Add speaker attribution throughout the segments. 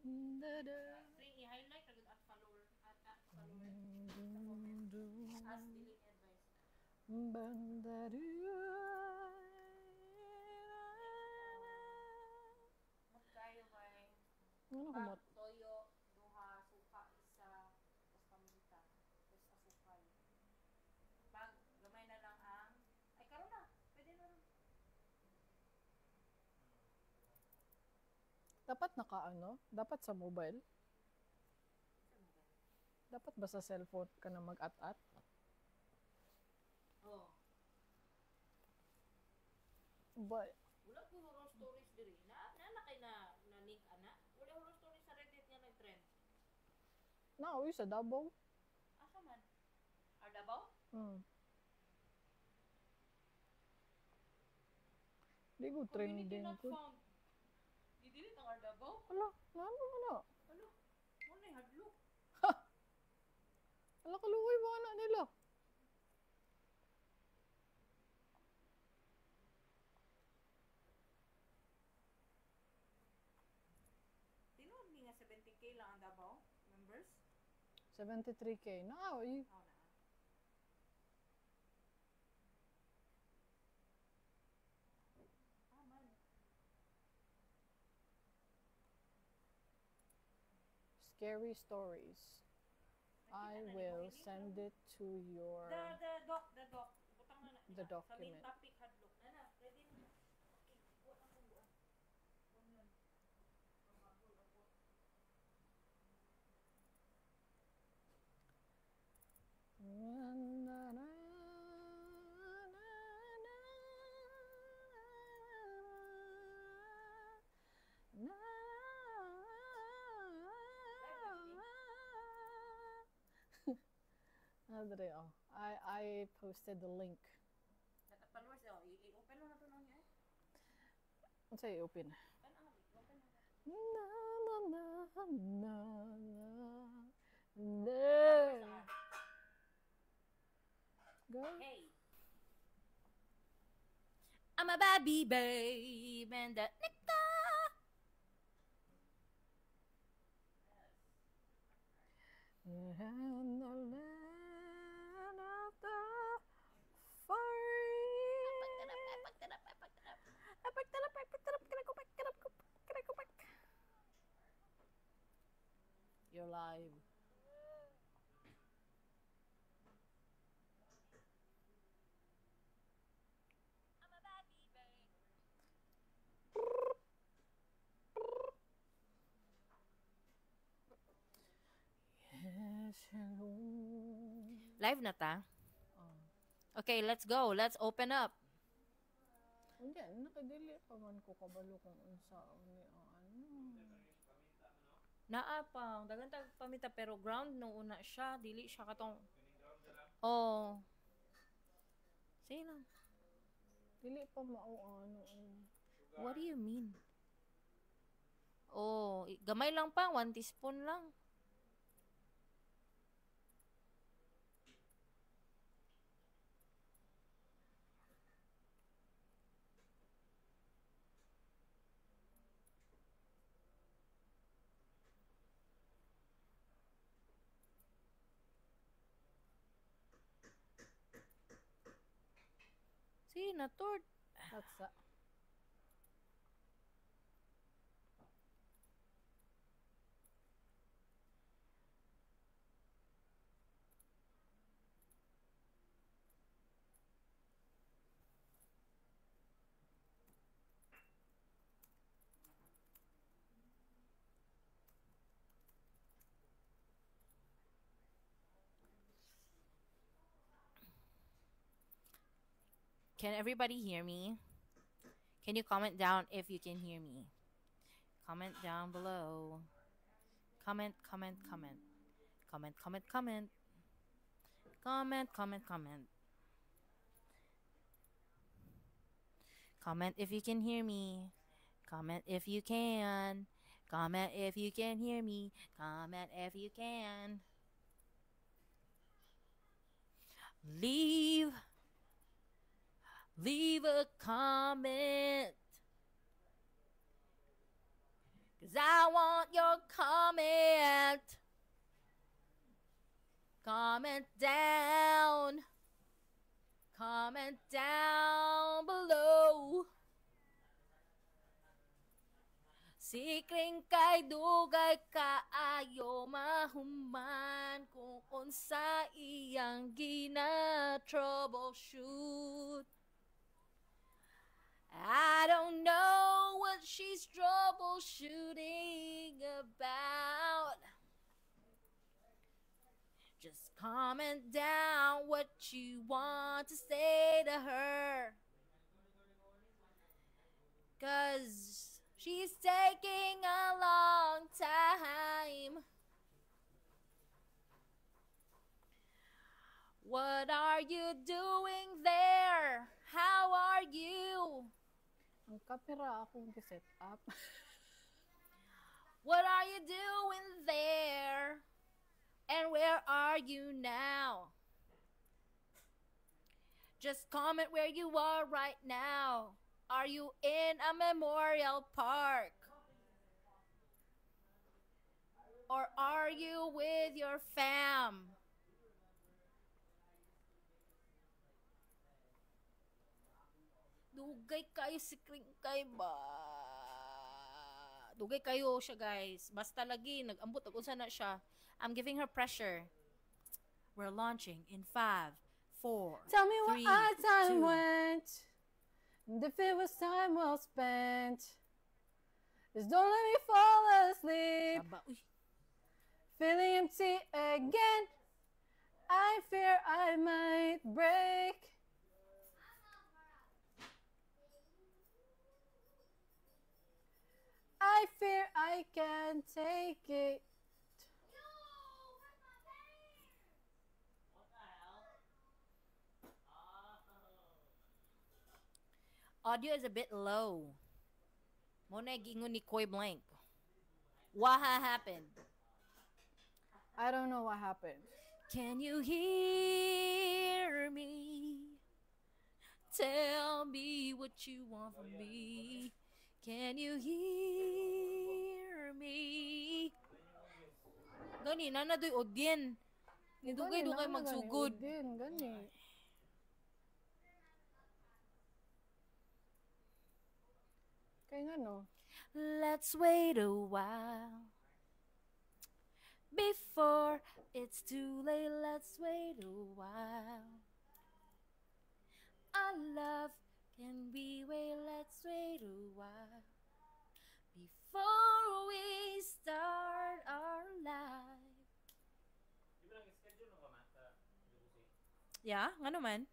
Speaker 1: Free i-highlight agad at follower at follower sa comment as delete advice. Magkayo bay.
Speaker 2: Ano kumot?
Speaker 1: Toyo, duha, suka, isa, tapos paminta, tapos asukal. Pag gamay na lang ang, ay karon na, pwede na rin.
Speaker 2: Dapat naka-ano? Dapat sa mobile? Dapat ba sa cellphone ka na mag-at-at?
Speaker 1: Oh.
Speaker 2: But,
Speaker 1: Wala ko horror stories diri. Na kay na link ana. Wala horror stories sa Reddit nga nag-trend.
Speaker 2: nauwi sa Davao.
Speaker 1: Asa man? Ardabaw?
Speaker 2: Di ko
Speaker 1: Community
Speaker 2: trending
Speaker 1: not
Speaker 2: ko.
Speaker 1: found. Didilit ang Ardabaw?
Speaker 2: Ala, ano mo na?
Speaker 1: Ano? Mo na hadlok.
Speaker 2: Ala, kaluoy ba anak nila?
Speaker 1: Tinuod ni nga 70k lang ang Davao members.
Speaker 2: 73K. Nauwi.
Speaker 1: Oh na. Man.
Speaker 2: Scary stories. I will send it to your...
Speaker 1: The doc. Butang na na.
Speaker 2: The
Speaker 1: Sa
Speaker 2: document.
Speaker 1: main topic hadlok. Na, ready na. Okay, buwan na kung buwan. Buwan yun. Abot.
Speaker 2: I posted the link.
Speaker 1: Followers daw, i-open mo na to nung niya.
Speaker 2: Ano sa'yo i-open?
Speaker 1: Open na.
Speaker 2: Na na na na na. Go.
Speaker 1: Hey. I'm a baby babe and the nectar.
Speaker 2: And the land of the fiery. You're live.
Speaker 1: I'm a baby babe.
Speaker 2: Yes, hello.
Speaker 1: Live na ta?
Speaker 2: Oh.
Speaker 1: Okay, let's go. Let's open up.
Speaker 2: Hindi, nakadili pa man ko kabalo kung unsa ni ang ano.
Speaker 1: Naa pang dagan tag pamita pero ground nung una siya, dili siya katong. Oh. Sige lang.
Speaker 2: Dili pa mao ano.
Speaker 1: What do you mean? Oh, gamay lang pa, 1 teaspoon lang. Sige na, Tord.
Speaker 2: That's
Speaker 1: Can everybody hear me? Can you comment down if you can hear me? Comment down below. Comment. Comment if you can hear me. Comment if you can. Comment if you can hear me. Comment if you can. Leave a comment. 'Cause I want your comment. Comment down. Comment down below. Sikring kay dugay kaayo mahuman kung unsa iyang gina-troubleshoot. I don't know what she's troubleshooting about. Just comment down what you want to say to her. 'Cause she's taking a long time. What are you doing there? How are you?
Speaker 2: Ang kamera akong giset up.
Speaker 1: What are you doing there? And where are you now? Just comment where you are right now. Are you in a memorial park? Or are you with your fam? Dugay kayo si Kringkay ba? Dugay kayo siya, guys. Basta lagi, nag-ambot, unsa na siya. I'm giving her pressure. We're launching in 5, 4,
Speaker 2: Tell me what
Speaker 1: 3,
Speaker 2: our time
Speaker 1: 2.
Speaker 2: went, and if it was time well spent. Just don't let me fall asleep,
Speaker 1: Aba, uy.
Speaker 2: feeling empty again. I fear I might break. I fear I can't take it.
Speaker 1: Audio is a bit low. Muna gingon ni Koy Blank. What happened?
Speaker 2: I don't know what happened.
Speaker 1: Can you hear me? Tell me what you want from me. Can you hear me? Gani, nanadoy odyen. Nidugay-dugay magsugod.
Speaker 2: Din, gani. Kaya nga no.
Speaker 1: Let's wait a while. Before it's too late, let's wait a while. Our love can be wait, let's wait a while. Before we start our life. Yeah, nga naman.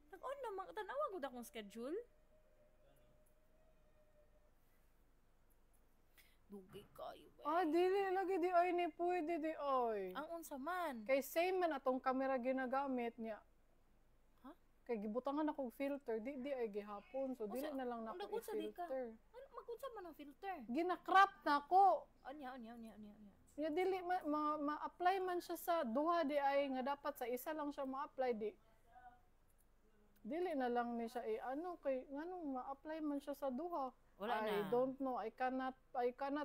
Speaker 1: Nag-on naman, tanawa ko akong schedule. Dugay kayo ba?
Speaker 2: Ah, dili lagi di ay ni pwede di ay.
Speaker 1: Ang unsa man.
Speaker 2: Kay same man atong camera ginagamit niya.
Speaker 1: Ha?
Speaker 2: Kay gibutangan akong filter, di ay gihapon. So dili na lang nako
Speaker 1: unsa di ka?
Speaker 2: i-filter.
Speaker 1: Ano mag-unsa man ang filter?
Speaker 2: Gina-crop na ko.
Speaker 1: Anya.
Speaker 2: Ya dili ma-apply man siya sa duha di ay nga dapat sa isa lang siya ma-apply di. Dili na lang ni siya ano kay nganong ma-apply man siya sa duha.
Speaker 1: Wala na.
Speaker 2: I don't know. I cannot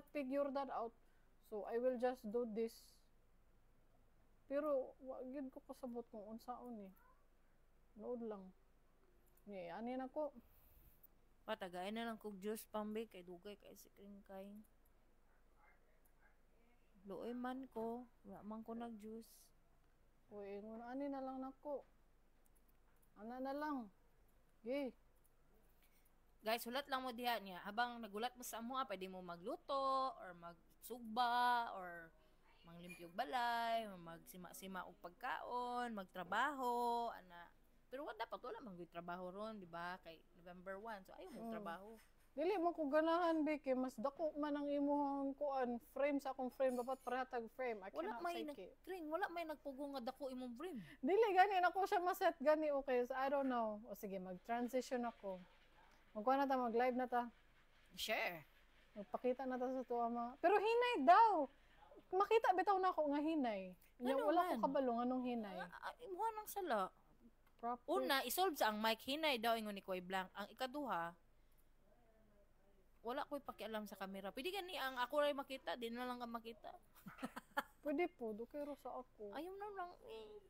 Speaker 2: figure that out. So I will just do this. Pero wa gid ko kasabot kung unsaon eh. Nood lang. Ni ani na ko.
Speaker 1: Patagain na lang kog juice pambe kay dugay kay si Kringkay. Luoy man ko, wala man ko nag-juice.
Speaker 2: Uy, ingon ani na lang nako. Ana na lang. Gi.
Speaker 1: Guys, hulat lang mo diha niya. Habang nagulat mo sa amo, pwede mo magluto or magsugba or manglimpyog balay or magsima-sima og pagkaon, magtrabaho, ana. Pero dapat wala man gyud trabaho ron, di ba? Kay November 1, so ayaw mo trabaho.
Speaker 2: Dili mo ko ganahan Biki, mas dako man ang imuhang kuan frame sa akong frame dapat parehatag frame. I
Speaker 1: Wala
Speaker 2: cannot
Speaker 1: may
Speaker 2: take it.
Speaker 1: wala may nagpugo nga dako imong frame.
Speaker 2: Dili gani na ko siya maset gani okay. So I don't know. O sige, mag-transition ako. Magkuha na ta, mag-live na ta.
Speaker 1: Sure.
Speaker 2: Magpakita na ta sa tuwa mga. Pero hinay daw. Makita bitaw na ako nga hinay.
Speaker 1: Ano
Speaker 2: Wala
Speaker 1: man?
Speaker 2: ko kabalo anong hinay.
Speaker 1: Imuha ng sala.
Speaker 2: proper.
Speaker 1: Una, isolve sa ang mic, hinay daw ingon ni Koy Blanc. Ang ikaduha, wala ko'y pakialam sa camera. Pwede gani ang ako ray makita, di na lang ka makita.
Speaker 2: Pwede po, dukero sa ako.
Speaker 1: Ayaw na lang eh.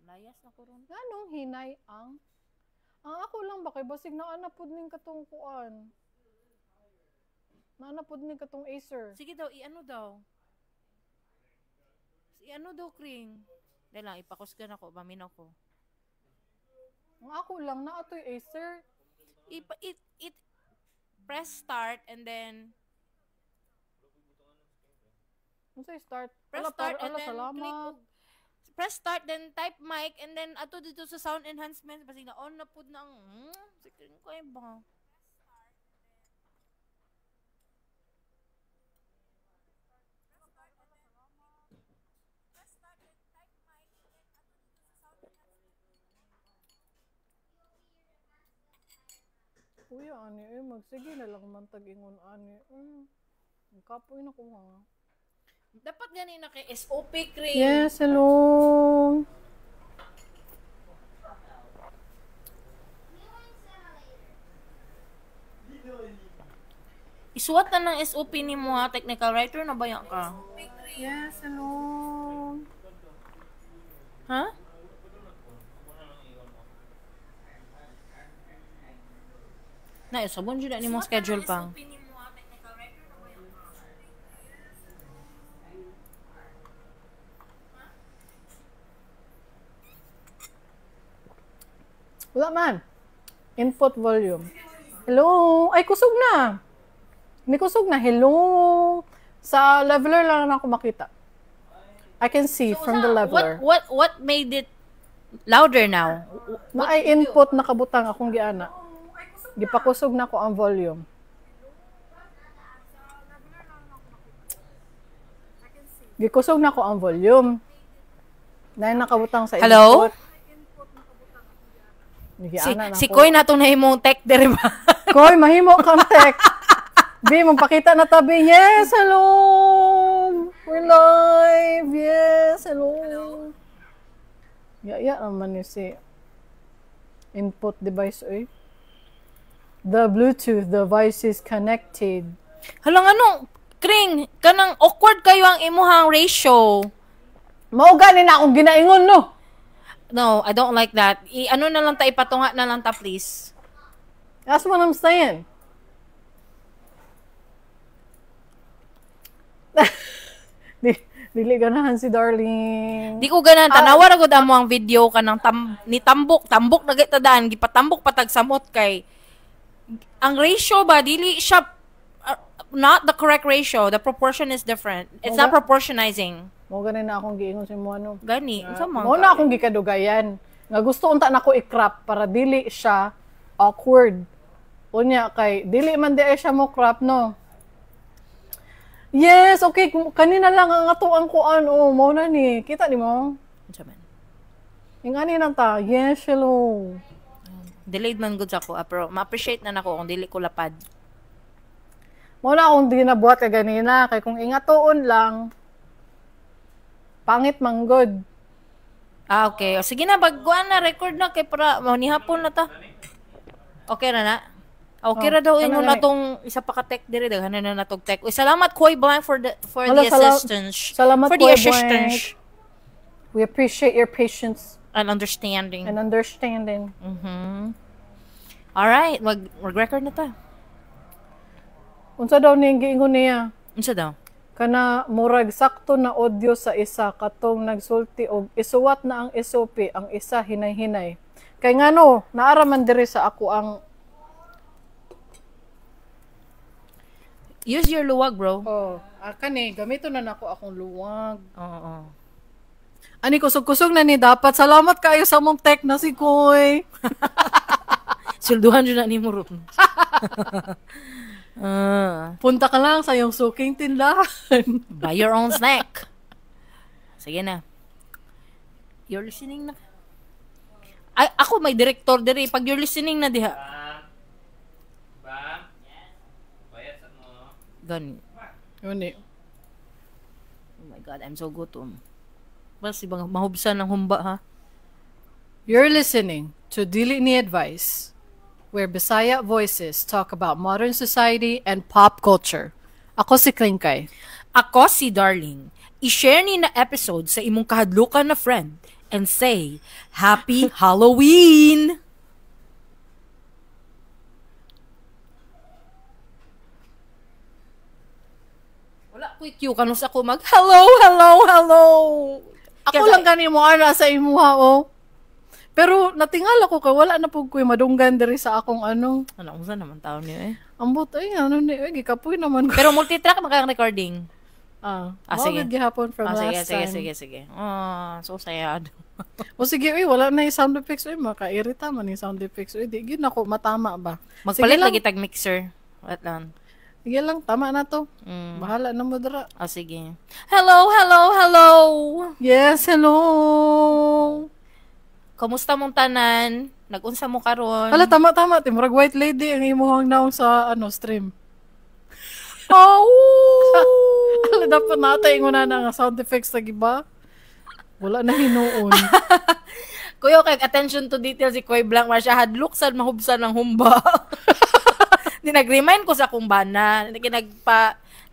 Speaker 1: Layas na ko ron.
Speaker 2: Ganong hinay ang ako lang ba kay basig na anapod ning katong kuan. Naanapod ning katong Acer.
Speaker 1: Sige daw, i-ano daw. I-ano daw, Kring. Dahil lang, ipakusgan ako, maminaw ko.
Speaker 2: Ang ako lang na atoy Acer.
Speaker 1: Press start and then
Speaker 2: Unsay start?
Speaker 1: press start and then click
Speaker 2: salamat.
Speaker 1: press start then type mic and then ato dito sa sound enhancement basig na on na pud na ang sikring ko ba.
Speaker 2: Kuya, ani, magsige na lang man tag-ingon, ani. Kapoy na ko nga.
Speaker 1: Dapat gani na kay SOP Kring.
Speaker 2: Yes, hello.
Speaker 1: Isuwat na ng SOP ni mo ha, technical writer na ba yan ka?
Speaker 2: Yes, hello.
Speaker 1: Ha? Na, sabon dyan ni mo schedule pang.
Speaker 2: Wala man. Input volume. Hello. Ay, kusog na. May kusog na. Hello. Sa leveler lang ako makita. I can see from the leveler.
Speaker 1: What made it louder now?
Speaker 2: Na ay input nakabutang akong giana. Gipakusog na ko ang volume. Gikusog na ko ang volume. Dahil nakabutang sa
Speaker 1: Hello?
Speaker 2: input.
Speaker 1: Si Koy na itong nahimong tech dere ba?
Speaker 2: Koy, mahimo kang tech. Bi, magpakita na tabi. Yes, hello. We're live. Yes, hello. Ya naman ni si input device, oy. The Bluetooth device is connected.
Speaker 1: Halang ano, Kring, kanang awkward kayo ang imuhang ratio.
Speaker 2: Mao gani na akong ginaingon, no?
Speaker 1: No, I don't like that. Ano na lang ta, ipatunga na lang ta, please.
Speaker 2: That's what I'm saying. Dili ganahan si darling.
Speaker 1: Di ko ganan, tanawa ra gud amo ang video kanang ni tambok na gitadaan, gipatambok patag samot kay ang ratio ba dili siya not the correct ratio, the proportion is different. It's not proportionizing.
Speaker 2: Mo gani na akong giingon sa mo ano.
Speaker 1: Gani, unsa man?
Speaker 2: Mo na akong gikadugayan. Nga gusto unta nako i-crop para dili siya awkward. Unya kay dili man di siya mo crop no. Yes, okay. Kanina lang ang ato ang kuan. Oh, mo na ni. Kita ni mo?
Speaker 1: Unsa man?
Speaker 2: Ingani lang ta. Yes, hello.
Speaker 1: Delayed man gud ako, pero ma-appreciate na nako kung dili ko lapad.
Speaker 2: Mo na akong di nabuhat ka ganina. Kay kung ingatoon lang, pangit man good.
Speaker 1: Ah, okay. O, sige na, bagguan na, record na, kay para, manihapon na ta. Okay na na? Okay ra daw ingon natong isa pa ka tech dire daghan na natog tech. Uy, salamat Koy Blanc for the assistance.
Speaker 2: Salamat
Speaker 1: for the assistance.
Speaker 2: We appreciate your patience
Speaker 1: and understanding. All right, mag-record na ta.
Speaker 2: Unsa daw ning giingon niya?
Speaker 1: Unsa daw?
Speaker 2: Kana murag sakto na audio sa isa katong nagsulti og isuwat na ang SOP ang isa hinay-hinay. Kay ngano naara man diri sa ako ang
Speaker 1: use your luwag, bro.
Speaker 2: oh, kani gamito na nako akong luwag.
Speaker 1: Oo.
Speaker 2: Ani kusog-kusog na ni dapat. Salamat kayo sa mong tech na si Koy.
Speaker 1: Silduhan dyan na ni mo ron.
Speaker 2: Punta ka lang sa iyong suking tindahan.
Speaker 1: Buy your own snack. Sige na. You're listening na. Ay, ako may director diri. Pag you're listening na diha. Gani.
Speaker 2: Uni.
Speaker 1: Oh my God, I'm so gutom. Basta ibang mahubsan ng humba, ha?
Speaker 2: You're listening to Dili Ni Advice, where Bisaya voices talk about modern society and pop culture. Ako si Klingkay.
Speaker 1: Ako si Darling. I-share ni na episode sa imong kahadlukan na friend and say, Happy Halloween! Wala ko i-cue kanus ako mag, hello, hello, hello!
Speaker 2: Ako lang gani mo ana sa imuha, oh. Pero natingal ako kay wala na pug ko'y madunggan diri sa akong ano.
Speaker 1: Ano, unsa naman taon niyo eh?
Speaker 2: Ambot ay ano ni gikapoy naman ko.
Speaker 1: Pero multitrack recording.
Speaker 2: Sige. Gihapon from last
Speaker 1: sige,
Speaker 2: time.
Speaker 1: sige. So sad.
Speaker 2: O sige, wala na yung sound effects. Makairita man yung sound effects. Di gid ako matama ba?
Speaker 1: Magpalit lagi tag mixer. Wait lang.
Speaker 2: Sige lang, tama na to. Bahala na mo dira.
Speaker 1: Sige. Hello, hello, hello!
Speaker 2: Yes, hello!
Speaker 1: Kamusta mong tanan? Nag-unsa mo karon?
Speaker 2: Hala, tama. Timurag white lady ang imuhang naong sa stream. Oh! Hala, dapat natay nga na nga sound effects na giba. Wala na hinuon.
Speaker 1: Kuya, kay attention to detail si Koy Blanc, siya hadlok sad mahubsan ng humba. Di nag-remind ko sa kung bana.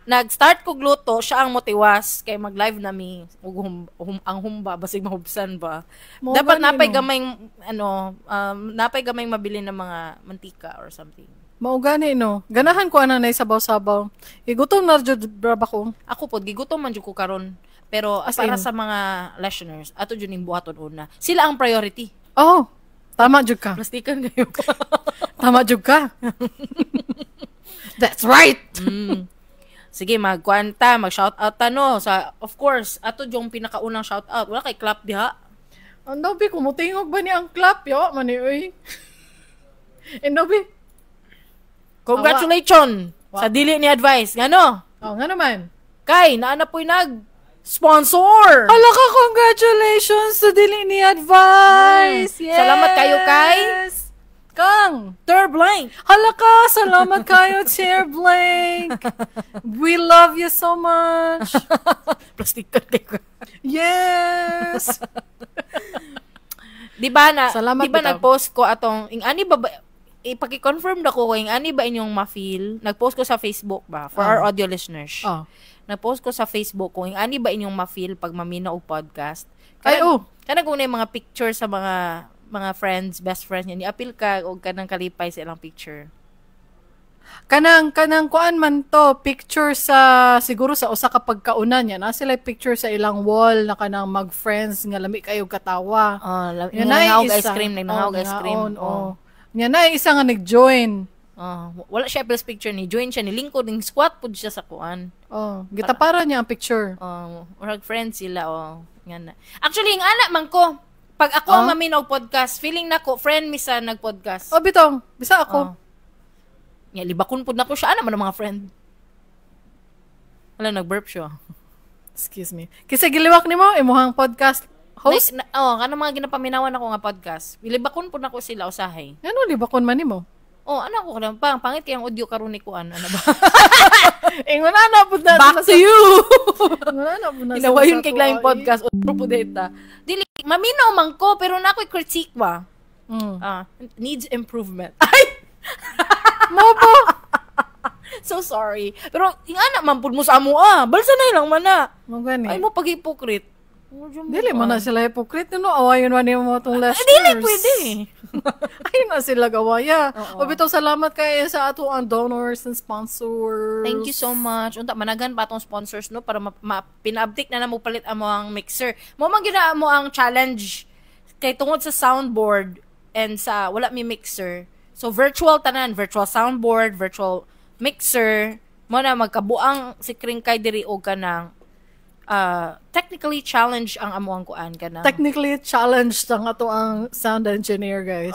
Speaker 1: Nag-start ko gluto, siya ang motiwas kay mag-live nami ang humba basig mahubsan ba. Dapat napay gamay napay gamay mabili ng mga mantika or something.
Speaker 2: Mao gani no. Ganahan ko ana nay sabaw-sabaw. Igutom na jud braba ko.
Speaker 1: Ako pod gigutom man jud ko karon. Pero para sa mga listeners, ato jud ning buhaton una. Sila ang priority.
Speaker 2: Oh. Tama jud ka.
Speaker 1: Plastikan kayo.
Speaker 2: Tama jud ka. That's right.
Speaker 1: Sige, mag-shoutout no. Of course, ato yung pinakaunang shoutout. Wala kay clap diha.
Speaker 2: Ano bi, kumutingog ba niya ang clap? Yo, mani, uy. Ano bi?
Speaker 1: Congratulations sa Dili Ni Advice. Ngano?
Speaker 2: Nga naman.
Speaker 1: Kay, naanapoy sponsor!
Speaker 2: Hala ka, congratulations sa Dili Ni Advice! Yes!
Speaker 1: Salamat kayo kay
Speaker 2: Kang!
Speaker 1: Blank!
Speaker 2: Hala ka, salamat kayo, Chair Blank! We love you so much!
Speaker 1: Plastikan kayo.
Speaker 2: Yes!
Speaker 1: Di ba
Speaker 2: salamat
Speaker 1: nag-post ko atong, ipaki-confirm na ko kung ani ba inyong ma-feel. Nag-post ko sa Facebook ba, for our audio listeners. Nag-post ko sa Facebook kung ani ba inyong ma-feel pag maminaw og podcast. Kanang kung mga picture sa mga friends, best friends niya, ni-appeal ka o kanang kalipay sa ilang picture.
Speaker 2: Kanang kuan man to, picture sa, siguro sa usa ka pagkaunan niya, na sila picture sa ilang wall na kanang mag-friends, nga lami kayo katawa.
Speaker 1: Nangangawag ice cream,
Speaker 2: Nga na isa nga nag-join.
Speaker 1: Wala siya plus picture ni join siya ni lingkod ning squat pud siya sa kuan.
Speaker 2: Gitapara niya ang picture.
Speaker 1: Urag friends sila nga na. Actually, ang anak man ko, pag ako ang maminaw podcast, feeling nako friend mi sa nag-podcast.
Speaker 2: Bitong, bisa ako.
Speaker 1: Nya libakon pud nako siya ana man ang mga friend. Wala nag-burp siya.
Speaker 2: Excuse me. Kisa giliwak nimo imuhang podcast host?
Speaker 1: Kanang mga ginapaminawan ako nga podcast. Libakon pud nako sila usahay.
Speaker 2: Ano libakon man nimo?
Speaker 1: Ano ko kanang pangit kay ang audio karon ni kuan ano ba?
Speaker 2: Ingon na pud na.
Speaker 1: Back to you.
Speaker 2: Ingon na pud na.
Speaker 1: Inawayon kay laing podcast o pud data. Dili maminaw man ko pero na ako'y critique ba. Needs improvement. Ay.
Speaker 2: Mo po.
Speaker 1: So sorry. Pero ingana man pud mo sa amo balsa na ilang mana.
Speaker 2: Mo gani.
Speaker 1: Ay mo pag-hypocrite.
Speaker 2: Dili mo na sila hypocrite no, awayon man mo tong listeners.
Speaker 1: Dili pwede.
Speaker 2: Ayun na sila gawaya. Bitaw salamat kay sa ato ang donors and sponsors.
Speaker 1: Thank you so much. Unta managan pa atong sponsors no para pina-update na namo palit amo ang mixer. Mo man gyud mo ang challenge kay tungod sa soundboard and sa wala mi mixer. So virtual tanan, virtual soundboard, virtual mixer, mo na magkabuang si Klingkay diri og kanang technically challenge ang amuang kuan kana.
Speaker 2: Technically challenged ang ato ang sound engineer, guys.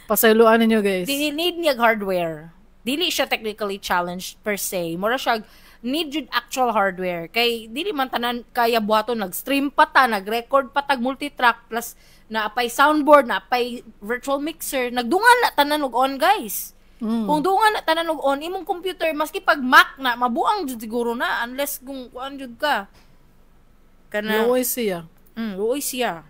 Speaker 2: Pasayloan ninyo, guys.
Speaker 1: Dili need niya hardware. Dili siya technically challenged per se. Mura siya need jud actual hardware. Kay dili man tanan kaya buhaton nag-stream pa ta, nag-record pa tag multitrack plus naapay soundboard, naapay virtual mixer, nagdungan na tanan og on, guys. Kung dungan na tanan og on imong computer maski pag Mac na mabuang jud siguro na unless kung kuan jud ka. Kana
Speaker 2: luoy siya.
Speaker 1: Luoy siya.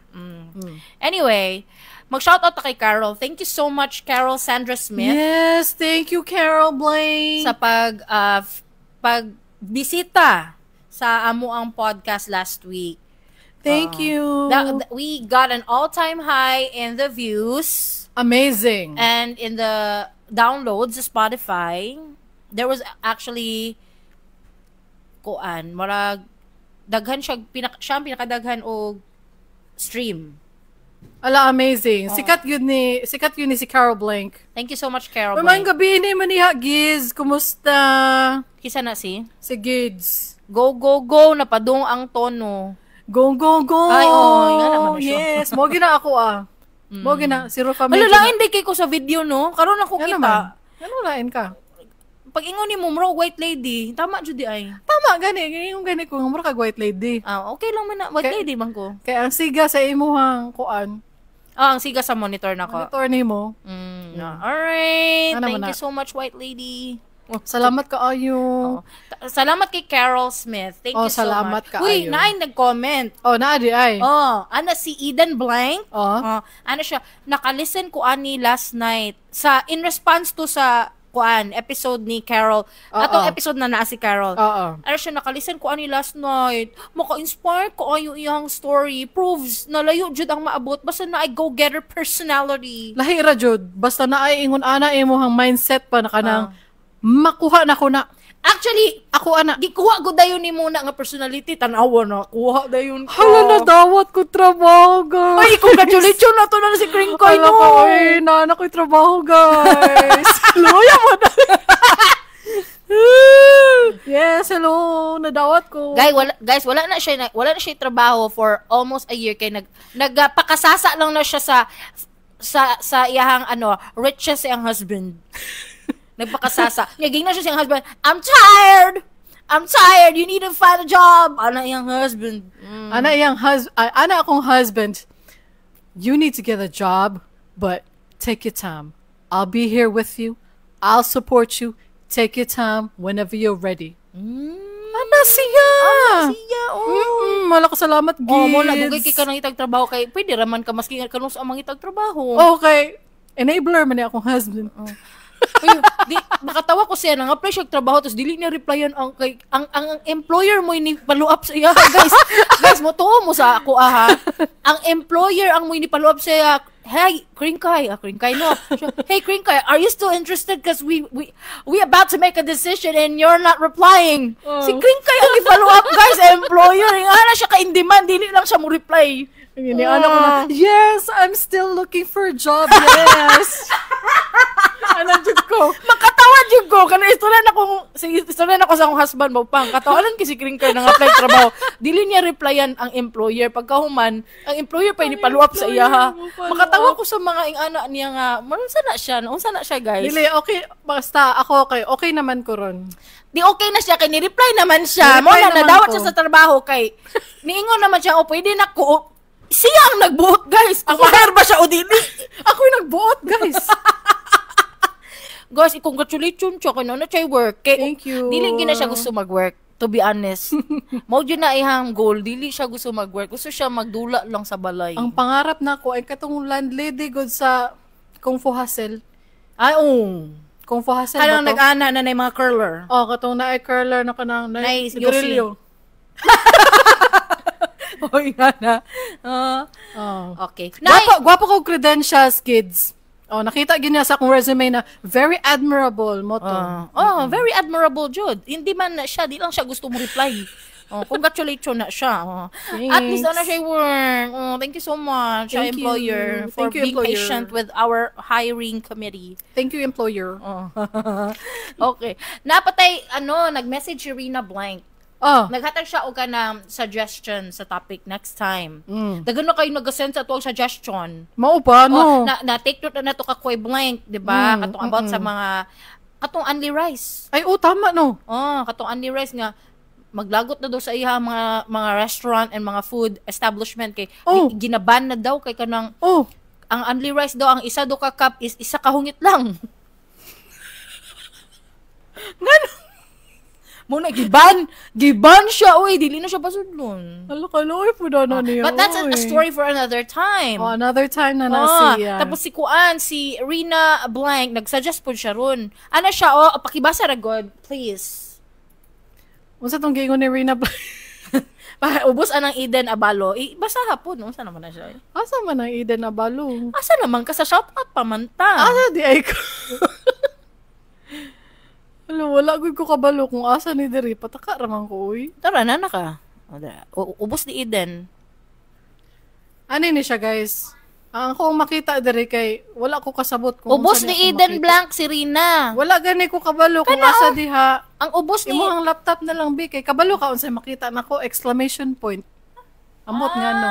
Speaker 1: Anyway, mag-shoutout na kay Carol. Thank you so much, Carol Sandra Smith.
Speaker 2: Yes, thank you, Carol Blaine.
Speaker 1: Sa pagbisita sa amo ang podcast last week.
Speaker 2: Thank you.
Speaker 1: We got an all-time high in the views.
Speaker 2: Amazing.
Speaker 1: And in the downloads sa Spotify, there was actually daghan siya, siya ang pinakadaghan o stream.
Speaker 2: Ala, amazing. Sikat yun ni si Carol Blank.
Speaker 1: Thank you so much, Carol
Speaker 2: Mamayang
Speaker 1: Blank.
Speaker 2: gabi ni maniha, Giz. Kumusta?
Speaker 1: Kisa na si?
Speaker 2: Si Giz.
Speaker 1: Go, go, go. Napadung ang tono.
Speaker 2: Go, go, go.
Speaker 1: Ay, nga naman siya.
Speaker 2: Yes. Mo gina ako Mo gina. Zero family.
Speaker 1: Malalain di kay ko sa video, no? Karon ako
Speaker 2: Yan
Speaker 1: kita.
Speaker 2: naman. Ano lain ka?
Speaker 1: Pag ingon ni mo, white lady. Tama, Judy ay.
Speaker 2: Tama, gani. Yung gani ko. Mura ka white lady.
Speaker 1: Okay lang man na. White lady man ko.
Speaker 2: Kaya ang siga sa imuhang kuan.
Speaker 1: Ang siga sa monitor na ko.
Speaker 2: Monitor ni mo.
Speaker 1: Alright.
Speaker 2: Ano
Speaker 1: Thank
Speaker 2: man
Speaker 1: you so much, white lady.
Speaker 2: Salamat ka ayo.
Speaker 1: Salamat kay Carol Smith. Thank you so
Speaker 2: salamat
Speaker 1: much.
Speaker 2: ka
Speaker 1: Uy,
Speaker 2: ayo.
Speaker 1: naay nag-comment.
Speaker 2: Naadi ay.
Speaker 1: Ana si Eden Blank. Ano siya, naka-listen ko ani last night in response to sa episode ni Carol. Atong episode na naa si Carol. Ano siya, naka-listen ko ani last night. Maka-inspire ko ayo iyang story. Proves na layo jud ang maabot basta na ay go-getter personality.
Speaker 2: Lahi ra jud. Basta na ay ingon ana imuhang mindset pa na kanang makuha na ko na.
Speaker 1: Actually,
Speaker 2: ako ana.
Speaker 1: Gikuha ko dayon ni muna nga personality, tanawa na. Kuha dayon ko.
Speaker 2: Hala na dawat ko trabaho, guys.
Speaker 1: Ay, congratulations na to na si Kringkoy, no.
Speaker 2: Nana ko'y trabaho, guys. Luya mo na. Yes, hello. Nadawat ko.
Speaker 1: Guys, wala na siya trabaho for almost a year kay nagpakasasa lang na siya sa iyang richest iyang husband. Nagpakasasa. Ngaging na siya siyang husband, I'm tired. You need to find a job. Ana iyang husband.
Speaker 2: Ana akong husband. You need to get a job, but take your time. I'll be here with you. I'll support you. Take your time whenever you're ready. Ana siya. Malaka salamat, Gids.
Speaker 1: Mo na dugay kay kanang itag trabaho kay pwede raman ka maski kanus ang mga itag trabaho.
Speaker 2: Okay. Enabler man ni akong husband.
Speaker 1: Makatawa ko siya nang apply siya trabaho tapos dili niya replyan ang employer mo ini follow up sa iya, guys mo tuo mo sa ako ang employer ang mo ini follow up sa iya. Hey Kringkay no. Hey Kringkay, are you still interested because we about to make a decision and you're not replying. Si Kringkay ang i-follow up, guys, employer nga siya ka in demand, dili lang siya mo reply.
Speaker 2: Ano ko na, yes, I'm still looking for a job, yes. Jud ko.
Speaker 1: Makatawa jud ko kana istorya na ko sa akong husband mo pang katawanan si Kringkay nang apply trabaho. Dili niya replyan ang employer pagkahuman, ang employer pa ni follow up sa iya ha. Makatawa ko sa mga ingana niya nga, unsa na siya guys.
Speaker 2: Dili okay, basta ako okay naman ko ron.
Speaker 1: Di okay na siya kay ni-reply naman siya. Mo na nadawat siya sa trabaho kay niingon naman siya pwede na ko. Siya ang nagbuot, guys. Ako ba siya o dili?
Speaker 2: Ako yung nagbuot, guys.
Speaker 1: Guys, congratulations siya kay na siya work.
Speaker 2: Thank you.
Speaker 1: Dili gina siya gusto mag-work, to be honest. Mao yun na ihang goal, dili siya gusto mag-work. Gusto siya magdula lang sa balay.
Speaker 2: Ang pangarap na ko ay katong landlady god sa Kung Fu Hustle.
Speaker 1: Ay,
Speaker 2: Kung Fu Hustle
Speaker 1: ba to? Nag-ana na mga curler.
Speaker 2: Katong na ay curler na kanang na
Speaker 1: Yosi. Oy, na. Okay.
Speaker 2: Gwapo ko credentials, kids. Nakita gina sa akong resume na very admirable mo to.
Speaker 1: Very admirable, Jude. Hindi man na siya, di lang siya gusto mo reply. Congratulations na siya. At least na siya work. Thank you so much, employer, for being patient with our hiring committee.
Speaker 2: Thank you, employer.
Speaker 1: Okay. Napatay, nag-message si Rina Blank. Naghatag siya og kanang suggestion sa topic next time. Dagan na kayo nag-send sa tuwang suggestion.
Speaker 2: Mao ba, no?
Speaker 1: Na take note na to ka Koy Blank, di ba? Katong about sa mga katong Only Rice.
Speaker 2: Ay, tama, no?
Speaker 1: Katong Only Rice nga maglagot na daw sa iya mga restaurant and mga food establishment kay ginaban na daw kay kanang ang Only Rice daw ang isa do ka cup is isa ka hungit lang.
Speaker 2: Ngano?
Speaker 1: Muna giban siya oy, dili na siya pasudlon.
Speaker 2: Kaloy po na niya.
Speaker 1: But that's a story for another time.
Speaker 2: Oh, another time na siya.
Speaker 1: Tapos si Rina Blank nagsuggest po siya ron. Ana siya pakibasa ra god, please.
Speaker 2: Unsa tong giingon ni Rina Blank?
Speaker 1: Ubos anang Eden Abalo. Basa hapon, unsa naman na siya?
Speaker 2: Asa man ang Eden Abalo?
Speaker 1: Asa naman ka sa shoutout pa man ta?
Speaker 2: Asa di ay ko? Wala gud ko kabalo kung asa ni diri pataka raman ko uy.
Speaker 1: Tara na ka. Ubos ni Eden.
Speaker 2: Ano ni siya guys? Ang akong makita diri kay wala ko kasabot kung
Speaker 1: ubos ni Eden Blank si Rina.
Speaker 2: Wala gani ko kabalo kung asa diha.
Speaker 1: Ang ubos ni
Speaker 2: imo ang laptop na lang bi kay kabalo ka unsay makita nako exclamation point. Amot nga no.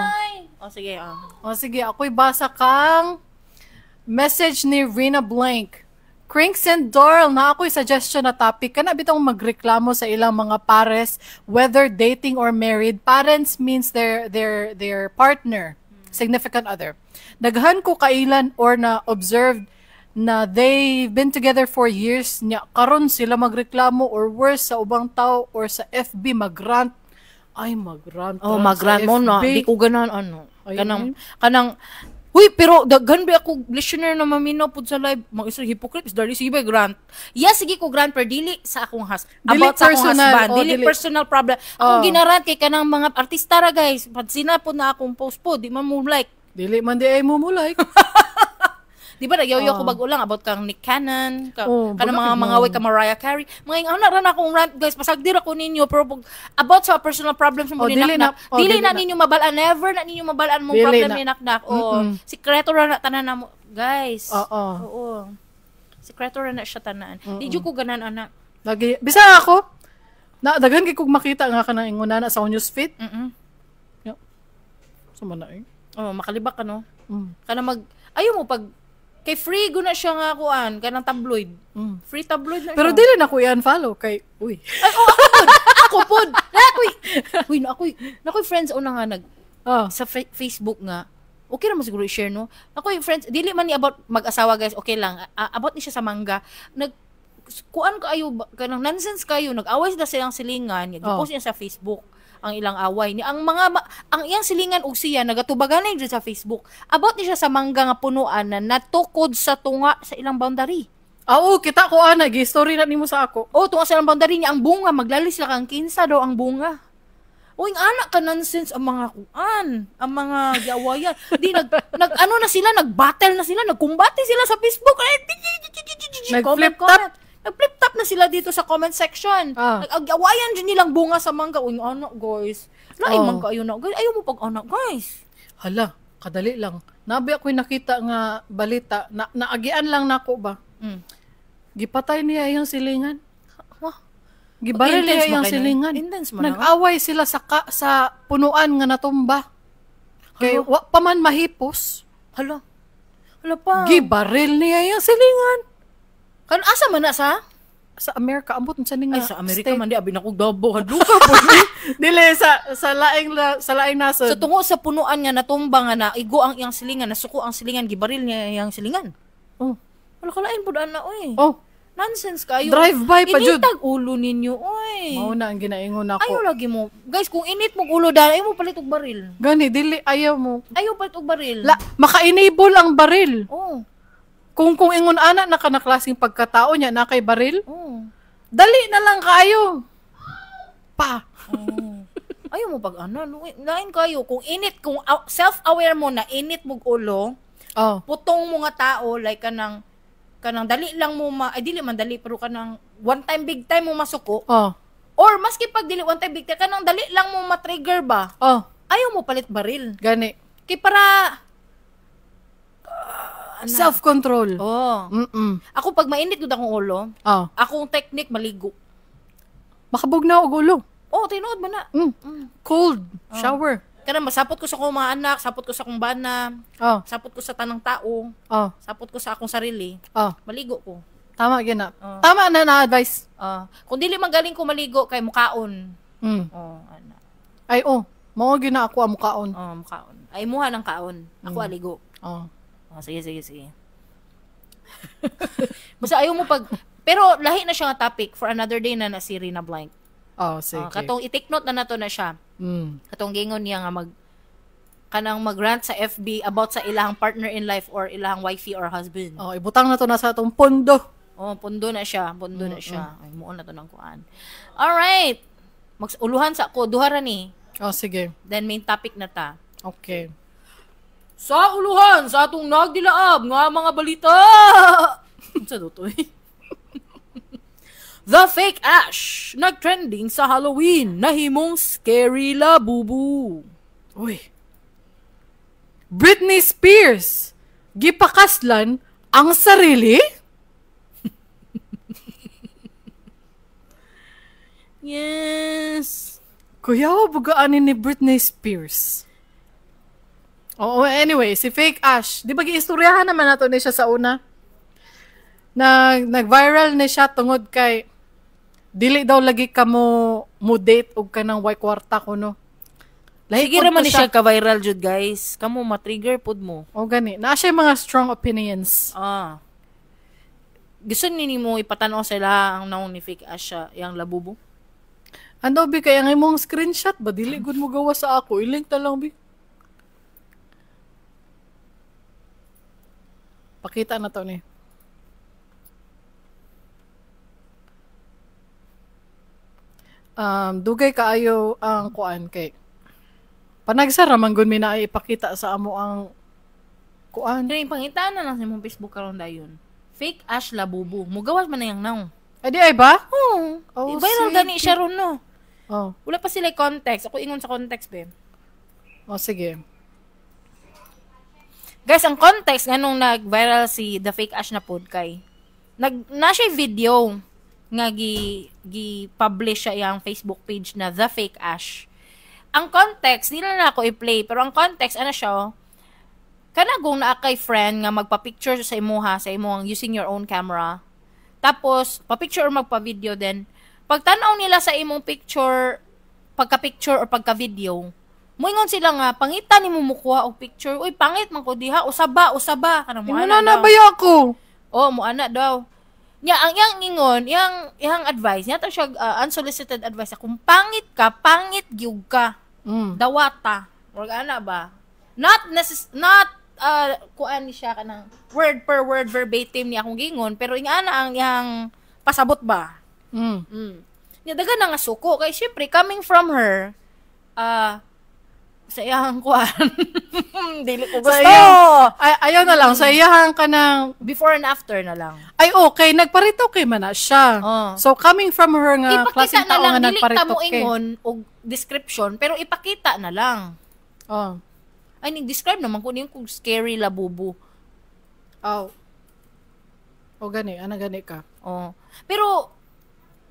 Speaker 1: Sige.
Speaker 2: Sige, ako'y basa kang message ni Rina Blank. Crinks and Doral na ako'y suggestion na topic kana bitong magreklamo sa ilang mga pares whether dating or married. Parents means their partner, significant other. Daghan ko kailan or na observed na they've been together for years nya karon sila magreklamo or worse sa ubang tao or sa FB magrant. Ay magrant.
Speaker 1: Magrant mo na di ko ganan kanang Uy, pero daghan ba ako listener na maminaw pud sa live, mga isang hypocrite is dali sige grant. Yes, sige ko grant per dili sa akong about sa akong husband, dili personal problem. Akong ginarant kay kanang mga artista ra guys, pag sinapod na akong post po, di man mo like.
Speaker 2: Dili man di ay mo like.
Speaker 1: Di ba nagyaw ko bag ulang about kang Nick Cannon, kanang mga way ka Mariah Carey. Mga ana ra na akong rant guys, pasagdir ako ninyo pero about sa personal problems mo ni Naknak. Dili na ninyo mabalaan, never na ninyo mabalaan mong problem ni Naknak. Sikreto ra na tanan na mo guys. Oo. Sikreto ra na siya tanan. Di jud ko ganan anak.
Speaker 2: Lagi bisa ako. Na daghan kay kog makita nga kanang inguna na sa news feed. Suma na
Speaker 1: makalibak ka no. Kana ayo mo pag kay free guna siya nga kuan kanang tabloid. Free tabloid na
Speaker 2: pero
Speaker 1: siya.
Speaker 2: Pero dili na ko i-unfollow kay uy.
Speaker 1: Ay ako pod. Uy, nakoy friends una nga nag sa Facebook nga. Okay naman siguro i-share no. Nakoy friends dili man ni about mag-asawa guys, okay lang. About ni siya sa mangga. Kuan kaayo kanang nonsense kayo, nag-away sila silang silingan, gi-post niya sa Facebook ang ilang away ni ang iyang silingan og siya nagatubagan na sa Facebook about ni siya sa mangga nga punuan na natukod sa tunga sa ilang boundary.
Speaker 2: Kita ko gi-story na nimo sa ako.
Speaker 1: Tunga sa ilang boundary niya ang bunga maglalis sila kang kinsa daw ang bunga. Uy, anak ka nonsense ang mga kuan, ang mga giawayan. Di ano na sila, nag-battle na sila, nagkumbate sila sa Facebook.
Speaker 2: Nag-flip top.
Speaker 1: Nag-flip top na sila dito sa comment section. Nag-awayan din nilang bunga sa mangga. Uy, anak, guys. Laing mangga ayo na. Guys, ayaw mo pag-anak, guys.
Speaker 2: Hala, kadali lang. Nabi ako'y nakita nga balita. Naagian lang nako ba? Gipatay niya yung silingan. Gibaril niya yung silingan. Nag-away sila sa punuan nga natumba. Kay wa pa man mahipos.
Speaker 1: Hala pa.
Speaker 2: Gibaril niya yung silingan.
Speaker 1: Kan asa man na sa
Speaker 2: Amerika ambot sa ninga.
Speaker 1: Sa Amerika man di abi na kog dabo hadluka po.
Speaker 2: Dili sa laing nasod.
Speaker 1: So tungo sa punuan nga natumba nga na igo ang iyang silingan, nasuko ang silingan, gibaril niya iyang silingan. Wala kalain pud ana oy. Nonsense kayo.
Speaker 2: Drive-by pa jud.
Speaker 1: Initag ulo ninyo oy.
Speaker 2: Mao na ang ginaingon ako.
Speaker 1: Ayaw lagi mo. Guys, kung init mo ulo dahil ayaw mo palit og baril.
Speaker 2: Gani dili ayaw mo.
Speaker 1: Ayaw palit og baril.
Speaker 2: Maka-enable ang baril.
Speaker 1: Kung
Speaker 2: ingon ana na kana klaseng pagkatao niya na kay baril. Dali na lang kayo.
Speaker 1: Ayaw mo pag lain kayo kung init, kung self-aware mo na init mo ulo. Putong mo nga tao like kanang dali lang mo dili man dali pero kanang one time big time mo masuko. Or maski pag dili one time big time kanang dali lang mo ma-trigger ba? Ayaw mo palit baril.
Speaker 2: Gani.
Speaker 1: Kay para
Speaker 2: self-control.
Speaker 1: Ako pag mainit gud akong ulo, akong technique maligo.
Speaker 2: Makabugnaw og ulo.
Speaker 1: Tinuod man na.
Speaker 2: Cold shower.
Speaker 1: Kana masapot ko sa akong mga anak, sapot ko sa akong bana, sapot ko sa tanang tao, sapot ko sa akong sarili. Maligo ko.
Speaker 2: Tama gina. Tama na advice.
Speaker 1: Kung dili man galing ko maligo kay mukaon. Ana.
Speaker 2: Ay mao gina ako ang mukaon.
Speaker 1: Mukaon. Ay muha ng kaon. Ako aligo. Sige. Basta ayaw mo pero lahi na siya nga topic for another day na si Rina Blank.
Speaker 2: Oh, sige.
Speaker 1: Katong i-take note na nato na siya. Katong gingon niya nga kanang mag-rant sa FB about sa ilahang partner in life or ilahang wifey or husband.
Speaker 2: Oh, ibutang na to na sa atong pondo.
Speaker 1: Oh, pundo na siya. Ay, muon na to ng kuan. Alright. Uluhan sa ako. Duha ra ni.
Speaker 2: Oh, sige.
Speaker 1: Then, main topic na ta.
Speaker 2: Okay.
Speaker 1: Sa uluhan, sa atong nagdilaab nga mga balita. Sa to The fake Ash. Nag-trending sa Halloween. Nahimong scary labubu.
Speaker 2: Uy. Britney Spears. Gipakaslan ang sarili?
Speaker 1: Yes.
Speaker 2: Kuya, bugaanin ni Britney Spears. Oo, anyway, si Fake Ash. Di ba giistoryahan naman nato ni siya sa una? Nag-viral na siya tungod kay dili daw lagi ka mo date og kanang way kwarta ko, no?
Speaker 1: Sige raman ni siya ka-viral jud, guys. Kamo ma-trigger pod mo.
Speaker 2: O gani. Na siya mga strong opinions.
Speaker 1: Gusto mo ipatanaw sila ang naong ni Fake Ash yang labubo?
Speaker 2: Ano bi kaya nga imong screenshot ba? Dili gud mo gawa sa ako. I-link na lang bi. Pakita na to ni. Dugay kaayo ang kuan kay panagsara man gud mi na ipakita sa amo ang kuan.
Speaker 1: Pero yung pangitaan na lang sa mong Facebook karon dayon. Fake Ash labubo. Mugawas man na yang naong.
Speaker 2: Ay di ay ba?
Speaker 1: Oh, viral gani siya ron, no?
Speaker 2: Oh.
Speaker 1: Wala pa sila context. Ako ingon sa context, be.
Speaker 2: Oh, sige.
Speaker 1: Guys, ang context nga nung nag-viral si The Fake Ash na pod kay na siya video nga gi-publish siya yung Facebook page na The Fake Ash. Ang context, di na ako i-play, pero ang context, ano siya, kanagong na kay friend nga magpa-picture sa imuha, sa imuhang using your own camera. Tapos, pa-picture or magpa-video din. Pagtanaw nila sa imong picture, pagka-picture or pagka-video, moingon sila nga, pangitan ni mo mukuha og picture. Uy, pangit man ko diha, usaba. Kanang mo ana daw.
Speaker 2: Nabayo ako.
Speaker 1: Oh, mo ana daw. Nya ang yang ingon, yang advice, nya ta siya unsolicited advice. Kung pangit ka, pangit gyud ka. Dawata. Or ana ba? Not kuan ni siya kanang word per word verbatim ni akong gingon, pero ingana ang yang pasabot ba. Nya dagan na nga suko kay syempre coming from her sa iyang kuan. Dili ko gusto.
Speaker 2: Ayaw na lang. Sa iyahang ka ng
Speaker 1: before and after na lang.
Speaker 2: Ay, okay. Nagparito kay man na siya. So, coming from her nga, klaseng tao nga nagparito kay.
Speaker 1: Dili ka mo ingon og description, pero ipakita na lang. Ay, nag-describe naman kung yung scary labubo.
Speaker 2: O gani. Ana gani ka.
Speaker 1: Pero,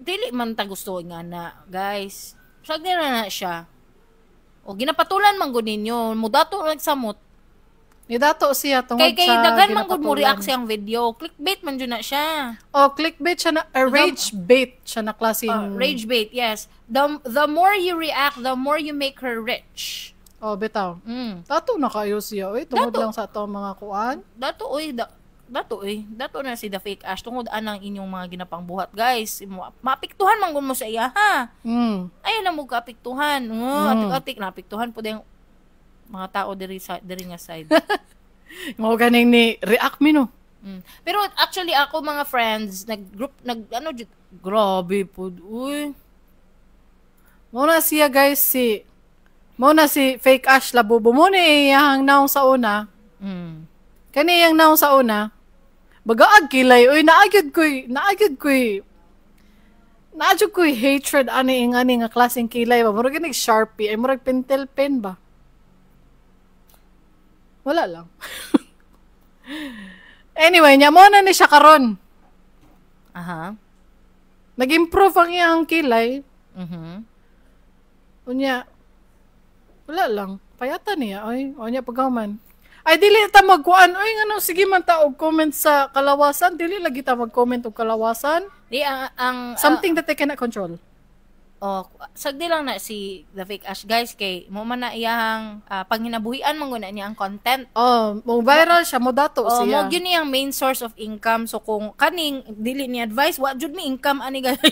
Speaker 1: dili man ta gusto nga na, guys. Sagdi na siya. O ginapatulan man gud ninyo, mudato nagsamot.
Speaker 2: Ni dato siya tungod
Speaker 1: kay dagan man gud mo react siyang video. Clickbait man jud na siya.
Speaker 2: Clickbait siya na rage bait siya na klaseng
Speaker 1: rage bait, yes. The more you react, the more you make her rich.
Speaker 2: Bitaw. Dato na kayo siya, tungod lang sa ato mga kuan.
Speaker 1: Dato na si The Fake Ash tungod anang inyong mga ginapang buhat, guys. Maapektuhan man gud mo sa iya, ha. Ayaw na mo kaapektuhan. Atik na apektuhan po din mga tao diri nga side.
Speaker 2: Mo ganing ni react mi no.
Speaker 1: Pero actually ako mga friends grabe po. Uy.
Speaker 2: Mo na siya, guys, mo na si Fake Ash labubo mo ni yang naong sa una. Kani yang naong sa una. Bagaag kilay, uy, naagad ko'y hatred ani nga klaseng kilay ba? Murag ginig Sharpie, ay murag pentel pen ba? Wala lang. Anyway, nya mo na ni siya karon. Nag-improve ang iyang kilay. Unya, wala lang. Payata niya, unya pagkaman. Ay, dili ta magkuan. Uy, nga sige man ta og comment sa kalawasan. Dili lagi ta mag-comment og kalawasan. Something that they cannot control.
Speaker 1: Sagdi lang na si The Fake Ash, guys, kay mo man na iyang panghinabuhian man guna niya ang content.
Speaker 2: Mo viral siya, mo dato siya.
Speaker 1: Mo gyud niyang main source of income. So kung kaning dili ni advice, wa jud mi income ani, guys.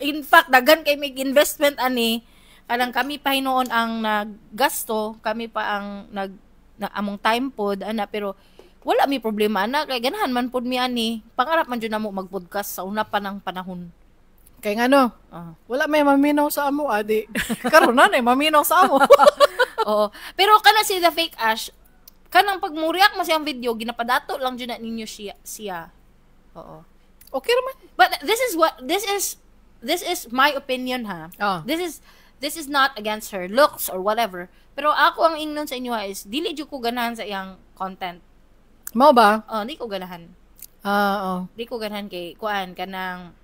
Speaker 1: In fact, daghan kay mig investment ani. Kanang kami pa hinoon ang naggasto, kami pa ang among time pod ana, pero wala mi problema ana kay ganahan man pod mi ani. Pangarap man jud namo mag-podcast sa una pa ng panahon.
Speaker 2: Kay ngano? Wala may maminaw sa amo, adi. Karon na maminaw sa amo.
Speaker 1: Oo. Pero kana si The Fake Ash, kanang pagmuriak mo siyang video, ginapadato lang jud na ninyo siya. Oo.
Speaker 2: Okay naman.
Speaker 1: But this is my opinion ha. This is not against her looks or whatever. Pero ako ang ingnon sa inyo is dili jud ko ganahan sa iyang content.
Speaker 2: Mao ba?
Speaker 1: Di ko ganahan. Di ko ganahan kay kuan kanang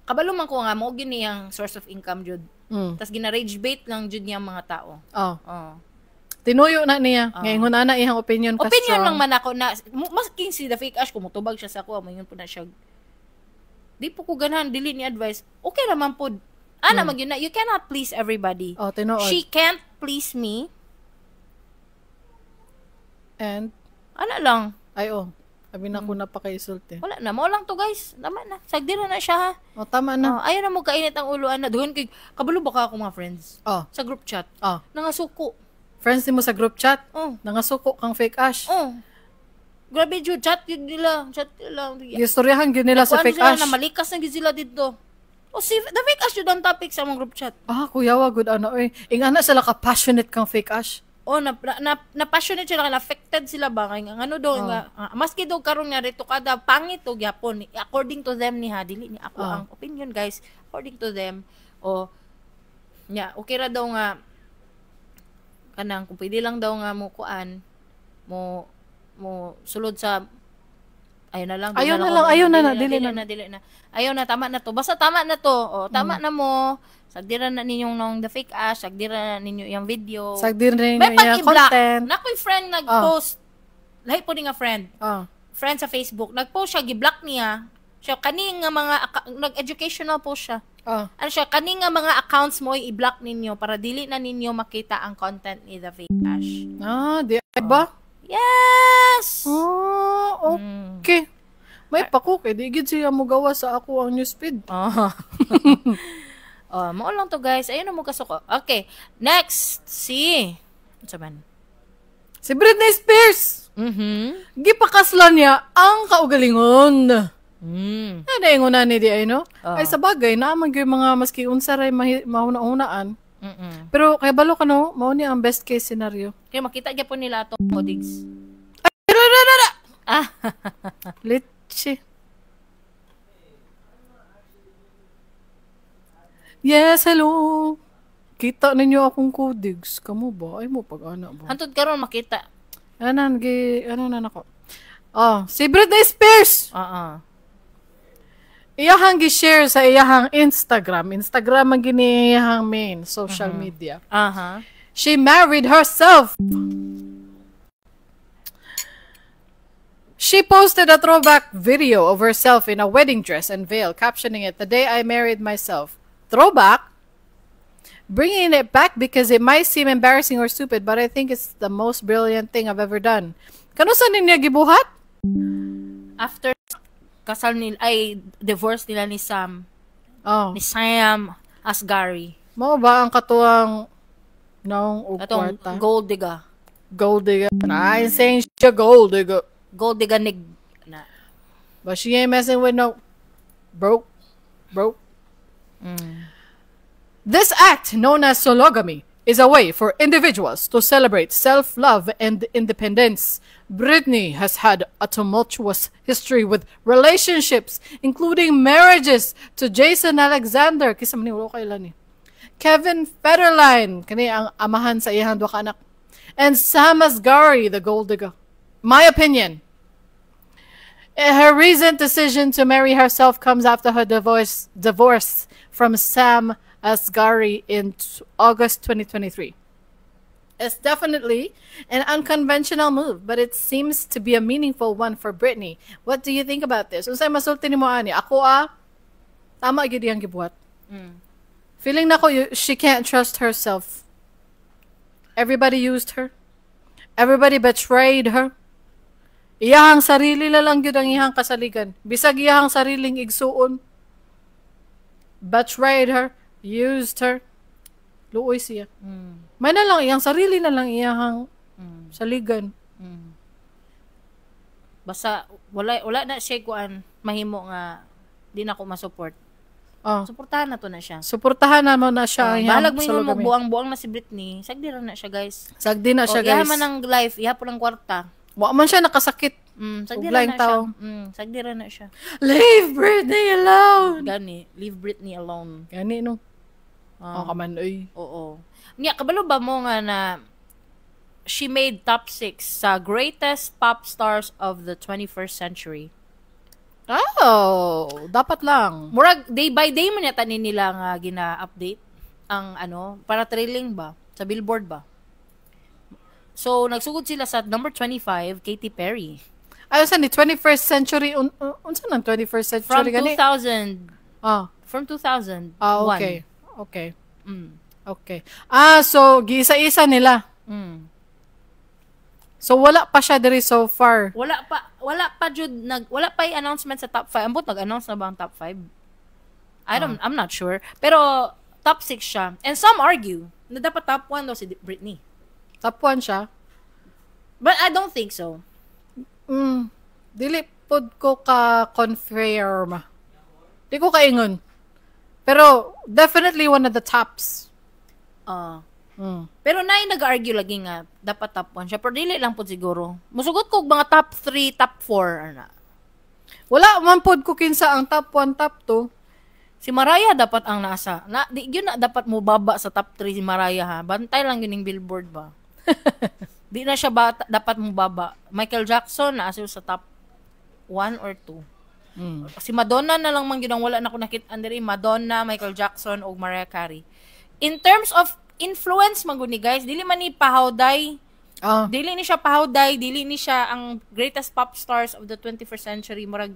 Speaker 1: kabalo man ko nga mo gini ang source of income jud. Tas gina-rage bait lang jud niyang mga tao.
Speaker 2: Tinuyo na niya. Ngayon na iyang opinion ka
Speaker 1: opinion lang man ako na masking si The Fake Ash kumutubag siya sa ako, mayon po na siya. Di po ko ganahan dili ni advice. Okay naman po. Mag yun na, you cannot please everybody.
Speaker 2: Tinuod.
Speaker 1: She can't please me.
Speaker 2: And
Speaker 1: Lang.
Speaker 2: Sabi na ko napaka-isulti.
Speaker 1: Wala na. Mo lang to, guys. Tama na. Sagdira na siya, ha?
Speaker 2: Tama na.
Speaker 1: Ayaw na mo kainit ang uluan na. Doon kay, kabalo ba ka ako mga friends? Sa group chat. Nangasuko.
Speaker 2: Friends mo sa group chat? Nangasuko kang Fake Ash?
Speaker 1: Grabe jud, chat yun nila.
Speaker 2: Istoryahan yun nila sa Fake Ash.
Speaker 1: Na malikas na sila dito. Si The Fake Ash yun ang topic sa mga group chat.
Speaker 2: Kuya, wagod ingana sila ka-passionate kang Fake Ash.
Speaker 1: Na-passionate sila, na-affected sila ba? Kaya ano daw, maski daw karon nga rito kada pangit o gyapon, according to them ni dili ni ako ang opinion, guys. According to them, okay ra daw nga, kanang, kung pwede lang daw nga mo kuan, mo sulod sa, ayaw na lang. Dili na. Ayaw na, tama na to. Basta tama na to. Tama na mo. Sagdiran na ninyong nung The Fake Ash, sagdiran na ninyo yung video.
Speaker 2: Sagdiran na ninyo yung content.
Speaker 1: Nakoy friend nag-post. Lahi po ni nga friend. Friend sa Facebook. Nag-post siya, gi-block niya. Siya, kaning nga mga, nag-educational post siya. Ano siya, kaning nga mga accounts mo, i-block ninyo para dili na ninyo makita ang content ni The Fake Ash.
Speaker 2: Di ba?
Speaker 1: Yes!
Speaker 2: Okay. May pako, kay di gid siya mo gawa sa ako ang newsfeed.
Speaker 1: Mao lang to, guys. Ayun na mo kasuko. Okay. Next, si
Speaker 2: Britney Spears. Gipakaslan niya ang kaugalingon. Ano yung una ni di ay, no? Ay, sa bagay, naamag yung mga maski unsaray mahuna-hunaan. Pero, kaya balo ka, no? Mao ni ang best case scenario.
Speaker 1: Kaya makita niya po nila ito, Odigs.
Speaker 2: Litchi. Yes, hello. Kita ninyo akong Codigs. Kamu ba? Ay mo pag-ana ba?
Speaker 1: Hantod karon makita.
Speaker 2: Ano na nako. Si Britney Spears. Iyahang gi-share sa iyahang Instagram. Instagram ang giniyahang main social media. She married herself. She posted a throwback video of herself in a wedding dress and veil, captioning it, "The day I married myself." Throwback? Bringing it back because it might seem embarrassing or stupid, but I think it's the most brilliant thing I've ever done. Kanusa niya gibuhat?
Speaker 1: After kasal nila, divorce nila ni Sam. Ni Sam Asghari.
Speaker 2: Mao ba ang katuwang naong
Speaker 1: atong
Speaker 2: kwarta?
Speaker 1: gold digger.
Speaker 2: Gold digger. I ain't saying she's a gold digger.
Speaker 1: Gold digger na.
Speaker 2: But she ain't messing with no broke. This act, known as sologamy, is a way for individuals to celebrate self-love and independence. Britney has had a tumultuous history with relationships, including marriages to Jason Alexander, kisa man ni ulo kailan ni, Kevin Federline, kani ang amahan sa iyang duha ka anak, and Sam Asghari, the gold digger. My opinion, her recent decision to marry herself comes after her divorce from Sam Asghari in August 2023. It's definitely an unconventional move, but it seems to be a meaningful one for Britney. What do you think about this? Unsay masulti nimo ani? Ako tama gid yang gibuhat. Feeling na ko she can't trust herself. Everybody used her. Everybody betrayed her. Iyahang sarili lang gyud ang iyahang kasaligan. Bisag iyahang sariling igsuon. betrayed her, used her. Luoy siya.
Speaker 1: Mm.
Speaker 2: May na lang iyang sarili na lang iyang
Speaker 1: Mm.
Speaker 2: saligan.
Speaker 1: Mm. Basta wala na siya kuan mahimo nga di na ako masupport.
Speaker 2: Oh.
Speaker 1: Suportahan na to na siya.
Speaker 2: Suportahan na mo na siya.
Speaker 1: Balag mo yung buang-buang na si Britney. Sagdi ra na siya, guys.
Speaker 2: Sagdi na siya,
Speaker 1: Iha
Speaker 2: guys.
Speaker 1: man ang life, iha po ng kwarta.
Speaker 2: Wa man siya nakasakit.
Speaker 1: Sagdi ra
Speaker 2: Uglaing
Speaker 1: na siya.
Speaker 2: tao.
Speaker 1: Sagdi ra na siya.
Speaker 2: Leave Britney alone.
Speaker 1: Gani, leave Britney alone.
Speaker 2: Gani no. Kaman oy.
Speaker 1: Oo. Nya kabalo ba mo nga na she made top 6 sa greatest pop stars of the 21st century.
Speaker 2: Oh, dapat lang.
Speaker 1: Murag day by day man yata ni nila nga gina-update ang para trailing ba sa Billboard ba. So nagsugod sila sa number 25, Katy Perry.
Speaker 2: Ayo sa ni 21st century unsa nang 21st
Speaker 1: From
Speaker 2: century gani?
Speaker 1: 2000. From 2001.
Speaker 2: okay. Okay.
Speaker 1: Mm.
Speaker 2: Okay. So giisa-isa nila.
Speaker 1: Mm.
Speaker 2: So wala pa siya diri so far.
Speaker 1: Wala pa jud wala pa i-announcement sa top 5. Ambot nag-announce na ba ang top 5? I'm not sure. Pero top 6 siya. And some argue na dapat top 1 daw si Britney.
Speaker 2: Top 1 siya.
Speaker 1: But I don't think so.
Speaker 2: Dili pod ko ka confirm. Di ko kaingon. Pero definitely one of the tops.
Speaker 1: Pero nag-argue lagi nga dapat top 1 siya. Pero dili lang po siguro. Musugot ko mga top 3, top 4 ana.
Speaker 2: Wala man pod ko kinsa ang top 1, top 2.
Speaker 1: Si Mariah dapat ang nasa. Di yun na dapat mo baba sa top 3 si Mariah ha. Bantay lang yun yung Billboard ba. Di na siya dapat mo baba. Michael Jackson na sa top 1 or 2. Si Madonna na lang man yun ang wala na ko nakita. Madonna, Michael Jackson o Mariah Carey. In terms of influence man ni guys, dili man ni pahawday. Dili ni siya pahawday, dili ni siya ang greatest pop stars of the 21st century. Murag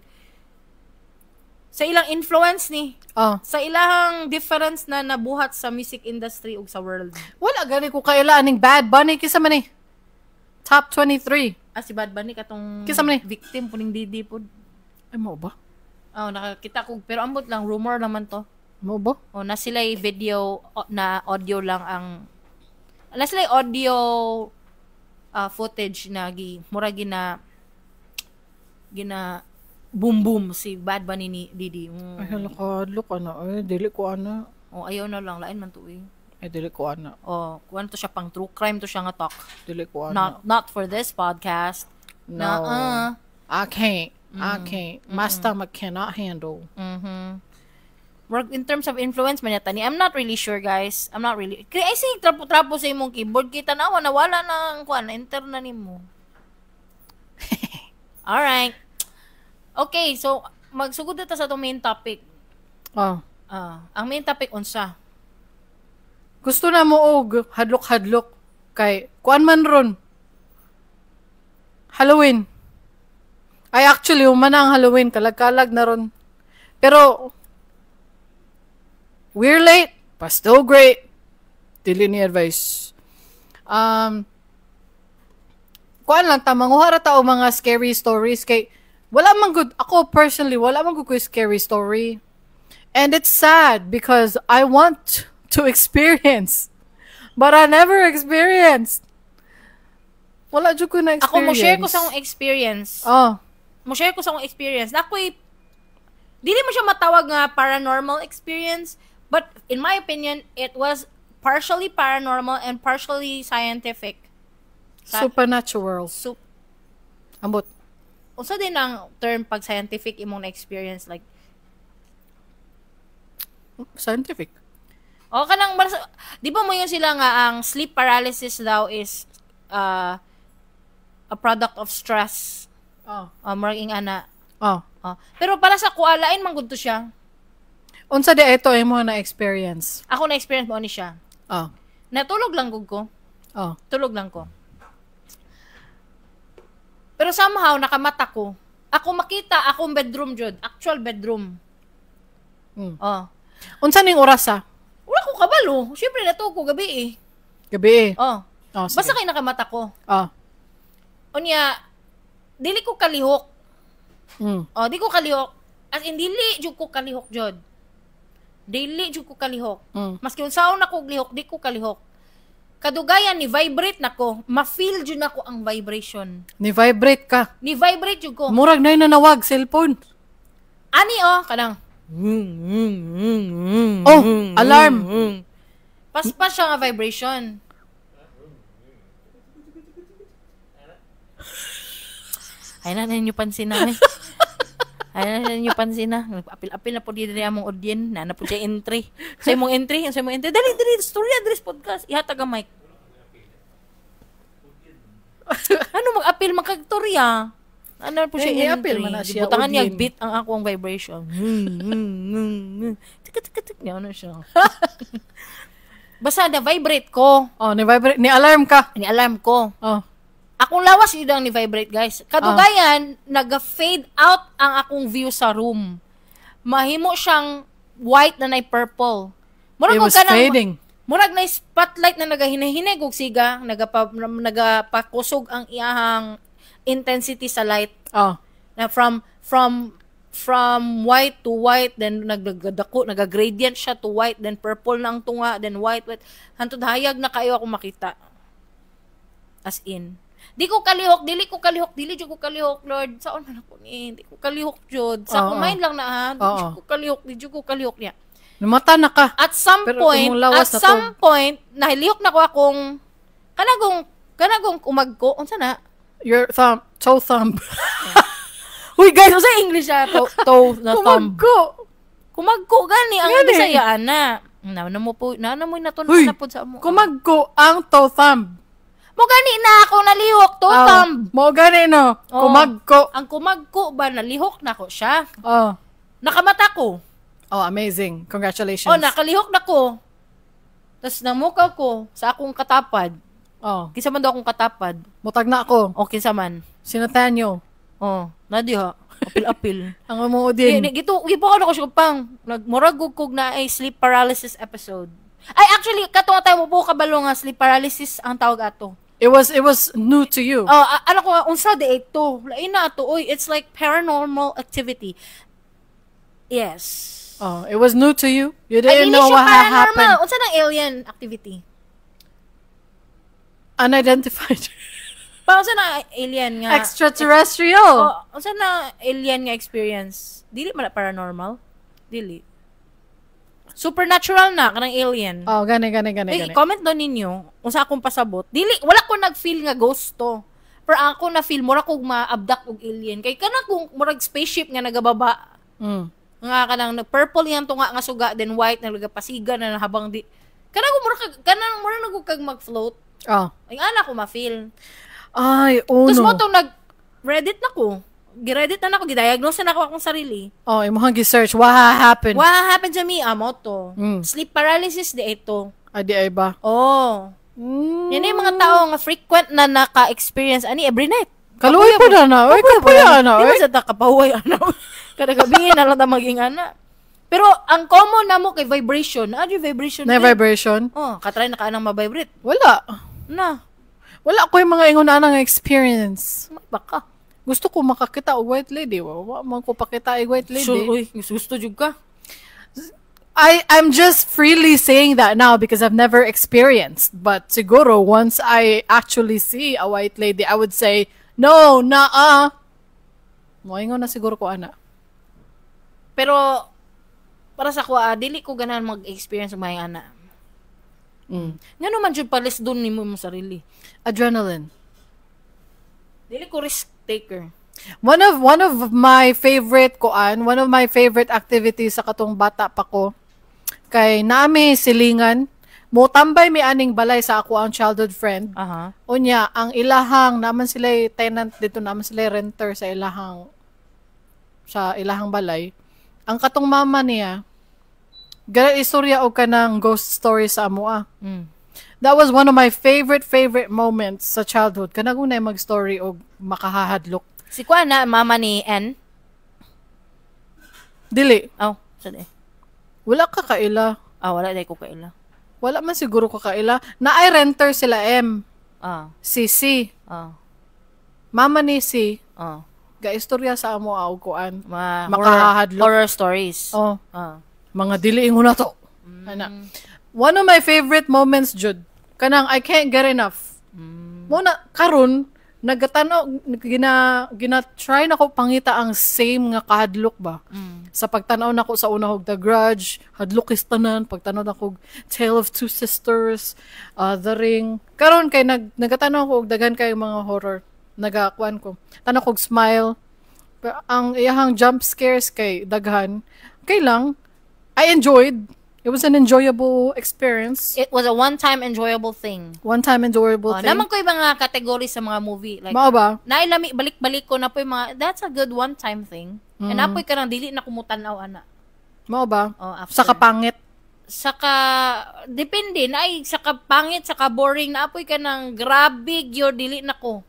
Speaker 1: sa ilang influence ni. Sa ilang difference na nabuhat sa music industry ug sa world.
Speaker 2: Wala gani ko kaila aning Bad Bunny kisa man ni. Top 23.
Speaker 1: Si Bad Bunny katong
Speaker 2: Kisa man ni
Speaker 1: victim puning Didi pod.
Speaker 2: Ay mo ba?
Speaker 1: Nakakita ko pero ambot lang rumor naman to.
Speaker 2: Mo ba?
Speaker 1: Na sila video na audio lang ang na sila audio footage na mura gina boom boom si Bad Bunny ni Didi.
Speaker 2: Ay halakadlo ka na. Ay dili ko ana.
Speaker 1: Ayaw na lang lain man to eh.
Speaker 2: Ay dili ko ana.
Speaker 1: Kuan to siya pang true crime to siya nga talk.
Speaker 2: Dili ko ana.
Speaker 1: Not for this podcast.
Speaker 2: No. I can't. My stomach cannot handle.
Speaker 1: Work in terms of influence man yata ni. I'm not really sure, guys. I'm not really. Kaya I say trapo-trapo sa imong keyboard kita na wala na ang kuan enter na nimo. All right. Okay, so magsugod ta sa atong main topic. Ang main topic unsa?
Speaker 2: Gusto na mo og hadlok-hadlok kay kuan man ron. Halloween. Ay actually, umana ang Halloween, kalag-kalag na ron. Pero we're late, but still great. Dili ni advice. Kuan lang ta manguhara ta og mga scary stories kay wala man good. Ako personally, wala man good ko scary story. And it's sad because I want to experience. But I never experienced. Wala jud ko na experience.
Speaker 1: Ako mo share ko sa akong experience. Mo share ko sa akong experience. Ako'y dili mo siya matawag nga paranormal experience, but in my opinion, it was partially paranormal and partially scientific.
Speaker 2: Supernatural. Ambot.
Speaker 1: Unsa din ang term pag scientific imong na-experience like
Speaker 2: scientific.
Speaker 1: Kanang di ba mo yun sila nga ang sleep paralysis daw is a product of stress. Marking ana. Pero para sa kualain man gud to siya.
Speaker 2: Unsa di ito imo na experience?
Speaker 1: Ako na experience mo ni siya. Natulog lang gud ko. Tulog lang ko. Pero somehow nakamata ko. Ako makita akong bedroom jud, actual bedroom.
Speaker 2: Unsa ning oras
Speaker 1: Wala ko kabalo. Syempre natulog ko gabi eh.
Speaker 2: Gabi eh.
Speaker 1: Basta kay nakamata ko. Unya dili ko kalihok. Di ko kalihok. As in dili jud ko kalihok jud. Dili jud ko kalihok.
Speaker 2: Mm.
Speaker 1: Maski unsaon ako og lihok, di ko kalihok. Kadugayan ni vibrate nako, ma-feel jud nako ang vibration.
Speaker 2: Ni-vibrate ka.
Speaker 1: Ni vibrate jud ko.
Speaker 2: Murag na nanawag cellphone.
Speaker 1: Ani kanang
Speaker 2: Oh, alarm.
Speaker 1: Paspas siya nga vibration. Ay na ninyo pansin na. Ay na ninyo pansin na. Apil-apil na po dito na among audience. Na po siya entry. Sa imong entry. Dali, story address podcast. Ihatag ang mic. Ano mag-apil magkagtorya? Ano po siya
Speaker 2: i-apil
Speaker 1: entry?
Speaker 2: man na siya
Speaker 1: Butangan niya
Speaker 2: audience.
Speaker 1: beat ang akong vibration. Tik-tik-tik niya. Ano siya? Basta na-vibrate ko.
Speaker 2: Oh, ni-vibrate. Ni-alarm ka.
Speaker 1: Ni-alarm ko.
Speaker 2: Oh.
Speaker 1: Akong lawas yun ang ni-vibrate, guys. Kadugayan, nag-fade out ang akong view sa room. Mahimo siyang white na purple.
Speaker 2: It was fading.
Speaker 1: Murag na spotlight na nagahinahinig og siga, nagapakusog ang iyahang intensity sa light.
Speaker 2: Oh.
Speaker 1: Na from white to white, then nagagradient siya to white, then purple na ang tunga, then white. Hantod hayag na kayo ako makita. As in. Dili ko kalihok, dili jud ko kalihok, Lord. Saon man ako ni? Di ko kalihok jud. Sa akong mind lang na Di jud ko kalihok niya.
Speaker 2: Namata na ka.
Speaker 1: At some
Speaker 2: Pero
Speaker 1: point,
Speaker 2: imong lawas na
Speaker 1: nahilihok na ko akong kanagong umagko. Unsa na?
Speaker 2: Your thumb, toe thumb.
Speaker 1: Uy, guys, sa English toe na thumb. Kumagko gani ang Bisaya ana. Nanamoy natunan na pod sa amo.
Speaker 2: Kumagko ang toe thumb.
Speaker 1: Mo gani na ako nalihok to thumb.
Speaker 2: Mo gani no.
Speaker 1: Oh.
Speaker 2: Kumagko.
Speaker 1: Ang kumagko ba nalihok na ko siya?
Speaker 2: Oh.
Speaker 1: Nakamata ko.
Speaker 2: Oh, amazing. Congratulations.
Speaker 1: Oh, nakalihok na ko. Tas namukaw ko sa akong katapad.
Speaker 2: Oh.
Speaker 1: Kinsa man daw akong katapad.
Speaker 2: Mutag na ako.
Speaker 1: O kinsa man.
Speaker 2: Sinatanyo.
Speaker 1: Oh, nadiha. Apil-apil.
Speaker 2: Ang mo din.
Speaker 1: Gito, gipo ko siya pang nagmuragog kog na ay sleep paralysis episode. Ay actually kato tayo mo po kabalo nga sleep paralysis ang tawag ato.
Speaker 2: It was new to you.
Speaker 1: Oh, ano ko unsa de ito? Lain na to. Oy, it's like paranormal activity. Yes.
Speaker 2: Oh, it was new to you. You
Speaker 1: Ay,
Speaker 2: didn't know
Speaker 1: siya
Speaker 2: what happened.
Speaker 1: paranormal. Unsa nang alien activity?
Speaker 2: Unidentified.
Speaker 1: Pa unsa na alien nga?
Speaker 2: Extraterrestrial.
Speaker 1: Unsa na alien nga experience? Dili man na paranormal. Dili. Supernatural na kanang alien.
Speaker 2: Oh, gani.
Speaker 1: I-comment doon ninyo unsa akong pasabot. Dili wala ko nag-feel nga ghost to. Pero ako na feel mura kog ma-abduct og alien kay kana kung murag spaceship nga nagababa. Nga kanang purple yan tunga nga suga then white na nagapasiga na habang di kanang mura nagug kag mag-float.
Speaker 2: Oh.
Speaker 1: Ay ana ko ma-feel.
Speaker 2: Ay, oh
Speaker 1: Tapos
Speaker 2: no.
Speaker 1: mo tong nag-Reddit na ko. Gi-Reddit na ako, gi-diagnose na ako akong sarili.
Speaker 2: Oh, imong gi-search what happened.
Speaker 1: What happened sa me? Amo to. Sleep paralysis di ito.
Speaker 2: Adi ay ba?
Speaker 1: Oh. Yan yung mga tao nga frequent na naka-experience ani every night.
Speaker 2: Kaluoy po na. Oy, kapuya na.
Speaker 1: Di ba sa takapahuay ano? Kada gabi na lang ta maging ana. Pero ang common na mo kay vibration. Ano yung vibration?
Speaker 2: Na vibration?
Speaker 1: Oh, katry na ka nang ma-vibrate.
Speaker 2: Wala.
Speaker 1: Na.
Speaker 2: Wala ko yung mga ingon nga experience.
Speaker 1: Baka.
Speaker 2: Gusto ko makakita og white lady. Wa man ko pakita og white lady.
Speaker 1: Sure, uy, gusto jud ka.
Speaker 2: I'm just freely saying that now because I've never experienced. But siguro once I actually see a white lady, I would say, no, naa. Moingon na siguro ko ana.
Speaker 1: Pero para sa ko, dili ko ganahan mag-experience ng mga ana. Nga naman jud palis doon nimo mo sarili.
Speaker 2: Adrenaline.
Speaker 1: Dili ko risk taker.
Speaker 2: One of my favorite activities sa katong bata pa ko kay naami silingan mo tambay mi aning balay sa ako ang childhood friend. Unya ang ilahang naman sila tenant dito, naman sila renter sa ilahang balay. Ang katong mama niya gara istorya og kanang ghost story sa amoa. That was one of my favorite moments sa childhood. Kanang unay mag-story og makahahadlok.
Speaker 1: Si Kuan na, mama ni N?
Speaker 2: Dili.
Speaker 1: Oh, saan eh?
Speaker 2: Wala ka kaila.
Speaker 1: Wala dahil ko kaila.
Speaker 2: Wala man siguro ko kaila. Naay renter sila M. Si C. Mama ni C. Gaistorya sa amo og kuan.
Speaker 1: Makahadlok. Horror stories.
Speaker 2: Mga diliingon na to. Ana. One of my favorite moments, Jud, kanang I can't get enough. Muna, karon nagatanaw, gina-try na ko pangita ang same nga kahadlok ba. Sa pagtanaw na ko sa una hog The Grudge, hadlok is tanan, pagtanaw na ko Tale of Two Sisters, The Ring. Karon kay nagatanaw ko og daghan kay mga horror. Nagakuan ko. Tanaw ko Smile. Pero ang iyahang jump scares kay daghan. Kay lang, I enjoyed. It was an enjoyable experience.
Speaker 1: It was a one-time enjoyable thing.
Speaker 2: One-time enjoyable thing.
Speaker 1: Naman ko yung mga categories sa mga movie. Like,
Speaker 2: Mao ba?
Speaker 1: nailami, balik-balik ko na po yung mga, that's a good one-time thing. And napoy ka nang dili na kumutanaw, ana.
Speaker 2: Mao ba?
Speaker 1: After.
Speaker 2: Sa kapangit.
Speaker 1: Saka, depende, na ay, saka pangit, saka boring, naapoy ka ng grabe, yo, dili na ko.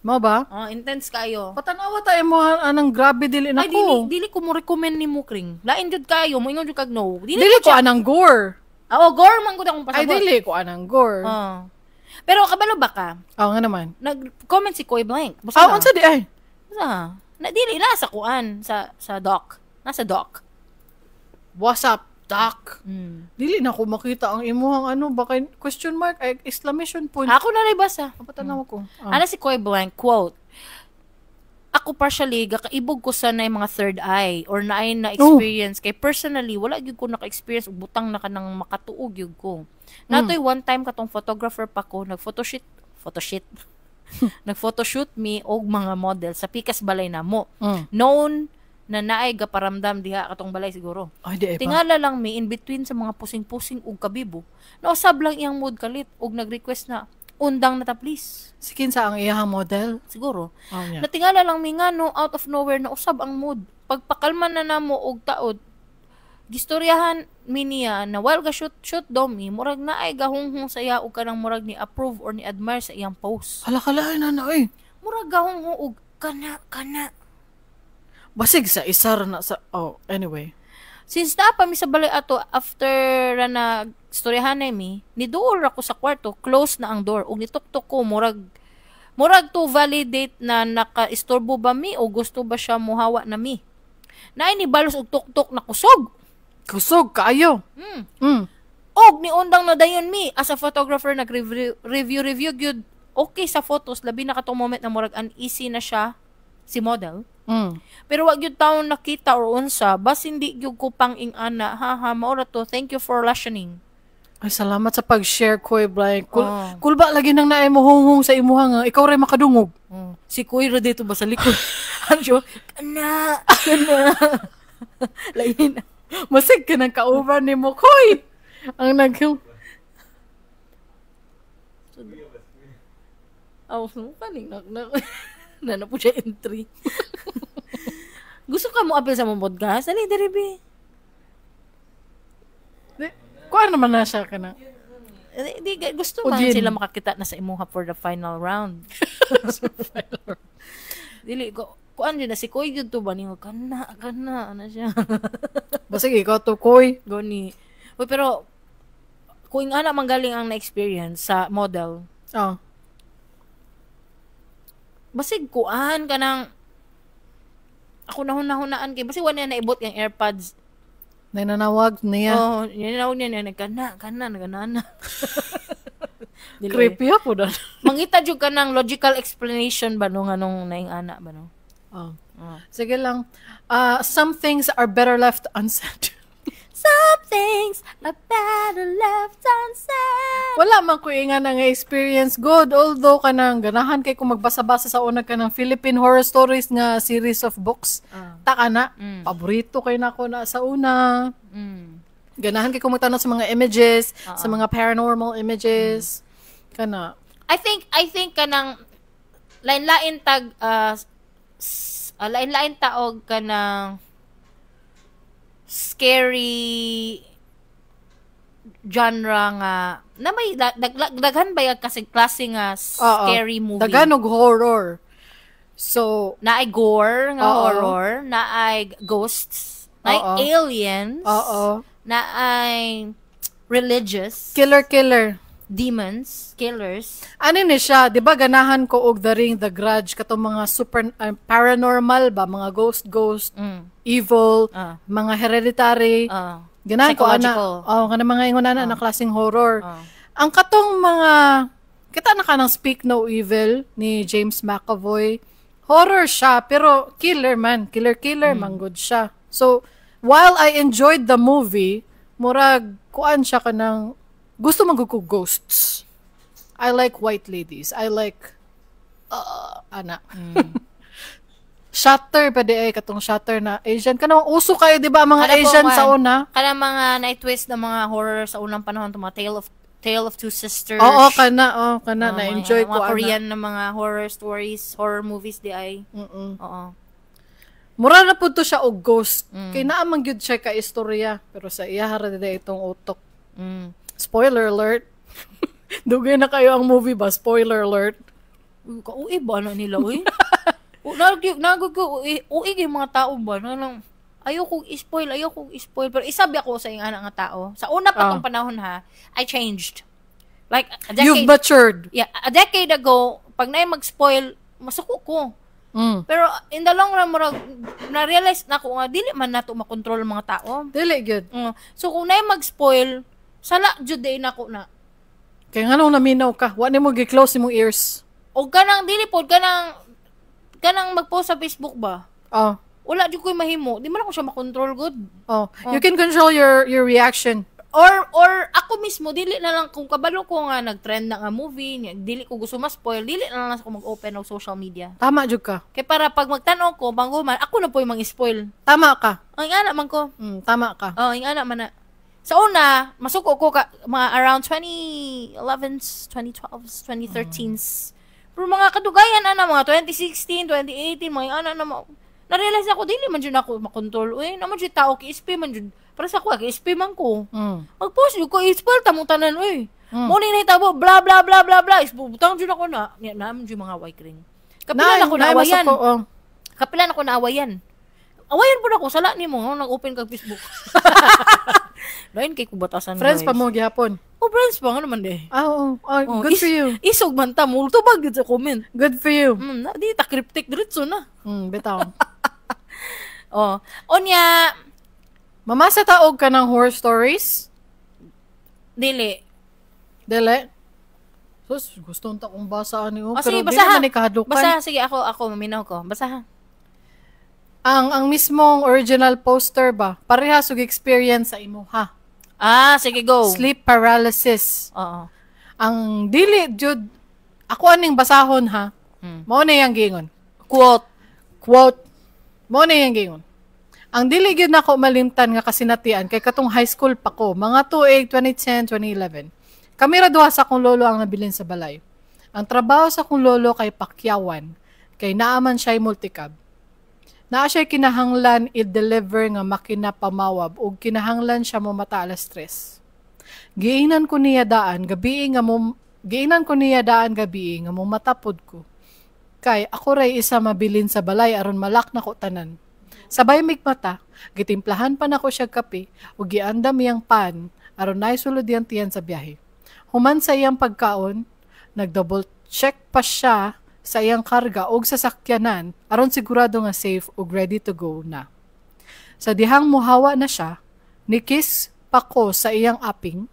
Speaker 2: Mao ba?
Speaker 1: Intense kayo.
Speaker 2: Patanawa tayo mo anang grabe dili na
Speaker 1: Ay,
Speaker 2: ko.
Speaker 1: dili ko mo recommend ni mo, Kring. Lain jud kayo, mo ingon jud kag no.
Speaker 2: Dili ko anang gore.
Speaker 1: Gore man gud akong
Speaker 2: Ay,
Speaker 1: pasabot.
Speaker 2: dili ko anang gore.
Speaker 1: Pero kabalo ba ka?
Speaker 2: Nga naman.
Speaker 1: Nag-comment si Koy Blank. Basta
Speaker 2: Unsa di ay?
Speaker 1: Basta. Dili na sa kuan, sa doc. Nasa doc.
Speaker 2: What's up, doc? Dili na ko makita ang imuhang baka question mark, ay exclamation point.
Speaker 1: Ako na rin basa.
Speaker 2: Patanaw ko.
Speaker 1: Ano si Koy Blank, quote, ako partially, gakaibog ko sa na mga third eye or naay na experience. Kay personally, wala gyud ko naka-experience og butang na kanang makatuog gyud ko. Natoy one time katong photographer pa ko, nag-photoshoot. Nag-photoshoot me og mga model sa Pikas Balay namo. Known na naay gaparamdam diha katong balay siguro.
Speaker 2: Ay, di pa.
Speaker 1: Tingala lang mi in between sa mga pusing-pusing ug kabibo. Nausab lang iyang mood kalit ug nag-request na undang na ta please.
Speaker 2: Sikin sa ang iyahang model.
Speaker 1: Siguro.
Speaker 2: Yeah.
Speaker 1: Natingala lang mi nga no, out of nowhere na usab ang mood. Pagpakalman na namo og taod, gistoryahan mi niya na while ga shoot daw mi, murag na ay gahunghong sa iya og kanang murag ni approve or ni admire sa iyang post.
Speaker 2: Hala na oy.
Speaker 1: Murag gahunghong og kana.
Speaker 2: Basig sa isar na sa anyway.
Speaker 1: Since pa mi sa balay ato after na storyahan na mi, niduol ako sa kwarto, close na ang door ug nituktok ko murag to validate na naka-istorbo ba mi o gusto ba siya muhawa na mi. Naay ni balos og tuktok na kusog.
Speaker 2: Kusog kaayo.
Speaker 1: Og ni undang na dayon mi as a photographer nag-review gyud okay sa photos labi na katong moment na murag uneasy na siya si model. Pero wag gyud taon nakita or unsa bas hindi gyud ko pang ingana maura to, thank you for listening.
Speaker 2: Ay, salamat sa pag-share, Koy Blank. Cool ba lagi nang naay mo hunghong sa imuha nga ikaw ray makadungog.
Speaker 1: Si Koy ra dito ba sa likod. Ano kana lain.
Speaker 2: Masig ka nang ka-over ni mo, Koy. Ang
Speaker 1: kaning na po siya entry. Gusto ka mo apel sa mong podcast? Dali, be.
Speaker 2: Kuha naman na siya ka na.
Speaker 1: Gusto man sila makakita na sa imuha for the final round. Dili, kuan yun na si Koy yun to ba niyo? Kana na siya.
Speaker 2: Basig, ikaw to, Koy.
Speaker 1: Goni. Uy, pero, kung nga manggaling ang na-experience sa model, basig kuan ka ng ako nahunaan kay basig wala na naibot yung AirPods.
Speaker 2: Nananawag niya.
Speaker 1: Nananawag niya kana.
Speaker 2: Creepy ako doon.
Speaker 1: Mangita jud ka ng logical explanation ba nung anong naing ana ba no?
Speaker 2: Sige lang. Some things are better left unsaid.
Speaker 1: Some things are better left unsaid.
Speaker 2: Wala man ko nga nga experience good, although kanang ganahan kay kung magbasa-basa sa una ka ng Philippine Horror Stories nga series of books. Taka na. Paborito kay nako na sa una. Ganahan kay kung magtanaw sa mga images, sa mga paranormal images. Kana.
Speaker 1: I think kanang lain-lain tag lain-lain taog kanang scary genre nga na may daghan ba yung kasi klase nga scary movie?
Speaker 2: Daghan og horror. So,
Speaker 1: naay gore nga horror, naay ghosts, naay aliens, naay religious,
Speaker 2: killer,
Speaker 1: demons, killers.
Speaker 2: Ano ni siya, 'di ba ganahan ko og The Ring, The Grudge katong mga super paranormal ba, mga ghost, evil, mga hereditary. Ganahan ko ana.
Speaker 1: Psychological.
Speaker 2: Oh, kana mga ingon ana na klaseng horror.
Speaker 1: Oh.
Speaker 2: Ang katong mga kita na kanang Speak No Evil ni James McAvoy. Horror siya pero killer man, killer man good siya. So, while I enjoyed the movie, murag kuan siya kanang gusto man ko ghosts. I like white ladies. I like ana. Shutter pa di ay katong Shutter na Asian kanang uso kayo di ba mga
Speaker 1: Kada po,
Speaker 2: Asian
Speaker 1: man.
Speaker 2: sa una?
Speaker 1: Kana mga na-twist na mga horror sa unang panahon, mga Tale of Two Sisters.
Speaker 2: Oo kana na-enjoy
Speaker 1: mga
Speaker 2: ko ana.
Speaker 1: Korean na mga horror stories, horror movies di ay.
Speaker 2: Mm-mm.
Speaker 1: Oo.
Speaker 2: Mura na po to siya og ghost. Kay naamang gyud siya ka istorya pero sa iya ra dili itong utok. Spoiler alert. Dugay na kayo ang movie ba? Spoiler alert.
Speaker 1: Kauwi ba na nila, uy? Nagod ko, uwi yung mga tao ba? Ayoko i-spoil. Pero isabi ako sa yung anak nga tao. Sa una pa tong panahon ha, I changed. Like, a
Speaker 2: You've
Speaker 1: decade,
Speaker 2: matured.
Speaker 1: yeah, a decade ago, pag na mag-spoil, masuko ko. Pero in the long run, na-realize na ako nga, dili man nato makontrol ang mga tao.
Speaker 2: Dili gyud.
Speaker 1: So, kung na mag-spoil, sala jud day na ko na.
Speaker 2: Kay nganong naminaw ka? Wa nimo gi-close imong ears.
Speaker 1: O ganang, dili po, ganang mag-post sa Facebook ba?
Speaker 2: Oh.
Speaker 1: Wala di ko'y mahimo. Di man ako siya makontrol good.
Speaker 2: Oh. You can control your reaction.
Speaker 1: Or ako mismo, dili na lang, kung kabalo ko nga nag-trend na nga movie, dili ko gusto ma-spoil, dili na lang ako mag-open ng social media.
Speaker 2: Tama jud ka.
Speaker 1: Kaya para pag magtanong ko, bangguman, ako na po yung mang-spoil.
Speaker 2: Tama ka.
Speaker 1: Ang anak man ko.
Speaker 2: Tama ka.
Speaker 1: Ang anak man na. Sa una, masuko ko mga around 2011s, 2012s, 2013s. Pero mga kadugayan mga 2016, 2018, mga anak na na-realize ako, dili man dyan ako makontrol. Uy, naman dyan tao, ki-SP man dyan. Para sa ako, ki-SP man ko. Mag-post yun ko, i-spoil tamong tanan, uy. Muna na hitabo, blah, blah, blah, blah, blah. Butang dyan ako na. Naman dyan mga white ring. Kapilan ako na awayan. Kapilan ako na awayan. Awayan po na ako, sala ni mo, nag-open kag Facebook. Lain kay kubatasan,
Speaker 2: Friends
Speaker 1: guys.
Speaker 2: pa mo gihapon.
Speaker 1: Friends pa nga naman de.
Speaker 2: Good for you.
Speaker 1: Isog man ta, multo ba gid sa comment.
Speaker 2: Good for you.
Speaker 1: Di ta cryptic diretso na.
Speaker 2: Bitaw.
Speaker 1: Onya,
Speaker 2: Mamasa taog ka ng horror stories?
Speaker 1: dili.
Speaker 2: Dili? Sus, gusto nta kong basaan ni
Speaker 1: Sige,
Speaker 2: pero di
Speaker 1: basaha.
Speaker 2: naman ikahadlukan.
Speaker 1: Basta, sige, ako, maminaw ko. Basaha.
Speaker 2: Ang mismong original poster ba, parehas og experience sa imo, ha?
Speaker 1: Sige, go.
Speaker 2: Sleep paralysis.
Speaker 1: Oo.
Speaker 2: Ang dili, jud, ako aning basahon, ha? Mao na yung gingon. Quote. Mao na yung gingon. Ang dili gyud nako malimtan nga kasinatian kay katong high school pa ko, mga tuig 2010, 2011. Kami ra duha sa akong lolo ang nabilin sa balay. Ang trabaho sa akong lolo kay pakyawan, kay naaman siya multicab. Naa siya kinahanglan i-deliver nga makina pamawab ug kinahanglan siya mo mata alas 3. Giingnan ko niya daan gabi nga mo matapod ko. Kay ako ray isa mabilin sa balay aron malak na ko tanan. Sabay migmata, gitimplahan pa nako siya kape ug giandam iyang pan aron naisulod yang tiyan sa biyahe. Human sa iyang pagkaon, nag-double check pa siya sa iyang karga ug sasakyanan aron sigurado nga safe ug ready to go na. Sa dihang muhawa na siya, nikis pa ko sa iyang aping.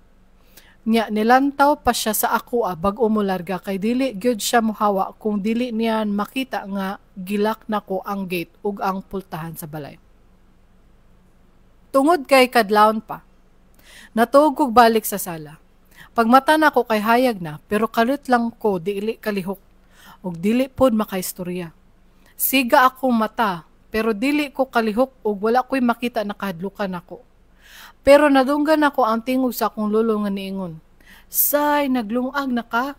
Speaker 2: Nya nilantaw pa siya sa ako bag-o mo larga kay dili gyud siya muhawa kung dili niya makita nga gilak nako ang gate ug ang pultahan sa balay. Tungod kay kadlawon pa, natuog kog balik sa sala. Pagmata nako kay hayag na pero kalit lang ko dili kalihok ug dili pod makaistorya. Siga akong mata pero dili ko kalihok ug wala ko'y makita nakahadlukan nako. Pero nadunggan ako ang tingog sa akong lolo nga niingon. Say, naglungag na ka?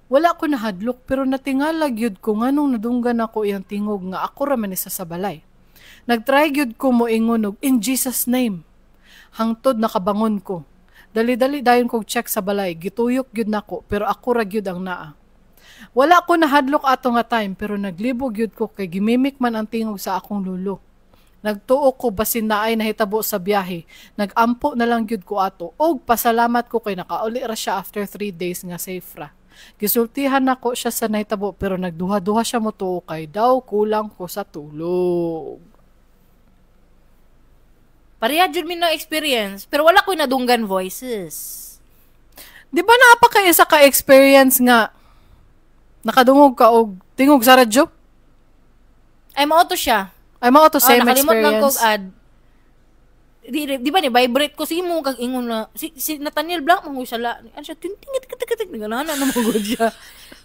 Speaker 2: Wala ko nahadlok pero natingala gyud ko nganong nadunggan ako iyang tingog nga ako ra man isa sa balay. Nagtry gyud ko mo ingon og in Jesus name. Hangtod nakabangon ko. Dali-dali dayon kog check sa balay, gituyok gyud nako pero ako ra gyud ang naa. Wala ko nahadlok ato nga time pero naglibog gyud ko kay gimimik man ang tingog sa akong lolo. Nagtuo ko basin na ay nahitabo sa biyahe. Nagampo na lang gyud ko ato. Og pasalamat ko kay nakauli ra siya after 3 days nga safe ra. Gisultihan nako siya sa nahitabo pero nagduha-duha siya mo tuo kay daw kulang ko sa tulog.
Speaker 1: Pareha jud mi na experience, pero wala ko'y nadunggan voices.
Speaker 2: Di ba napaka-isa ka experience nga nakadungog ka og tingog sa radyo?
Speaker 1: Ay, mao to siya.
Speaker 2: Ay, mao to same
Speaker 1: nakalimot lang
Speaker 2: experience.
Speaker 1: kog ad. Di ba ni vibrate ko si mo kag ingon na si Nathaniel Blanc mo sala. Ano siya ting nagana na mo gud siya.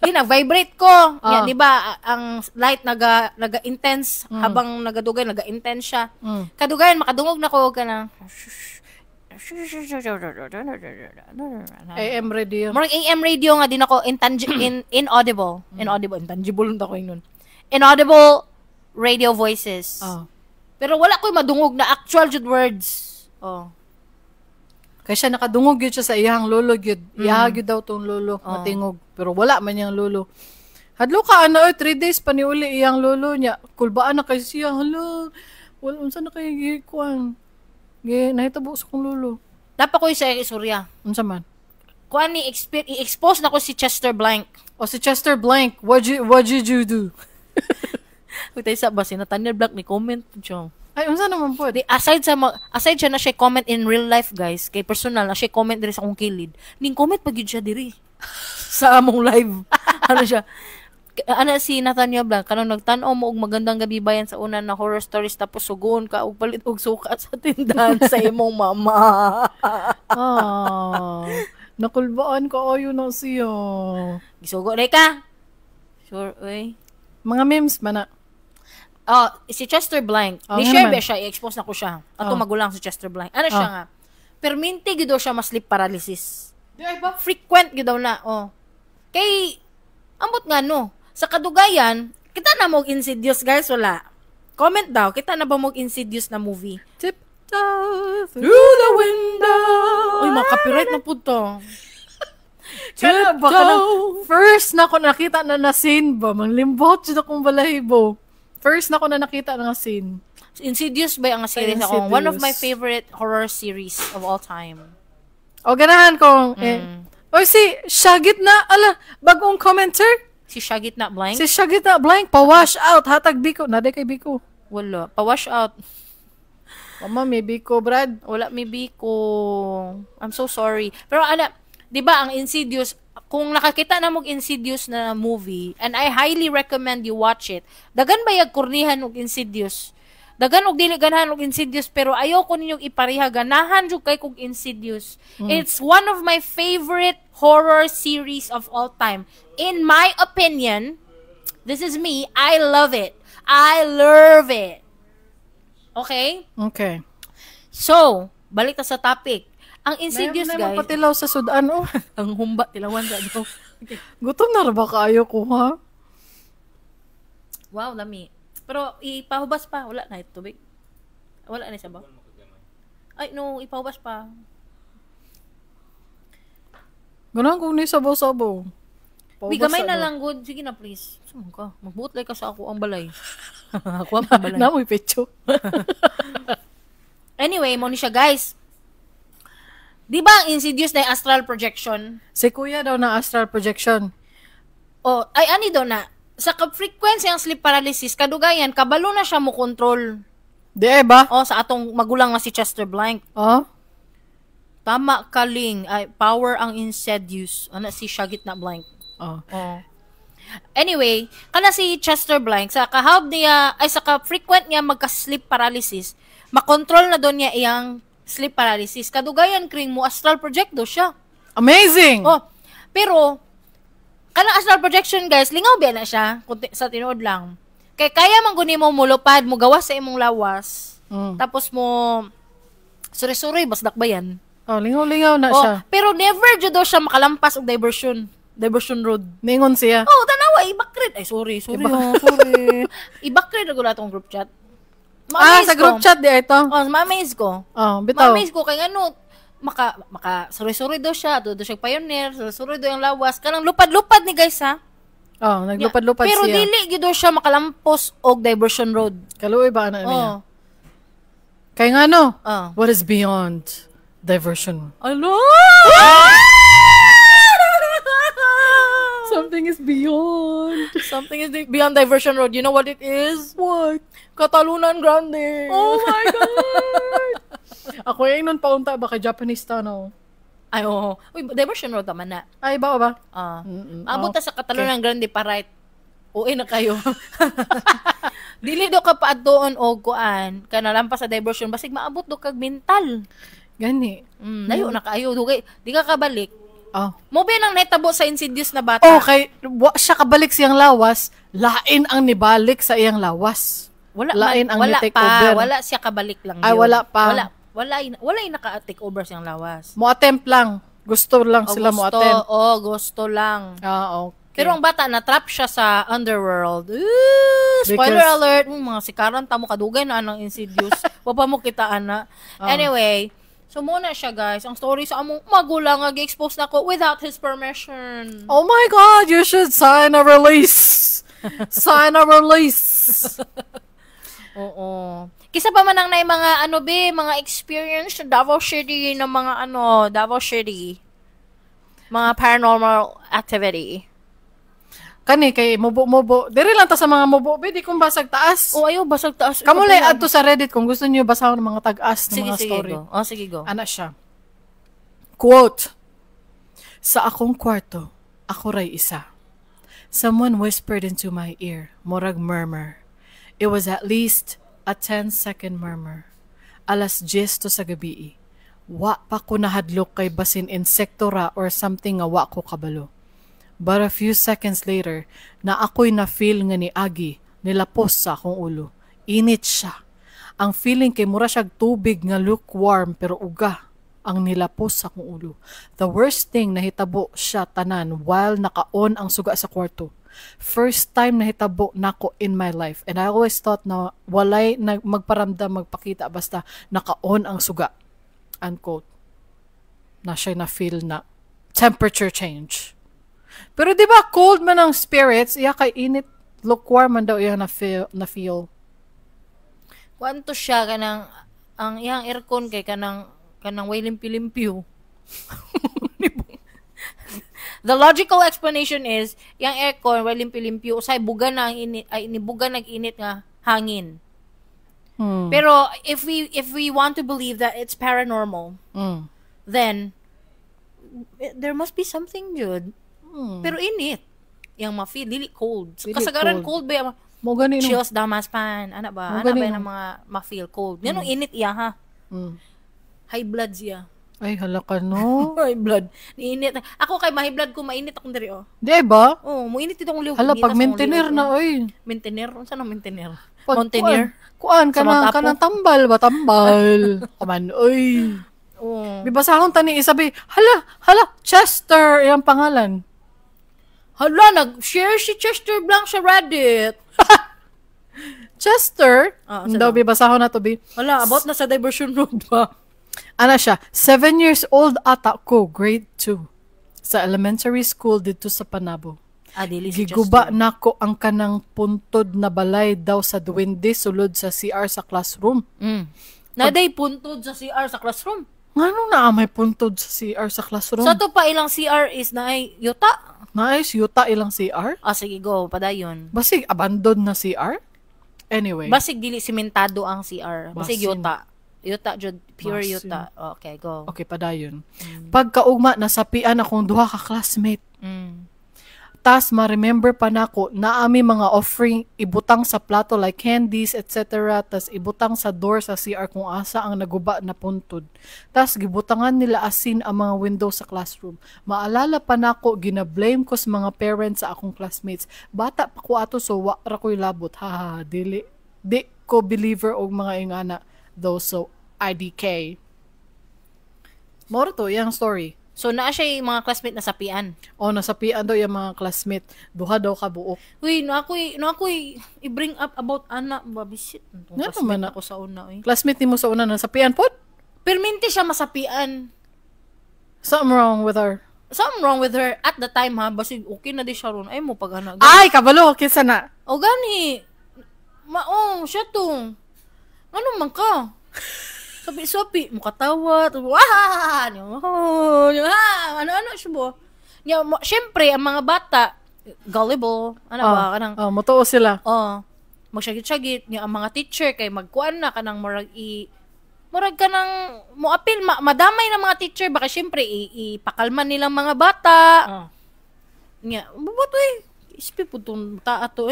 Speaker 1: Di na vibrate ko. Ya, di ba ang light naga-intense habang nagadugay naga-intense siya. Kadugayan makadungog na ko kana.
Speaker 2: AM radio.
Speaker 1: Murag AM radio nga din ako inaudible. Intangible lang ako nun. Inaudible radio voices. Pero wala ko'y madungog na actual jud words.
Speaker 2: Kaya siya nakadungog yun siya sa iyang lolo yun. Iyahag yun daw tong lolo, matingog. Pero wala man yung lolo. Hadlo ka, 3 days pa ni uli iyang lolo niya. Kulbaan na kayo siya. Hala, wala, unsa na kayo gikuan. Nahitabo sa kong lolo.
Speaker 1: Dapat ko sa istorya.
Speaker 2: Unsa man?
Speaker 1: Kuan ni i-expose na ko si Chester Blank.
Speaker 2: Si Chester Blank, what did you do?
Speaker 1: Kutay sa ba si Nathaniel Blanc ni comment siya.
Speaker 2: Ay, unsa naman po?
Speaker 1: Aside siya na siya comment in real life, guys, kay personal na siya comment diri sa akong kilid. Ning comment pagid siya diri sa among live. Ano siya? Ano si Nathaniel Blanc kanang nagtan-o mo og magandang gabi bayan sa una na horror stories tapos sugon ka og palit og sukat sa tindahan sa imong mama.
Speaker 2: Nakulbaan ka ayo na siya.
Speaker 1: Gisugo na ka. Sure, oy.
Speaker 2: Mga memes man na.
Speaker 1: Si Chester Blank. Ni share ba siya, i-expose na ko siya. Ato magulang si Chester Blank. Ano siya nga? Perminti gid daw siya ma-sleep paralysis.
Speaker 2: Di ay ba?
Speaker 1: Frequent gid daw na. Kay ambot nga no. Sa kadugayan, kita na mo Insidious, guys, wala. Comment daw, kita na ba mo Insidious na movie?
Speaker 2: Tiptoe through the window.
Speaker 1: Uy, mga-copyright na po to.
Speaker 2: First na ko nakita na scene ba? Manglimbot siya akong balahibo. First na ko na nakita na scene.
Speaker 1: Insidious ba ang series ako? One of my favorite horror series of all time.
Speaker 2: Ganahan ko. Si Shagit na, bagong commenter.
Speaker 1: Si Shagit na Blank?
Speaker 2: Si Shagit na Blank, pa-wash out, hatag Biko. Naday kay Biko.
Speaker 1: Wala, pa-wash out.
Speaker 2: Mama, may Biko, Brad.
Speaker 1: Wala, may Biko. I'm so sorry. Pero di ba ang Insidious, kung nakakita na mong Insidious na movie, and I highly recommend you watch it, dagan ba yung kurnihan og Insidious? Dagan og dili ganahan og Insidious, pero ayoko ninyong ipareha ganahan jud kay kog Insidious. It's one of my favorite horror series of all time. In my opinion, this is me, I love it. I love it. Okay?
Speaker 2: Okay.
Speaker 1: So, balik ta sa topic. Ang Insidious, guys.
Speaker 2: May patilaw sa sudan,
Speaker 1: Ang humba, tilawan sa daw.
Speaker 2: Okay. Gutom na ba kayo ko, ha?
Speaker 1: Wow, lami. Pero, ipahubas pa. Wala na ito tubig. Wala na siya ba? Ay, no, ipahubas pa.
Speaker 2: Ganun kung ni sabaw-sabaw.
Speaker 1: Bigamay na lang, good. Sige na, please. Saan ka? Magbutlay ka sa ako ang balay. Ako ang balay.
Speaker 2: Namoy pecho.
Speaker 1: Anyway, mo ni siya, guys. Di ba ang Insidious na astral projection?
Speaker 2: Si Kuya daw na astral projection.
Speaker 1: Ani daw na. Sa frequency ang sleep paralysis, kadugayan, kabalo na siya mo control.
Speaker 2: Di ba?
Speaker 1: Sa atong magulang na si Chester Blank. Tama, kaling. Power ang Insidious. Si Shagit na Blank. Anyway, kana si Chester Blank, sa kahawb niya, sa ka-frequent niya magka-sleep paralysis, makontrol na doon niya iyang sleep paralysis. Kadugayan kring mo astral project do siya.
Speaker 2: Amazing!
Speaker 1: Pero, kanang astral projection, guys, lingaw ba na siya? Sa tinuod lang. Kaya man guni mo mulupad, mo gawas sa imong lawas, tapos mo, suri-suri, basdak ba yan?
Speaker 2: Lingaw-lingaw na siya.
Speaker 1: Pero never jud daw siya makalampas og diversion road.
Speaker 2: Ningon siya.
Speaker 1: Tanawa, ibakrit. Ay, sorry. Sorry. Ibakrit na gula tong group chat.
Speaker 2: Sa group chat di ito?
Speaker 1: Ma-amaze ko.
Speaker 2: Bitaw.
Speaker 1: Ma-amaze ko, kaya ano, suri-suri daw siya, doon siya pioneer, suri-suri daw yung lawas, kanang lupad-lupad ni guys, ha?
Speaker 2: Naglupad-lupad siya.
Speaker 1: Pero dili daw siya makalampos og diversion road.
Speaker 2: Kaluoy ba niya? Kaya nga what is beyond diversion?
Speaker 1: Ano?
Speaker 2: Something is beyond.
Speaker 1: Something is beyond diversion road. You know what it is?
Speaker 2: What?
Speaker 1: Katalunan Grande.
Speaker 2: Oh my God! Ako yung nun paunta ba kay Japanese tunnel?
Speaker 1: Ay, oo. Uy, diversion road naman na.
Speaker 2: Ay, ba?
Speaker 1: Abot ta sa Catalonia Grande pa right. Uwi na kayo. Dili do ka paadtoon og kuan kana lampas sa diversion basig maabot do kag mental.
Speaker 2: Gani.
Speaker 1: Layo na kaayo dugay. Di ka kabalik.
Speaker 2: Oh.
Speaker 1: Mo ba nang nahitabo sa insidious na bata?
Speaker 2: Okay, siya kabalik siyang lawas, lain ang nibalik sa iyang lawas. Lain ang ni-take over.
Speaker 1: Wala siya kabalik lang
Speaker 2: Ay,
Speaker 1: yun.
Speaker 2: wala pa.
Speaker 1: Wala yung naka-take over siyang lawas.
Speaker 2: Mo attempt lang. Gusto lang sila mo attempt.
Speaker 1: Gusto lang.
Speaker 2: Okay.
Speaker 1: Pero ang bata, na-trap siya sa underworld. Spoiler alert. Mga sikaran, tamo kadugay na anang insidious. Wapa mo kitaan na. Anyway, so muna siya guys. Ang story sa among magulang nga gi-expose na ko without his permission.
Speaker 2: Oh my God, you should sign a release. Sign a release.
Speaker 1: Oo. Kisa pa man ang na mga mga experience sa Davao City ng mga Davao City. Mga paranormal activity.
Speaker 2: Kani kay mubo. Diri lang ta sa mga mubo, di kung basag taas.
Speaker 1: Ayo basag taas.
Speaker 2: Kamo lay adto sa Reddit kung gusto niyo basahon ng mga tag-as ng mga story.
Speaker 1: Go. Sige go.
Speaker 2: Ana siya. Quote. Sa akong kwarto, ako ray isa. Someone whispered into my ear, murag murmur. It was at least a 10-second murmur. Alas 10 to sa gabi. Wa pa ko nahadlok kay basin insekto ra or something nga wa ko kabalo. But a few seconds later, na ako'y na-feel nga ni Agi, nilapos sa akong ulo. Init siya. Ang feeling kay mura siyag tubig nga lukewarm pero uga ang nilapos sa akong ulo. The worst thing nahitabo siya tanan while naka-on ang suga sa kwarto. First time nahitabo nako in my life. And I always thought na walay magparamdam, magpakita basta naka-on ang suga. Unquote. Na siya na-feel na temperature change. Pero di ba cold man ang spirits, iya kay init, lukewarm man daw iya na feel.
Speaker 1: Kwanto siya kanang ang iyang aircon kay kanang way limpi-limpyo. The logical explanation is yang aircon way limpi-limpyo usay buga na ang init ay nibuga nag-init nga hangin. Pero if we want to believe that it's paranormal, then there must be something good. Pero init. Yang ma-feel, dili cold. Kasagaran cold ba?
Speaker 2: Mo gani no.
Speaker 1: Chills damas pan. Ana ba yung mga ma-feel cold? Ganong init iya ha. High blood siya.
Speaker 2: Ay, halaka no.
Speaker 1: High blood. Init. Ako kay ma-high blood ko, mainit akong diri oh.
Speaker 2: Di ba?
Speaker 1: Oh, muinit itong liw.
Speaker 2: Hala, pag maintainer na, oy.
Speaker 1: Maintainer? Saan ang maintainer?
Speaker 2: Mountaineer? Kuan, kanang tambal ba? Tambal. Kaman, oy.
Speaker 1: Oh.
Speaker 2: Bibasahon tani isabi, hala, Chester, yung pangalan.
Speaker 1: Hala, nag-share si Chester Blanc sa Reddit.
Speaker 2: Chester? Daw, bibasahon na to, bi.
Speaker 1: Hala, about na sa diversion road ba?
Speaker 2: Ana siya, 7 years old ata ko, grade 2. Sa elementary school dito sa Panabo.
Speaker 1: Dili si
Speaker 2: Giguba nako ang kanang puntod na balay daw sa duwende sulod sa CR sa classroom.
Speaker 1: Naday puntod sa CR sa classroom.
Speaker 2: Ngano na may puntod sa CR sa classroom?
Speaker 1: Sa to pa ilang CR is na ay yuta.
Speaker 2: Nice, yuta ilang CR?
Speaker 1: Sige go, padayon.
Speaker 2: Basig abandoned na CR? Anyway.
Speaker 1: Basig dili simentado ang CR. Basig yuta. Yuta jud pure
Speaker 2: Basin.
Speaker 1: yuta. Okay, go.
Speaker 2: Okay, padayon. Pagkaugma nasapian akong duha ka classmate. Tas ma-remember pa nako na ami mga offering ibutang sa plato like candies etc. Tas ibutang sa door sa CR kung asa ang naguba na puntod. Tas gibutangan nila asin ang mga window sa classroom. Maalala pa nako gina-blame ko sa mga parents sa akong classmates. Bata pa ko ato so wa ra ko'y labot. Haha, di ko believer og mga ingana though so IDK. Moro to yang story.
Speaker 1: So naa siya yung mga classmate na sapian.
Speaker 2: Nasapian daw yung mga classmate. Duha daw ka buok.
Speaker 1: Uy, no ako i-bring up about ana babisit.
Speaker 2: Nga naman
Speaker 1: ako sa una eh.
Speaker 2: Classmate nimo sa una nasapian pod?
Speaker 1: Perminti siya masapian.
Speaker 2: Something wrong with her.
Speaker 1: Something wrong with her at the time ha. Basig okay na di siya ron. Ay mo pag ana.
Speaker 2: Ay, kabalo. Kinsa na?
Speaker 1: O gani. Siya to. Ano man ka? Sabi, mukatawa, ano siya bo? Siyempre, ang mga bata, gullible, kanang,
Speaker 2: motoo sila.
Speaker 1: magsagit-sagit, ang mga teacher, kay magkuan na, kanang marag murag ka ng muapil, madamay na mga teacher, baka syempre, ipakalman nilang mga bata. Nga, ba't ispi po itong bata ato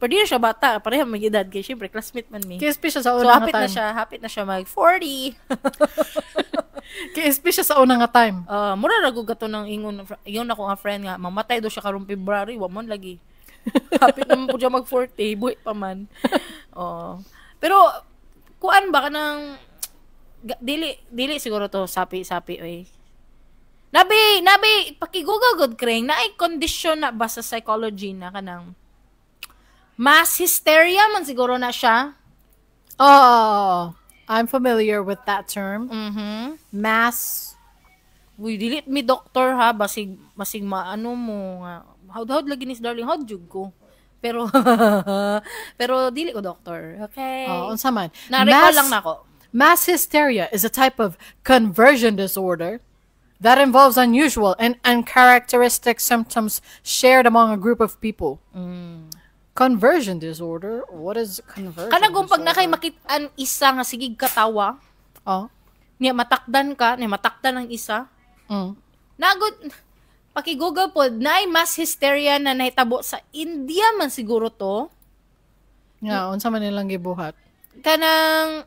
Speaker 1: Pero di na siya bata, pareha may edad, kaya syempre, classmate man mi.
Speaker 2: KSP siya sa
Speaker 1: So,
Speaker 2: unang nga time.
Speaker 1: hapit na siya mag-40.
Speaker 2: KSP siya sa unang nga time.
Speaker 1: Mura rago gato ng ingon ako nga friend nga, mamatay daw siya karong February, wamon lagi. Hapit naman po siya mag-40, buhay pa man. Pero, kuan ba ka ng, dili siguro to, sapi, Nabi, pakiguga good kreng, na ay condition na ba sa psychology na kanang, mass hysteria man siguro na siya.
Speaker 2: I'm familiar with that term. Mass.
Speaker 1: Uy, dilit mi doktor ha, basig maano mo nga. Hawd lagi ni darling, hawd jud ko. Pero dili ko doktor. Okay.
Speaker 2: Unsa man.
Speaker 1: Na-recall lang nako.
Speaker 2: Mass hysteria is a type of conversion disorder that involves unusual and uncharacteristic symptoms shared among a group of people. Conversion disorder? What is conversion
Speaker 1: Kanang pag
Speaker 2: disorder?
Speaker 1: nakay makit-an isa nga sigig katawa, niya matakdan ang isa. Nagod, pakiguga po, naay mass hysteria na nahitabo sa India man siguro to.
Speaker 2: Nga, unsa man nilang gibuhat?
Speaker 1: Kanang,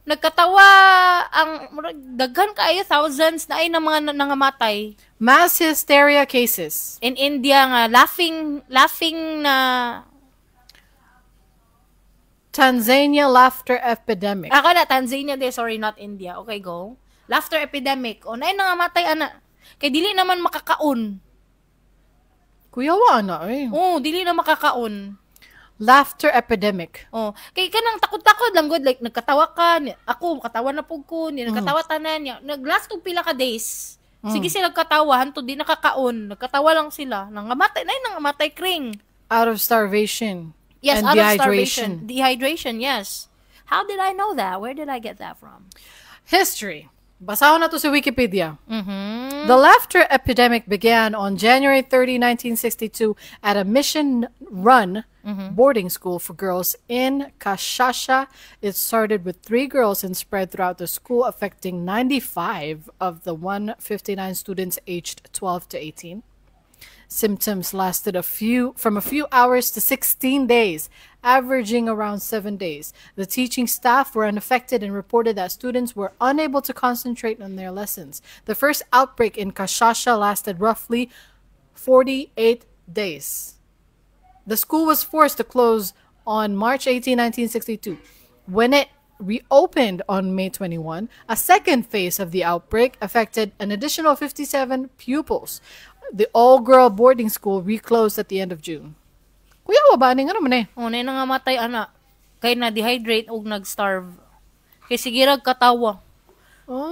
Speaker 1: nagkatawa ang daghan kaayo thousands na ay na mga nangamatay.
Speaker 2: Mass hysteria cases.
Speaker 1: In India nga laughing na
Speaker 2: Tanzania laughter epidemic.
Speaker 1: na Tanzania sorry, not India. Okay, go. Laughter epidemic. O na ay nangamatay ana. Kay dili naman makakaon.
Speaker 2: Kuya wa na
Speaker 1: Dili na makakaon.
Speaker 2: Laughter epidemic.
Speaker 1: Kay kanang takot-takot lang good like nagkatawa ka, ako katawa na pug ko, nagkatawa tanan niya. Naglast og pila ka days. Sige sila katawa hantud di nakakaon. Nagkatawa lang sila. Nangamatay kring.
Speaker 2: Out of starvation.
Speaker 1: Yes,
Speaker 2: and
Speaker 1: out of
Speaker 2: dehydration.
Speaker 1: starvation. Dehydration, yes. How did I know that? Where did I get that from?
Speaker 2: History. Basahon na to sa Wikipedia. The laughter epidemic began on January 30, 1962 at a mission-run boarding school for girls in Kashasha. It started with 3 girls and spread throughout the school, affecting 95 of the 159 students aged 12 to 18. Symptoms lasted from a few hours to 16 days, averaging around 7 days. The teaching staff were unaffected and reported that students were unable to concentrate on their lessons. The first outbreak in Kashasha lasted roughly 48 days. The school was forced to close on March 18, 1962. When it reopened on May 21, a second phase of the outbreak affected an additional 57 pupils. The all-girl boarding school reclosed at the end of June. Kuya, wabaning ano man
Speaker 1: Na nangamatay ana. Kay na-dehydrate og nag-starve. Kay sigirag katawa.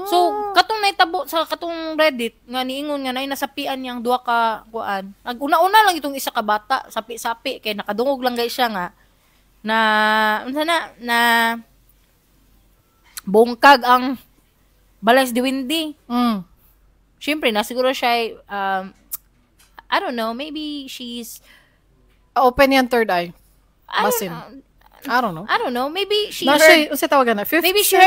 Speaker 1: So, katong naitabo sa katong Reddit, nga niingon nga nasapian niyang duha ka kuan. Nag-una-una lang itong isa ka bata, sapi-sapi, kay nakadungog lang gay siya nga, na bungkag ang balay di windy. Siyempre, nasiguro siya I don't know, maybe she's
Speaker 2: open yan third eye.
Speaker 1: I don't know. Maybe she heard,
Speaker 2: tawagan na?
Speaker 1: maybe she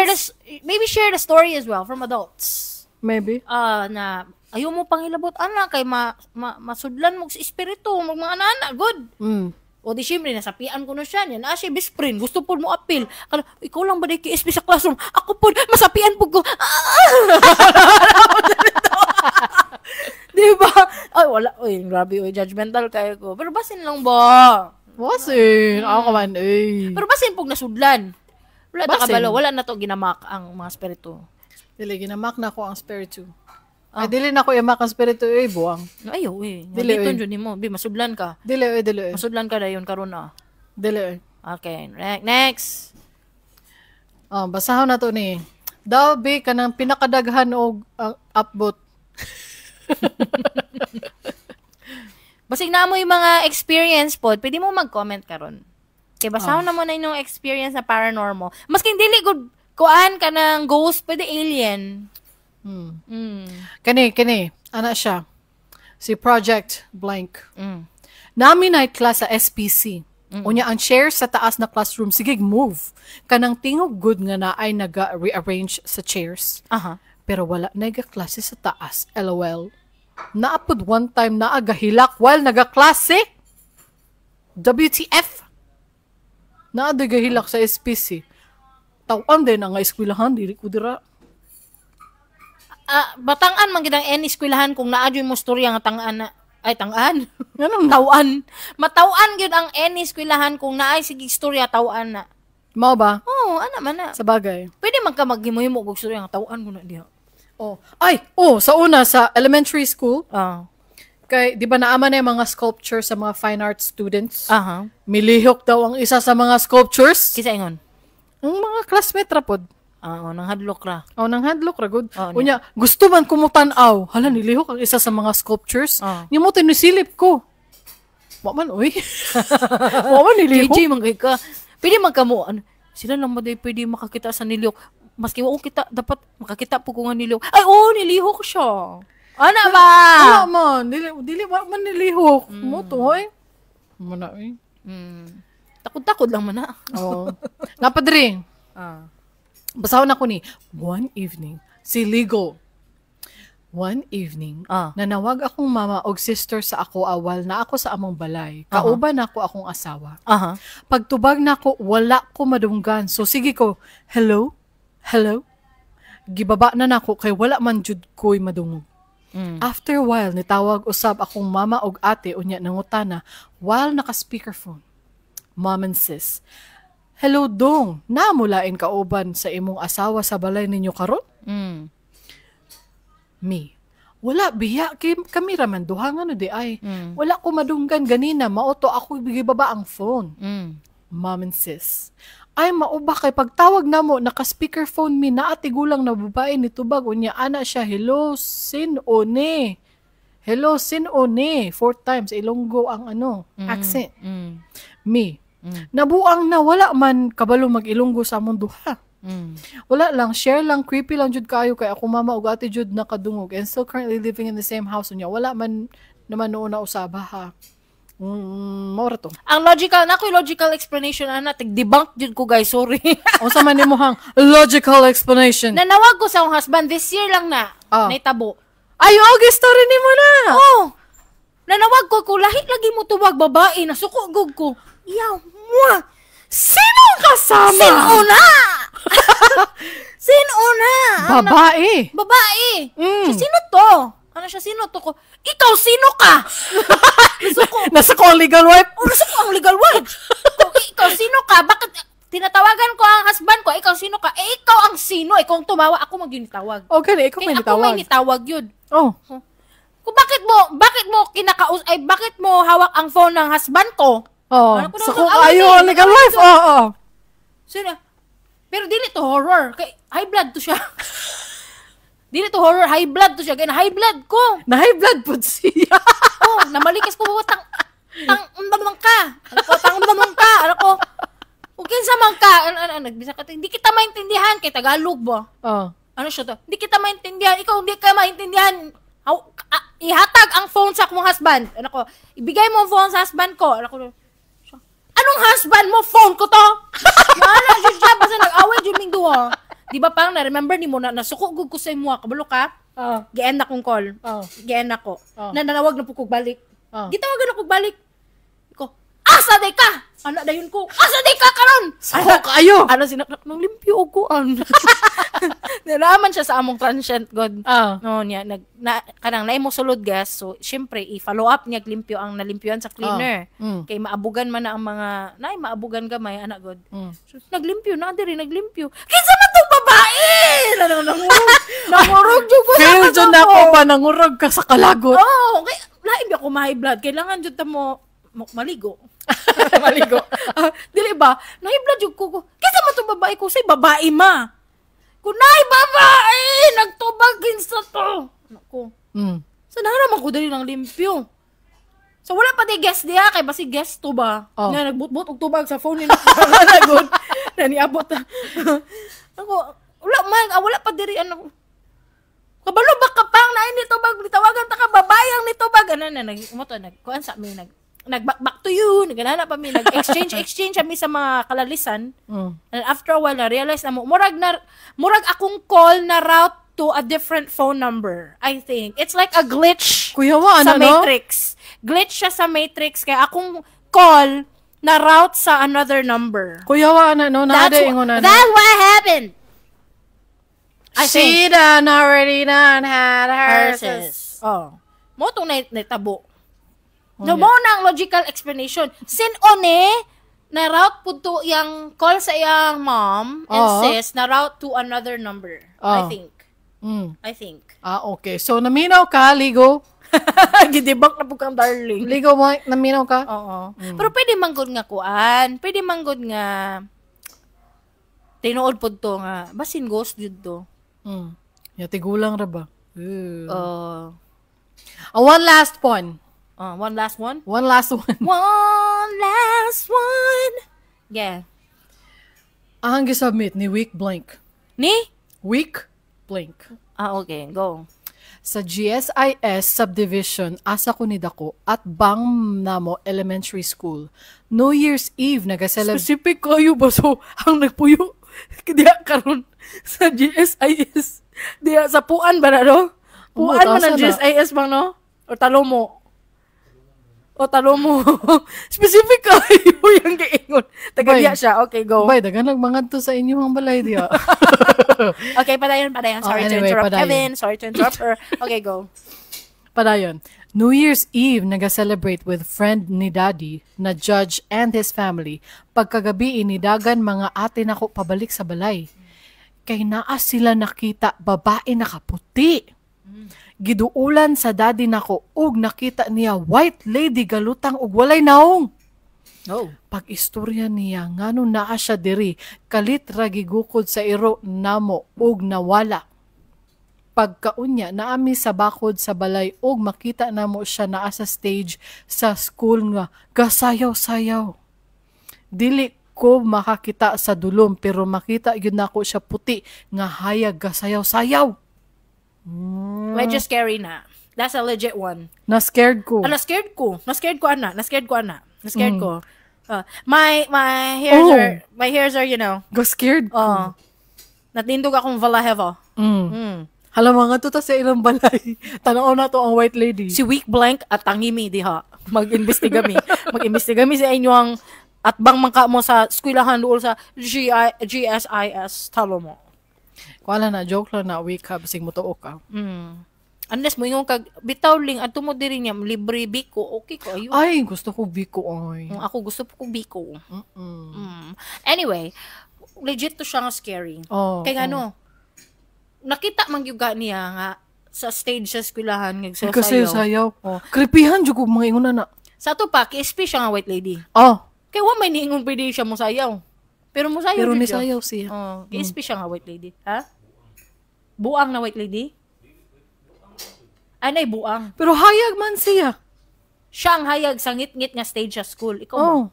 Speaker 1: heard a story as well from adults.
Speaker 2: Maybe.
Speaker 1: Na ayaw mo pang ilabot ana kay masudlan mo sa espiritu mag mga anak good. O di syempre nasapian ko na siya niya. Siya best friend, gusto po mo appeal. Kala, ikaw lang ba di KSP sa classroom? Ako po, masapian po ko. Diba? Ay, wala. Uy, grabe, judgmental kayo ko. Pero basin lang ba?
Speaker 2: Basin. Ako man,
Speaker 1: Pero basin pong nasudlan. Wala na
Speaker 2: Basin.
Speaker 1: kabalo. Wala na to ginamak ang mga spiritu.
Speaker 2: Dili, ginamak na ko ang spiritu. Ay, dili na ko imak ang spiritu, buwang.
Speaker 1: Ayaw,
Speaker 2: Dili,
Speaker 1: Dito dyan mo. Masudlan ka.
Speaker 2: Dili.
Speaker 1: Masudlan ka na yun karon na.
Speaker 2: Dili.
Speaker 1: Okay, next.
Speaker 2: Basahon na to ni. Daw, kanang pinakadaghan og upvote.
Speaker 1: Basig na mo yung mga experience po, pwede mo mag-comment karon. Kaya basahon na mo na yung experience na paranormal. Maski dili good kuan ka ng ghost, pwede alien.
Speaker 2: Kani. Ana siya. Si Project Blank. Namin night class sa SPC. Unya ang chairs sa taas na classroom, sige, move. Kanang tingog good nga na ay naga-rearrange sa chairs.
Speaker 1: Aha.
Speaker 2: Pero wala na klase sa taas. LOL. Naapod one time na agahilak while nagaklase. WTF. Naadagahilak sa SPC. Tawan din ang eskwelahan, dili ko dira.
Speaker 1: Batangan man gid ang any eskwelahan kung naadyo mo storya nga tangan na tangan.
Speaker 2: Ganun.
Speaker 1: Tawan. Matawan gyud ang any eskwelahan kung naay sige istorya tawan na.
Speaker 2: Mao ba?
Speaker 1: Oh, ana man na.
Speaker 2: Sa bagay.
Speaker 1: Pwede man ka maghimo-himo og istorya nga tawan ko na diha.
Speaker 2: Oh. Sa una, sa elementary school,
Speaker 1: Ah.
Speaker 2: kay, di ba naaman na yung mga sculpture sa mga fine arts students?
Speaker 1: Aha.
Speaker 2: Milihok daw ang isa sa mga sculptures.
Speaker 1: Kisa ingon.
Speaker 2: Ang mga classmate ra pod.
Speaker 1: Nang hadlok ra.
Speaker 2: Nang hadlok ra gud.
Speaker 1: Oh,
Speaker 2: Unya, gusto man kumutan-aw. Hala, nilihok ang isa sa mga sculptures. Nya mo tinisilip ko. Wa man oy. Wa man nilihok.
Speaker 1: KJ man kay ka. Pwede man kamo sila lang maday pwede makakita sa nilihok. Maski wa kita dapat makakita po ko nga nilihok. Ay, nilihok siya. Ana ba?
Speaker 2: Wala man. Dili wa man nilihok. Mo to oy. Mana oy.
Speaker 1: Takod-takod lang man na.
Speaker 2: Oh. Napadring. Basahon ako ni, one evening, si Ligo. One evening, nanawag akong mama og sister sa ako awal na ako sa among balay. Kauban ako akong asawa. Pagtubag na ako, wala ko madunggan. So sige ko, hello? Hello? Gibaba na nako kay wala man jud ko'y madungog. After a while, nitawag usab akong mama og ate unya nangutana while naka-speakerphone. Mom and sis, hello dong, namulain kauban sa imong asawa sa balay ninyo karon? Me, wala biya kami raman duha nga no di ay. Wala ko madunggan ganina, maoto ako gibaba ang phone. Mom and sis, ay mauba kay pagtawag namo naka-speakerphone mi na atigulang na babae ni tubag unya ana siya, hello sinone. Hello sinone, 4 times Ilonggo ang accent. Me, nabuang na wala man kabalo mag-Ilonggo sa among duha. Wala lang, share lang, creepy lang jud kayo kay ako mama ug ate jud nakadungog and still currently living in the same house unya. Wala man naman noon na usaba ha. Mora to.
Speaker 1: Ang logical explanation tig-debunk jud ko guys, sorry.
Speaker 2: Unsa man nimo hang logical explanation?
Speaker 1: Nanawag ko sa akong husband this year lang na. Naitabo.
Speaker 2: Ay, August story nimo na.
Speaker 1: Nanawag ko lahi lagi mo tuwag babae na suko gug ko. Yaw mo.
Speaker 2: Sino kasama?
Speaker 1: Sino na? Sino na?
Speaker 2: Babae.
Speaker 1: Sino to? Ano siya, sino to ko? Ikaw, sino ka?
Speaker 2: Nasa ko ang legal wife?
Speaker 1: Nasa ko ang legal wife. Kung ikaw, sino ka? Bakit tinatawagan ko ang husband ko? Ikaw, sino ka? Ikaw ang sino? Ikaw ang tumawa. Ako mag-unitawag.
Speaker 2: Okay, ikaw may nitawag.
Speaker 1: Ako may nitawag yun. Kung bakit mo hawak ang phone ng husband ko?
Speaker 2: So kung ayaw ang legal wife,
Speaker 1: Sino? Pero dili to horror. Kay high blood to siya. Dili to horror, high blood to siya. Kaya na high blood ko.
Speaker 2: Na high blood po siya.
Speaker 1: Namalikas ko tang ka. Ano ko? Kung kinsa man ka, nagbisa ka, hindi kita maintindihan kay Tagalog ba? Ano siya to? Hindi kita maintindihan. Ikaw hindi ka maintindihan. Ihatag ang phone sa akong husband. Ano ko? Ibigay mo ang phone sa husband ko. Ano ko? Anong husband mo? Phone ko to? Ano siya? Basta nag-away juming duha. Di ba parang na-remember ni mo na nasukugog ko sa imo, kabalo ka? Gi-end akong call. Gi-end ako. Nanawag na po kong balik. Gitawagan ako balik. Iko, asa day ka? Ano dayon ko? Asa day ka karon?
Speaker 2: Suko kayo.
Speaker 1: Ano sinaknak nang limpyo og kuan. Nalaman siya sa among transient god. No niya kanang naimo sulod gas. So syempre i-follow up niya limpyo ang nalimpyuan sa cleaner. Kay maabugan man na ang mga maabugan gamay anak god. So, naglimpyo na diri naglimpyo. Kinsa man tong babae? Nangurog jud ko sa
Speaker 2: Feel jud na ako pa nangurog ka sa kalagot.
Speaker 1: Kay lain ba ko high blood kailangan jud ta mo maligo.
Speaker 2: Maligo.
Speaker 1: Dili ba? Nahibla jud ko. Kinsa man tong babae ko? Say babae ma. Kunay babae nagtubagin sa to. Nako. So naman ko dali ng limpyo. So wala pa di guest diha kay basi guest to ba? Nga nagbutbut og tubag sa phone ni nagod. Naniabot. Ako wala pa diri ano. Kabalo ba ka pang na ini tubag tawagan ta ka babae ang nitubag ano na kuan sa mi nag-back to you, nagana pa mi, nag-exchange kami sa mga kalalisan. And after a while, na-realize na mo, murag akong call na route to a different phone number, I think. It's like a glitch sa Matrix. Glitch siya sa Matrix, kaya akong call na route sa another number.
Speaker 2: Kuyawa na, no?
Speaker 1: That's what happened.
Speaker 2: She done already had hers.
Speaker 1: Oh. Mo itong naitabo. No mo na ang logical explanation. Na route po to yung call sa iyang mom and sis na route to another number. I think. I think.
Speaker 2: Okay. So, naminaw ka, Ligo?
Speaker 1: Gidibak na po kang darling.
Speaker 2: Ligo mo, naminaw ka?
Speaker 1: Oo. Pero pwede manggod nga kuan. Pwede manggod nga tinuod po to nga. Basin ghost yun to.
Speaker 2: Tigulang ra ba? One last one.
Speaker 1: One last one?
Speaker 2: One last one.
Speaker 1: One last one. Yeah.
Speaker 2: Ang gisubmit ni Week Blank.
Speaker 1: Ni?
Speaker 2: Week Blank.
Speaker 1: Okay. Go.
Speaker 2: Sa GSIS subdivision, asa ko ni dako at bang namo elementary school. New Year's Eve nag-celebrate. Specific kayo ba? So, ang nagpuyo. Diya karon sa GSIS. Diya sa puan ba na, no? Puan mo ng GSIS bang, no? O talo mo? Specific kayo yung kaingon. Taga-diya siya. Okay, go. Bay, daganag mga to sa inyong balay diya.
Speaker 1: Okay, padayon. Sorry to interrupt Kevin. Sorry to interrupt her. Okay, go.
Speaker 2: Padayon. New Year's Eve naga-celebrate with friend ni Daddy na judge and his family. Pagkagabi inidagan mga ate nako pabalik sa balay. Kay naa sila nakita babae nakaputi. Giduulan sa daddy nako ug nakita niya white lady galutang ug walay naong. Pag-istorya niya ngano naa siya diri kalit ra gigukod sa iro namo ug nawala. Pagkaunya naami sa bakod sa balay ug makita namo siya naa sa stage sa school nga gasayaw-sayaw. Dili ko makakita sa dulom pero makita gyud nako siya puti nga hayag gasayaw-sayaw.
Speaker 1: Medyo scary na. That's a legit one.
Speaker 2: Na-scared ko.
Speaker 1: Na-scared ko, ana. Na-scared ko. My hairs are, you know.
Speaker 2: Go-scared ko.
Speaker 1: Natindog akong Vallejo.
Speaker 2: Hala mga to sa ilang balay. Tanaw na to ang white lady.
Speaker 1: Si Week Blank at tangimi diha. Mag-imbestiga mi sa inyong at bang mangka mo sa eskwelahan dool sa GSIS talo mo.
Speaker 2: Wala na, joke lang na week ha, basig mo tuok ka.
Speaker 1: Unless mo yung bitaw ling at tumo diri niya libre biko, okay ko ayo.
Speaker 2: Ay, gusto ko biko ay.
Speaker 1: Ako gusto ko biko. Anyway, legit to siya nga scary. Kaya ano, nakita man gyud niya nga sa stage sa eskwelahan ngagsayaw.
Speaker 2: Nagsayaw. Creepyhan jud ko mga inguna na.
Speaker 1: Sa to pa, KSP siya nga white lady. Kaya wa may niingon pwede siya mo sayaw. Pero mo sayaw.
Speaker 2: Pero ni sayaw siya.
Speaker 1: KSP siya nga white lady. Ha? Buang na white lady? Anay buang.
Speaker 2: Pero hayag man siya.
Speaker 1: Siya ang hayag sa ngit-ngit nga stage sa school. Ikaw mo.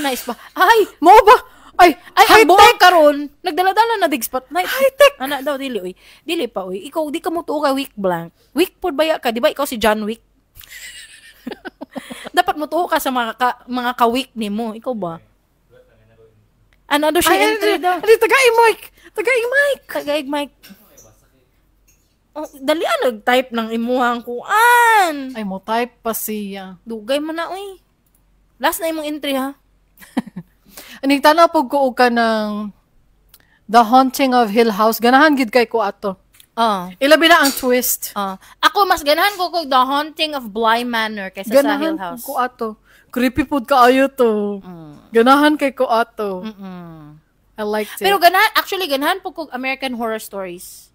Speaker 1: Nice ba? Ay!
Speaker 2: Mo ba? Ay,
Speaker 1: ang buang karon nagdala-dala na dig spotlight.
Speaker 2: High-tech.
Speaker 1: Ana daw, dili, oy. Dili pa, oy. Ikaw, di ka mo tuo ka Week Blank. Week pod baya ka. Di ba ikaw si John Wick? Dapat mo tuo ka sa mga ka-week ni mo. Ikaw ba? Ano daw siya entry daw?
Speaker 2: Hindi, tagaig Mike.
Speaker 1: Dali nag-type ng imuhang kuan.
Speaker 2: Ay, mo type pa siya.
Speaker 1: Dugay man na, oy. Last na imong entry, ha?
Speaker 2: Aning tanaw pag ko ka ng The Haunting of Hill House. Ganahan gid kay ko ato. Ilabi na ang twist.
Speaker 1: Ako, mas ganahan ko The Haunting of Bly Manor kaysa sa Hill House.
Speaker 2: Ganahan ko ato. Creepy food kaayo to. Ganahan kay ko ato. I liked it.
Speaker 1: Pero ganahan po ko American Horror Stories.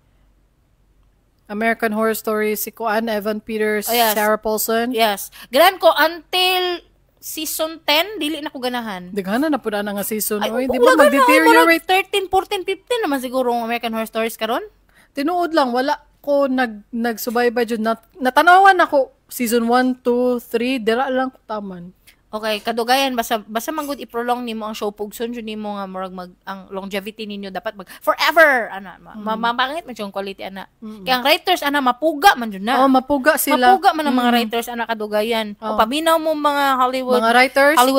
Speaker 2: American Horror Stories, si Kuan, Evan Peters, Sarah Paulson.
Speaker 1: Yes. Ganahan ko until season 10, dili na ko ganahan.
Speaker 2: Daghanan na po na nga season. Di ba mag-deteriorate?
Speaker 1: 13, 14, 15 naman siguro ang American Horror Stories karon.
Speaker 2: Tinuod lang, wala ko nagsubaybay dyan. Natanawan ako season 1, 2, 3, dira lang ko taman.
Speaker 1: Okay, kadugayan basta man gud i-prolong nimo ang show pugson jud nimo nga murag ang longevity ninyo dapat mag forever ana mapangit man yung quality ana. Kaya ang writers ana mapuga man jud na.
Speaker 2: Oh, mapuga sila.
Speaker 1: Mapuga man ang mga writers ana kadugayan. O paminaw mo mga Hollywood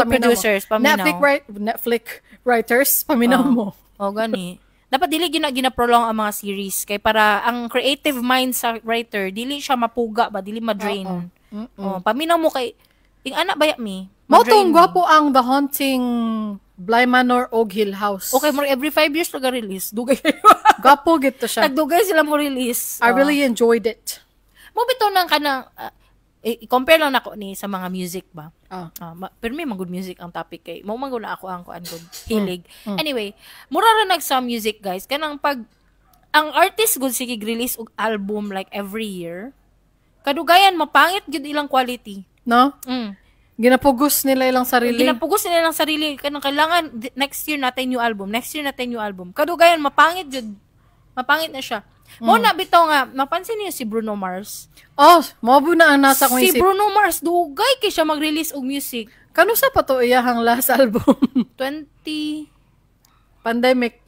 Speaker 1: producers, paminaw.
Speaker 2: Netflix writers, paminaw mo.
Speaker 1: O gani. Dapat dili gina-prolong ang mga series kay para ang creative mind sa writer dili siya mapuga ba, dili ma-drain. Paminaw mo kay anak baya mi.
Speaker 2: Mautong gwapo ang The Haunting Bly Manor og Hill House.
Speaker 1: Okay, more every 5 years release. Dugay.
Speaker 2: Gwapo gito siya.
Speaker 1: Nagdugay sila mo release.
Speaker 2: I really enjoyed it.
Speaker 1: Mo bitaw nang kanang i-compare lang nako ni sa mga music ba. Pero may good music ang topic kay mo man na ako ang kuan good hilig. Anyway, mura ra nag sa music guys kanang pag ang artist good sige release og album like every year. Kadugayan mapangit gud ilang quality.
Speaker 2: No? Ginapugos nila ilang sarili.
Speaker 1: Kanang kailangan next year natin new album. Kadugayan mapangit jud. Mapangit na siya. Mo na bitaw nga napansin niyo si Bruno Mars.
Speaker 2: Oh, mao na ang nasa kong
Speaker 1: Si
Speaker 2: isip.
Speaker 1: Bruno Mars dugay kay siya mag-release og music.
Speaker 2: Kano sa pa to iyahang last album?
Speaker 1: 20
Speaker 2: Pandemic.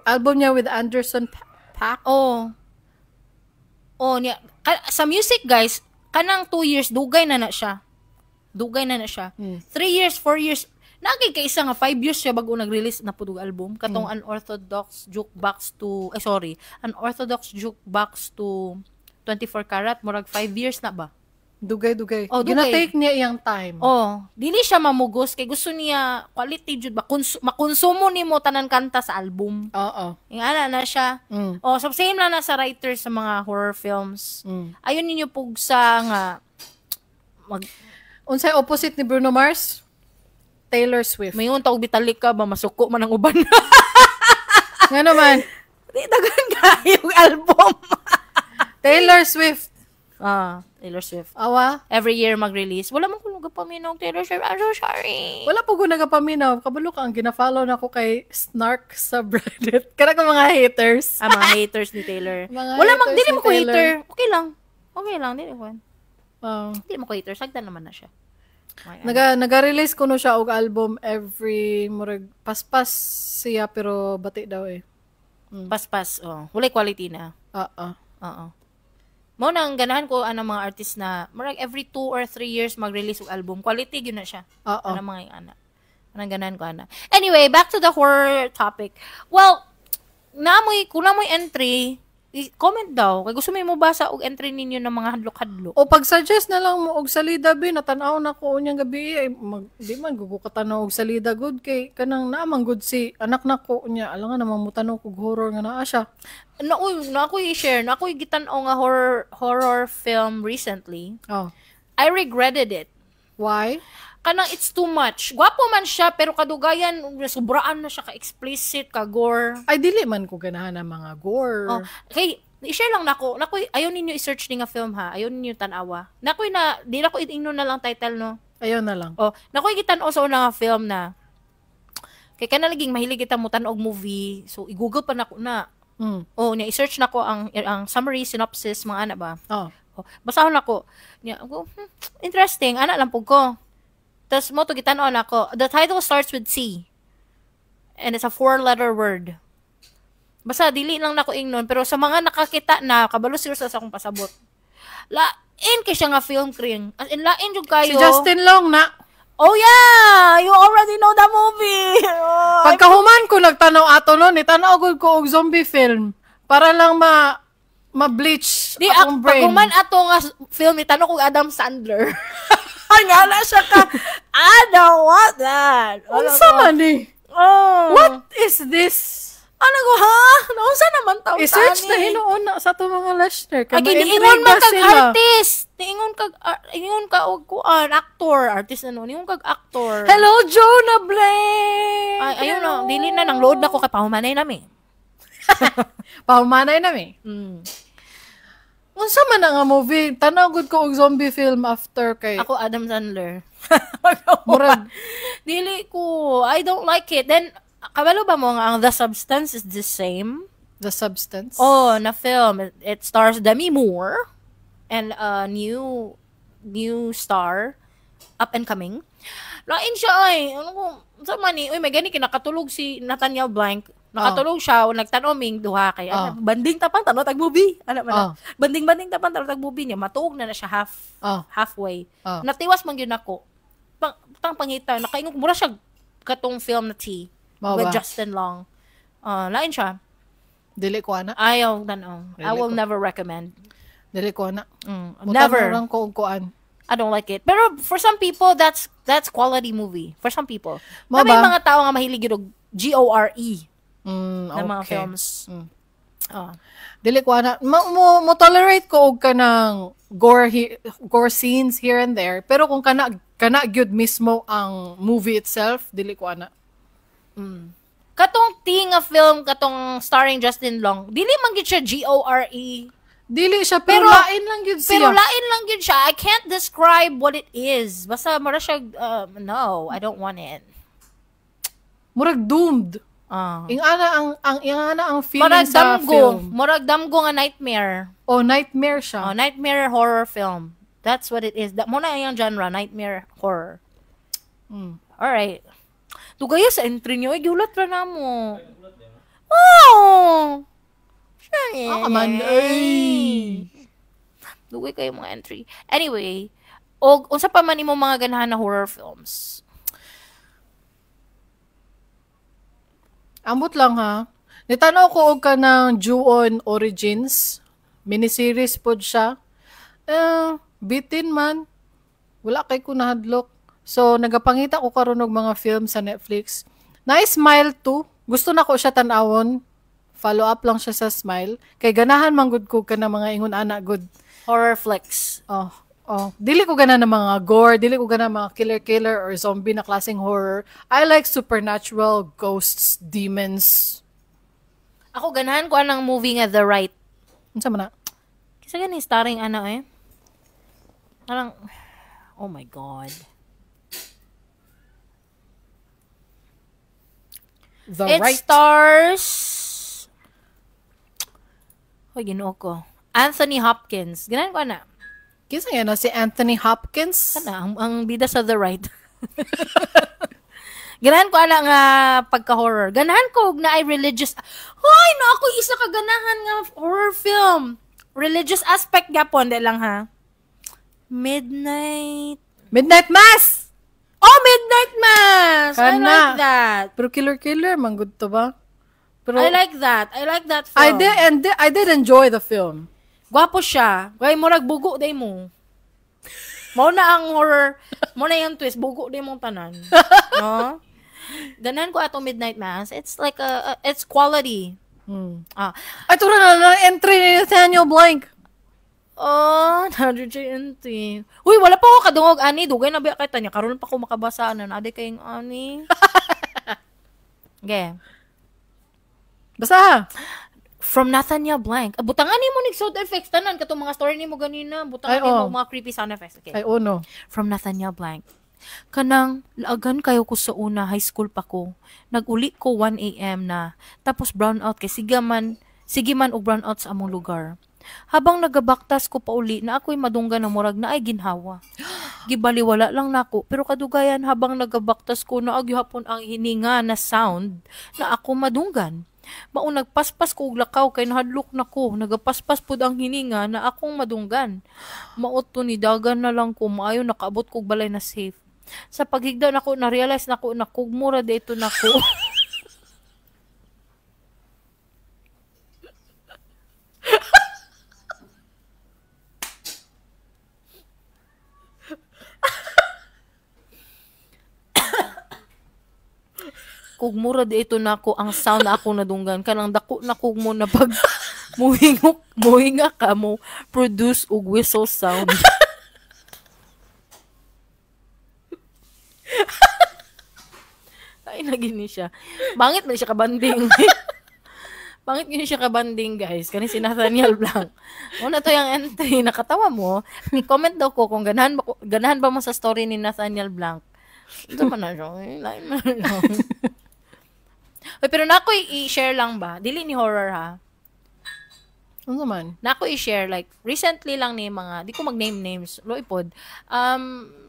Speaker 2: Album niya with Anderson .Paak.
Speaker 1: Oh niya sa music guys, kanang 2 years dugay na siya. 3 years, 4 years. Nagay ka isa nga 5 years siya bago nag-release na pudug album. Katong Unorthodox Jukebox to Unorthodox Jukebox to 24 Karat, murag 5 years na ba?
Speaker 2: Dugay.
Speaker 1: Oh, dugay.
Speaker 2: Gina-take niya iyang time.
Speaker 1: Oh, dili siya mamugos kay gusto niya quality jud ba makonsumo nimo tanan kanta sa album.
Speaker 2: Oo.
Speaker 1: Ingana na siya. Oh, so same lang na sa writers sa mga horror films. Ayun ninyo pugsa nga
Speaker 2: unsay opposite ni Bruno Mars? Taylor Swift.
Speaker 1: Mayon tawag bitalik ka ba masuko man ang uban.
Speaker 2: Nga naman.
Speaker 1: Di dagan ka yung album.
Speaker 2: Taylor Swift.
Speaker 1: Taylor Swift.
Speaker 2: Awa?
Speaker 1: Every year mag-release. Wala man ko nagapaminaw Taylor Swift. I'm so sorry.
Speaker 2: Wala po ko nagapaminaw. Kabalo ka ang gina-follow na ko kay Snark sa Reddit. Kana ko mga haters.
Speaker 1: Mga haters ni Taylor.
Speaker 2: Mga
Speaker 1: Wala
Speaker 2: haters
Speaker 1: mang dili
Speaker 2: ni
Speaker 1: mo ko
Speaker 2: Taylor.
Speaker 1: hater. Okay lang, dili ko.
Speaker 2: Oh.
Speaker 1: Dili mo ko hater. Sagdan naman na siya.
Speaker 2: Naga-release ko no siya og album every murag paspas siya pero bati daw eh.
Speaker 1: Paspas. Walay quality na. Oo. Mo nang ganahan ko ang mga artist na murag every 2 or 3 years mag-release og album. Quality gyud na siya. Ano mga ana. Anang ganahan ko ana. Anyway, back to the horror topic. Well, kung namoy entry, comment daw. Kay gusto mo basa og entry ninyo ng mga hadlok-hadlok.
Speaker 2: O pag-suggest na lang mo og salida bi natanaw na ko unyang gabi ay di man gugo katanaw og salida good kay kanang naamang good si anak na ko unya alangan namang mutanaw og horror nga naa siya.
Speaker 1: Na ako i-share, na ako gitanaw nga horror film recently. I regretted it.
Speaker 2: Why?
Speaker 1: Kanang it's too much. Gwapo man siya pero kadugayan sobraan na siya ka explicit, ka gore.
Speaker 2: Ay dili man ko ganahan ng mga gore.
Speaker 1: Okay, i-share lang nako. Ayaw ninyo i-search ni nga film ha. Ayaw ninyo tanawa. Di na ko itingno na lang title no.
Speaker 2: Ayaw na lang.
Speaker 1: Nakoy gitan-o sa una nga film na kay kana laging mahilig kita mo tan-og movie. So i-google pa nako na. Niya i-search nako ang summary synopsis mga ana ba. Basahon nako. Niya interesting ana lang pug ko. Tas mo to gitan-on ako. The title starts with C. And it's a 4-letter word. Basta dili lang nako ingnon pero sa mga nakakita na kabalo siguro sa akong pasabot. Lain kay siya nga film kring. As in lain jud kayo.
Speaker 2: Si Justin Long na.
Speaker 1: Oh yeah, you already know the movie.
Speaker 2: Pagkahuman ko nagtanaw ato no, nitanaw gud ko og zombie film para lang ma-bleach akong brain.
Speaker 1: Paghuman ato nga film ni tanong kog Adam Sandler. Ay, ngala siya ka. I don't want that.
Speaker 2: Unsa man ni? What is this?
Speaker 1: Ano ko, ha? Naunsa naman tao
Speaker 2: I-search na hinuon na sa ito mga listener.
Speaker 1: Ay, niingon man kag artist. Niingon ka og kuan, actor. Artist na no. Niingon kag actor.
Speaker 2: Hello, Jonah Blake!
Speaker 1: Ay, ayun no. Dili na, nang load na ko kay pahumanay namin.
Speaker 2: Pahumanay namin? Unsa man nga movie? Tanaw gud ko og zombie film after kay
Speaker 1: ako Adam Sandler.
Speaker 2: Murag
Speaker 1: dili ko. I don't like it. Then kabalo ba mo nga ang The Substance is the same?
Speaker 2: The Substance?
Speaker 1: Na film. It stars Demi Moore and a new star. up and coming. Lain siya ay, ano ko, sa mani, uy, may gani kinakatulog si Nathaniel Blank. Nakatulog siya, nagtanoming duha kay banding tapang tanong tag movie. Ano man. Banding tapang tanong tag movie niya, matuog na siya halfway. Natiwas man gyud ako. Pang pangita, nakaingon mura siya katong film na T with Justin Long. Lain siya.
Speaker 2: Dili ko ana.
Speaker 1: Ayaw tanaw. I will never recommend.
Speaker 2: Dili ko ana.
Speaker 1: Never.
Speaker 2: Lang ko kuan.
Speaker 1: I don't like it. Pero for some people, that's quality movie. For some people. May mga tao nga mahilig yung GORE na mga films.
Speaker 2: Dili ko ana. Mo tolerate ko og kanang gore scenes here and there. Pero kung kana gyud mismo ang movie itself, dili ko ana.
Speaker 1: Katong ting a film katong starring Justin Long, dili man gyud siya GORE.
Speaker 2: Dili siya, pero lain lang yun siya.
Speaker 1: Pero lain lang yun siya. I can't describe what it is. Basta mura siya, no, I don't want it.
Speaker 2: Murag doomed. Ingana ang feeling sa film.
Speaker 1: Murag damgo nga nightmare.
Speaker 2: Nightmare siya.
Speaker 1: Nightmare horror film. That's what it is. Muna yung genre, nightmare horror. Alright. Tugaya sa entry nyo, giulat ra na mo. Oh!
Speaker 2: Man,
Speaker 1: Dugay kayo mga entry. Anyway, unsa pa man imo mga ganahan na horror films?
Speaker 2: Ambot lang ha. Nitanaw ko og ka ng Ju-on Origins. Miniseries pod siya. Bitin man. Wala kay ko nahadlok. So, nagapangita ko karon og mga film sa Netflix. Na-smile too. Gusto na ko siya tanawon. Follow up lang siya sa Smile. Kay ganahan man gud ko ka na mga ingon ana good
Speaker 1: horror flicks.
Speaker 2: Dili ko gana ng mga gore, dili ko gana mga killer or zombie na klaseng horror. I like supernatural, ghosts, demons.
Speaker 1: Ako ganahan ko anang movie nga The Right.
Speaker 2: Unsa man na?
Speaker 1: Kasi gani starring ana Parang oh my god.
Speaker 2: The Right.
Speaker 1: It stars Ginoo ko. Anthony Hopkins. Ganahan ko na.
Speaker 2: Kinsa yan si Anthony Hopkins?
Speaker 1: Ang bida sa The Right. Ganahan ko ana nga pagka-horror. Ganahan ko na ay religious. Hoy, no ako isa ka ganahan nga horror film. Religious aspect gapon de lang ha. Midnight
Speaker 2: Mass.
Speaker 1: Midnight Mass. I like that.
Speaker 2: Pero killer man gud to ba? Pero,
Speaker 1: I like that film.
Speaker 2: I did enjoy the film.
Speaker 1: Gwapo siya. Kaya murag bugo day mo. Mao na ang horror. Mao na yung twist. Bugo day mong tanan. No? Ganan ko atong Midnight Mass. It's like it's quality.
Speaker 2: Ay, tura na entry ni Nathaniel Blank.
Speaker 1: NJ. Uy, wala pa ako kadungog ani. Dugay na ba kay tanya. Karon pa ko makabasa na. Ade kayong ani. Okay.
Speaker 2: Basta.
Speaker 1: From Nathaniel Blank. Butangan ni mo sound effects tanan katong mga story nimo ganina. Butangan ni mo mga creepy sound effects. Okay.
Speaker 2: Ay, no.
Speaker 1: From Nathaniel Blank. Kanang laagan kayo ko sa una, high school pa ko. Nag-uli ko 1 a.m. na. Tapos brown out kay sige man og brown out sa among lugar. Habang nagabaktas ko pa uli na ako'y madunggan na murag na ay ginhawa. Gibaliwala lang nako, pero kadugayan habang nagabaktas ko na agyhapon ang hininga na sound na ako madunggan. Mao nagpaspas ko og lakaw kay nahadlok nako, nagapaspas pud ang hininga na akong madunggan. Maot to ni dagan na lang ko maayo nakaabot kog balay na safe. Sa paghigda nako na realize nako na kugmura dito nako. Kugmura di ito nako ang sound na ako nadunggan kanang dako na kugmo na pag muhinga ka mo produce og whistle sound. Ay nagini siya. Bangit man siya kabanding. Bangit yun siya kabanding guys. Kani si Nathaniel Blank. Una to yung entry nakatawa mo. Comment daw ko kung ganahan ba mo sa story ni Nathaniel Blank. Ito man na siya. Lain man na. Pero na ako i-share lang ba? Dili ni horror ha?
Speaker 2: Ano man?
Speaker 1: Na ako i-share, like, recently lang ni mga, di ko mag-name names, loipod.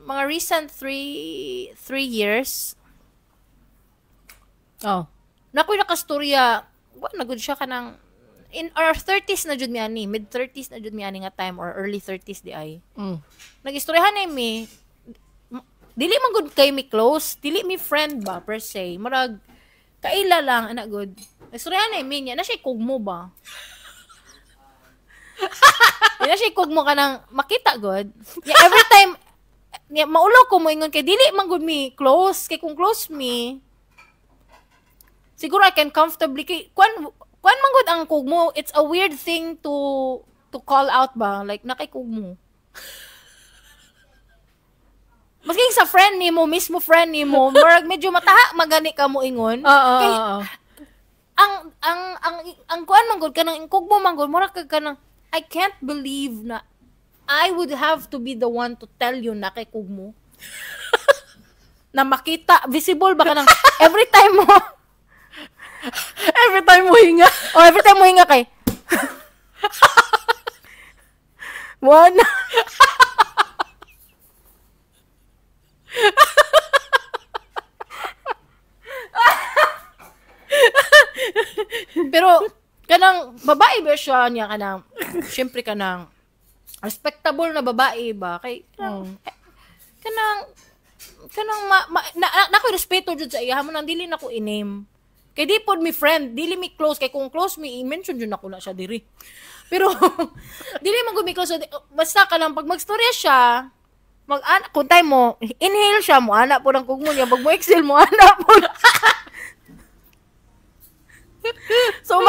Speaker 1: Mga recent 3 years,
Speaker 2: Oh.
Speaker 1: na ako'y nakastorya, nagod siya ka ng, in our 30s na jud mi ani, mid-30s na jud mi ani nga time, or early 30s di ay. Nag-istoryahan na mi, dili man good kay mi close, dili mi friend ba, per se. Marag, kaila lang, anak good. Nag-istoryahan na mi niya, na siya kugmo ba? Yan siya kugmo ka ng makita good. Yeah, every time maulaw ko mo ingon kay dili man good me close, kay kung close me siguro I can comfortably kay kwan man good ang kugmo. It's a weird thing to call out ba, like nakay kugmo. Maski sa friend nimo, mismo friend nimo, murag medyo mataha magani ka mo ingon. Kay ang kuan man good kanang kugmo man good, murag ka kanang I can't believe na I would have to be the one to tell you na kay kugmo. Na makita, visible ba ka ng every time mo hinga. Oh, every time mo hinga kay one. Pero kanang babae ba siya niya kanang syempre kanang respectable na babae ba kay kanang na ko respeto jud sa iya mo nang dili nako i-name kay di pod mi friend dili mi close kay kung close mi i-mention jud nako na siya diri pero dili man gud mi close basta kanang pag magstorya siya kung time mo inhale siya mo ana po ng kugmo niya pag mo exhale mo ana po so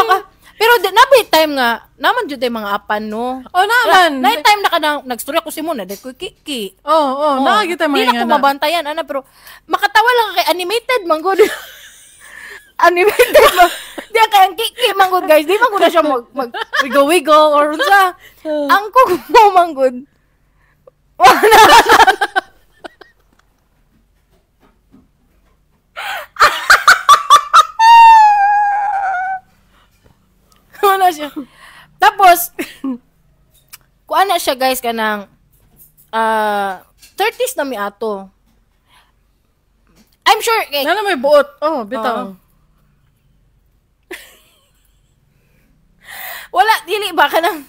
Speaker 1: pero nabi time nga naman jud mga apan no.
Speaker 2: Oh naman.
Speaker 1: Na time na kanang nagstorya ko si mo na dai ko kiki.
Speaker 2: Nakakita mo
Speaker 1: nga. Di na ko mabantayan ana pero makatawa lang kay animated man gud. Animated ba? Di kay ang kiki man gud guys. Di man gud na siya mag wiggle or unsa. Ang kugmo man gud. Wala siya. Tapos, kuan na siya guys kanang 30s na mi ato. I'm sure
Speaker 2: Nana may buot. Oh, bitaw.
Speaker 1: Wala dili ba kanang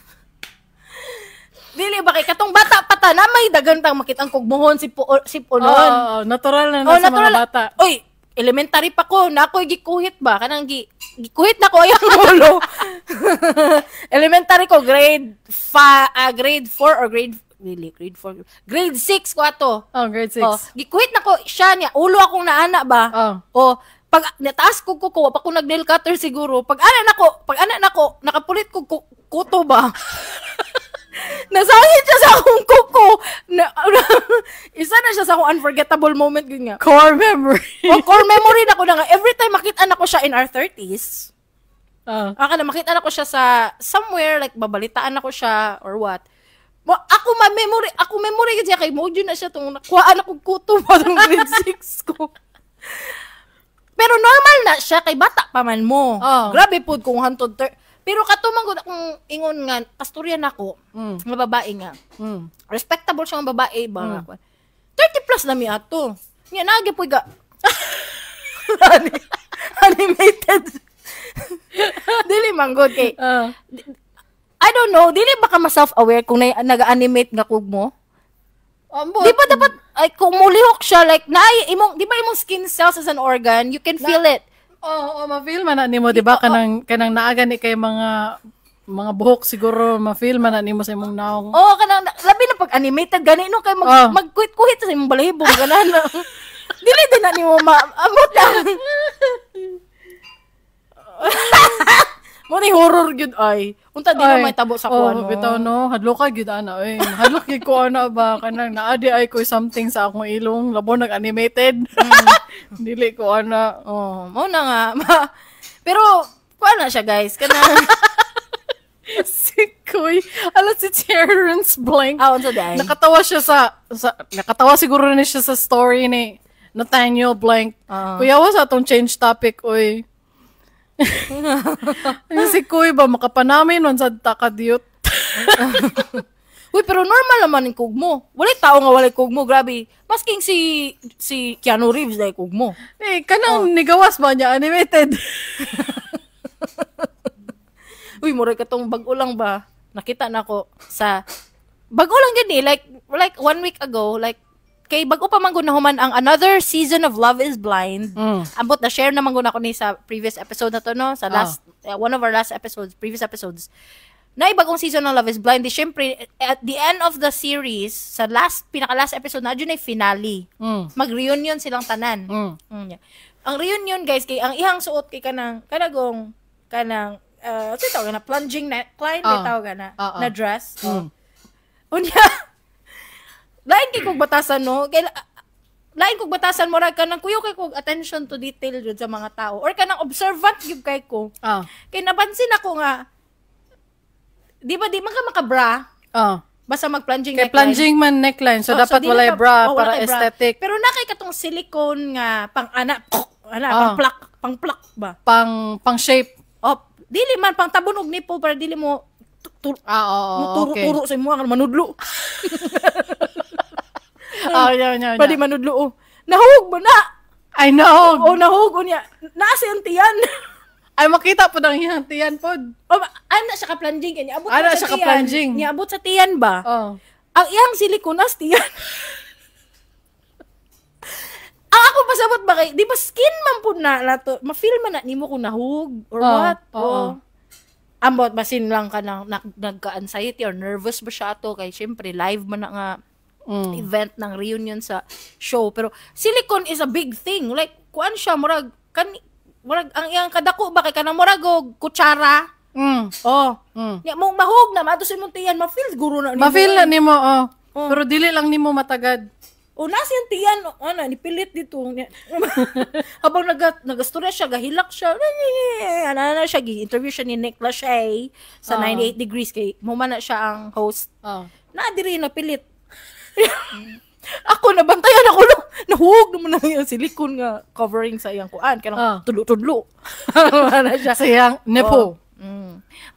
Speaker 1: dili ba kay katong bata pata na may dagantang makitang kugmuhon si punon.
Speaker 2: Natural na sa mga bata.
Speaker 1: Oy, elementary pa ko na ako gikuhit ba kanang gikuhit na ko ayang ulo. Elementary ko grade 4 or grade 4 grade 6 ko ato.
Speaker 2: Grade 6.
Speaker 1: Gikuhit na ko siya niya ulo akong naana ba. Pag nataas ko pa ko nag nail cutter siguro. Pag ana nako nakapulit ko kuto ba. Nasangit siya sa akong kuko. Isa na siya sa akong unforgettable moment yun nga.
Speaker 2: Core memory.
Speaker 1: Core memory na ko na nga. Every time makita na ko siya in our 30s. Na makita na ko siya sa somewhere, like babalitaan ako siya or what. Ako memory kasi kay mo na siya tong nakuhaan akong kuto pa tong grade 6 ko. Pero normal na siya kay bata pa man mo. Grabe po kung hantod pero katumang gud akong ingon nga kasturya nako nga babae nga. Respectable siya nga babae ba. 30 plus na mi ato. Nya nagi po ga animated. Dili man gud kay I don't know, dili ba ka ma-self-aware kung nag-animate nga kugmo? Di ba dapat ay kung mulihok siya like di ba imong skin cells as an organ, you can feel it.
Speaker 2: Ma-feel man na nimo, di ba? Kanang naaga ni kay mga buhok siguro, ma-feel man na nimo sa imong naong.
Speaker 1: Kanang, labi na pag-animated, gani, no, kay mag-kuhit-kuhit sa imong balahibong, ganan. Dili din na nimo amot lang. Mo ni horror gyud ay. Unta di na may tabo sa kuan.
Speaker 2: Bitaw no, hadlok ka gyud ana oy. Hadlok gyud ko ana ba kanang naadi ay ko something sa akong ilong, labo nag-animated. Dili ko ana.
Speaker 1: Mo na nga. Pero kuan na siya guys, kanang
Speaker 2: si Koy, si Terrence Blank.
Speaker 1: Unsa day?
Speaker 2: Nakatawa siya nakatawa siguro ni siya sa story ni Nathaniel Blank. Kuya was atong change topic oy. Yung si Kuy ba, makapanamin man sa takadiyot.
Speaker 1: Uy, pero normal naman yung kugmo. Walay tao nga walay kugmo, grabe. Masking si Keanu Reeves dahil kugmo.
Speaker 2: Kanang nigawas ba niya, animated?
Speaker 1: Uy, mura ka tong bago lang ba? Nakita na ko sa bago lang gani, like 1 week ago, like kay bago pa man gud nahuman ang another season of Love is Blind. Ambot na share naman gud ako ni sa previous episode na to no, sa last one of our last episodes, previous episodes. Na bagong season ng Love is Blind, di syempre at the end of the series, sa pinaka-last episode na dyan ay finale. Mag-reunion silang tanan. Ang reunion guys, kay ang ihang suot kay kanang kasi tawag na plunging neckline, tawag na na dress. Unya, lain kay kog batasan no, kay lain kog batasan mo ra kanang kuyo kay kog attention to detail jud sa mga tao or kanang observant gyud kay ko. Kay napansin ako nga di man ka makabra. Basta mag-plunging
Speaker 2: neckline.
Speaker 1: Kay
Speaker 2: plunging man neckline, so dapat walay bra para aesthetic.
Speaker 1: Pero na kay katong silicone nga pang plak ba?
Speaker 2: Pang shape.
Speaker 1: Dili man pang tabon og nipple para dili mo turo sa imo ang manudlo. Pwede manudlo. Nahug mo na.
Speaker 2: I know.
Speaker 1: Nahug niya. Nasa yung tiyan.
Speaker 2: Ay, makita po ng iyang tiyan po.
Speaker 1: Ano siya ka-plunging kanya? Abot
Speaker 2: Ano
Speaker 1: sa
Speaker 2: siya ka-plunging?
Speaker 1: Niya abot sa tiyan ba? Ang iyang silikonas tiyan. Ang ako pasabot ba kay, di ba skin man po na to, ma-feel man na nimo kung nahug or what? Ambot basin lang ka nagka-anxiety or nervous ba siya to kay syempre live man na nga event ng reunion sa show, pero silicone is a big thing, like kuan siya murag ang iyang kadako ba kay kanang murag og kutsara. Ya mo mahog na mato sa imong tiyan, ma-feel guro na nimo.
Speaker 2: Ma-feel na nimo pero dili lang nimo matagad.
Speaker 1: Nasa yung tiyan, nipilit dito. Habang nagastorya siya, gahilak siya, siya, interview siya ni Nick Lachey sa 98 Degrees, kay muma na siya ang host. Diri napilit. Ako, nabantayan ako, nahuhog naman na yung silicone nga covering sa iyang kuan, kaya tudlo-tudlo.
Speaker 2: Sayang, nepo.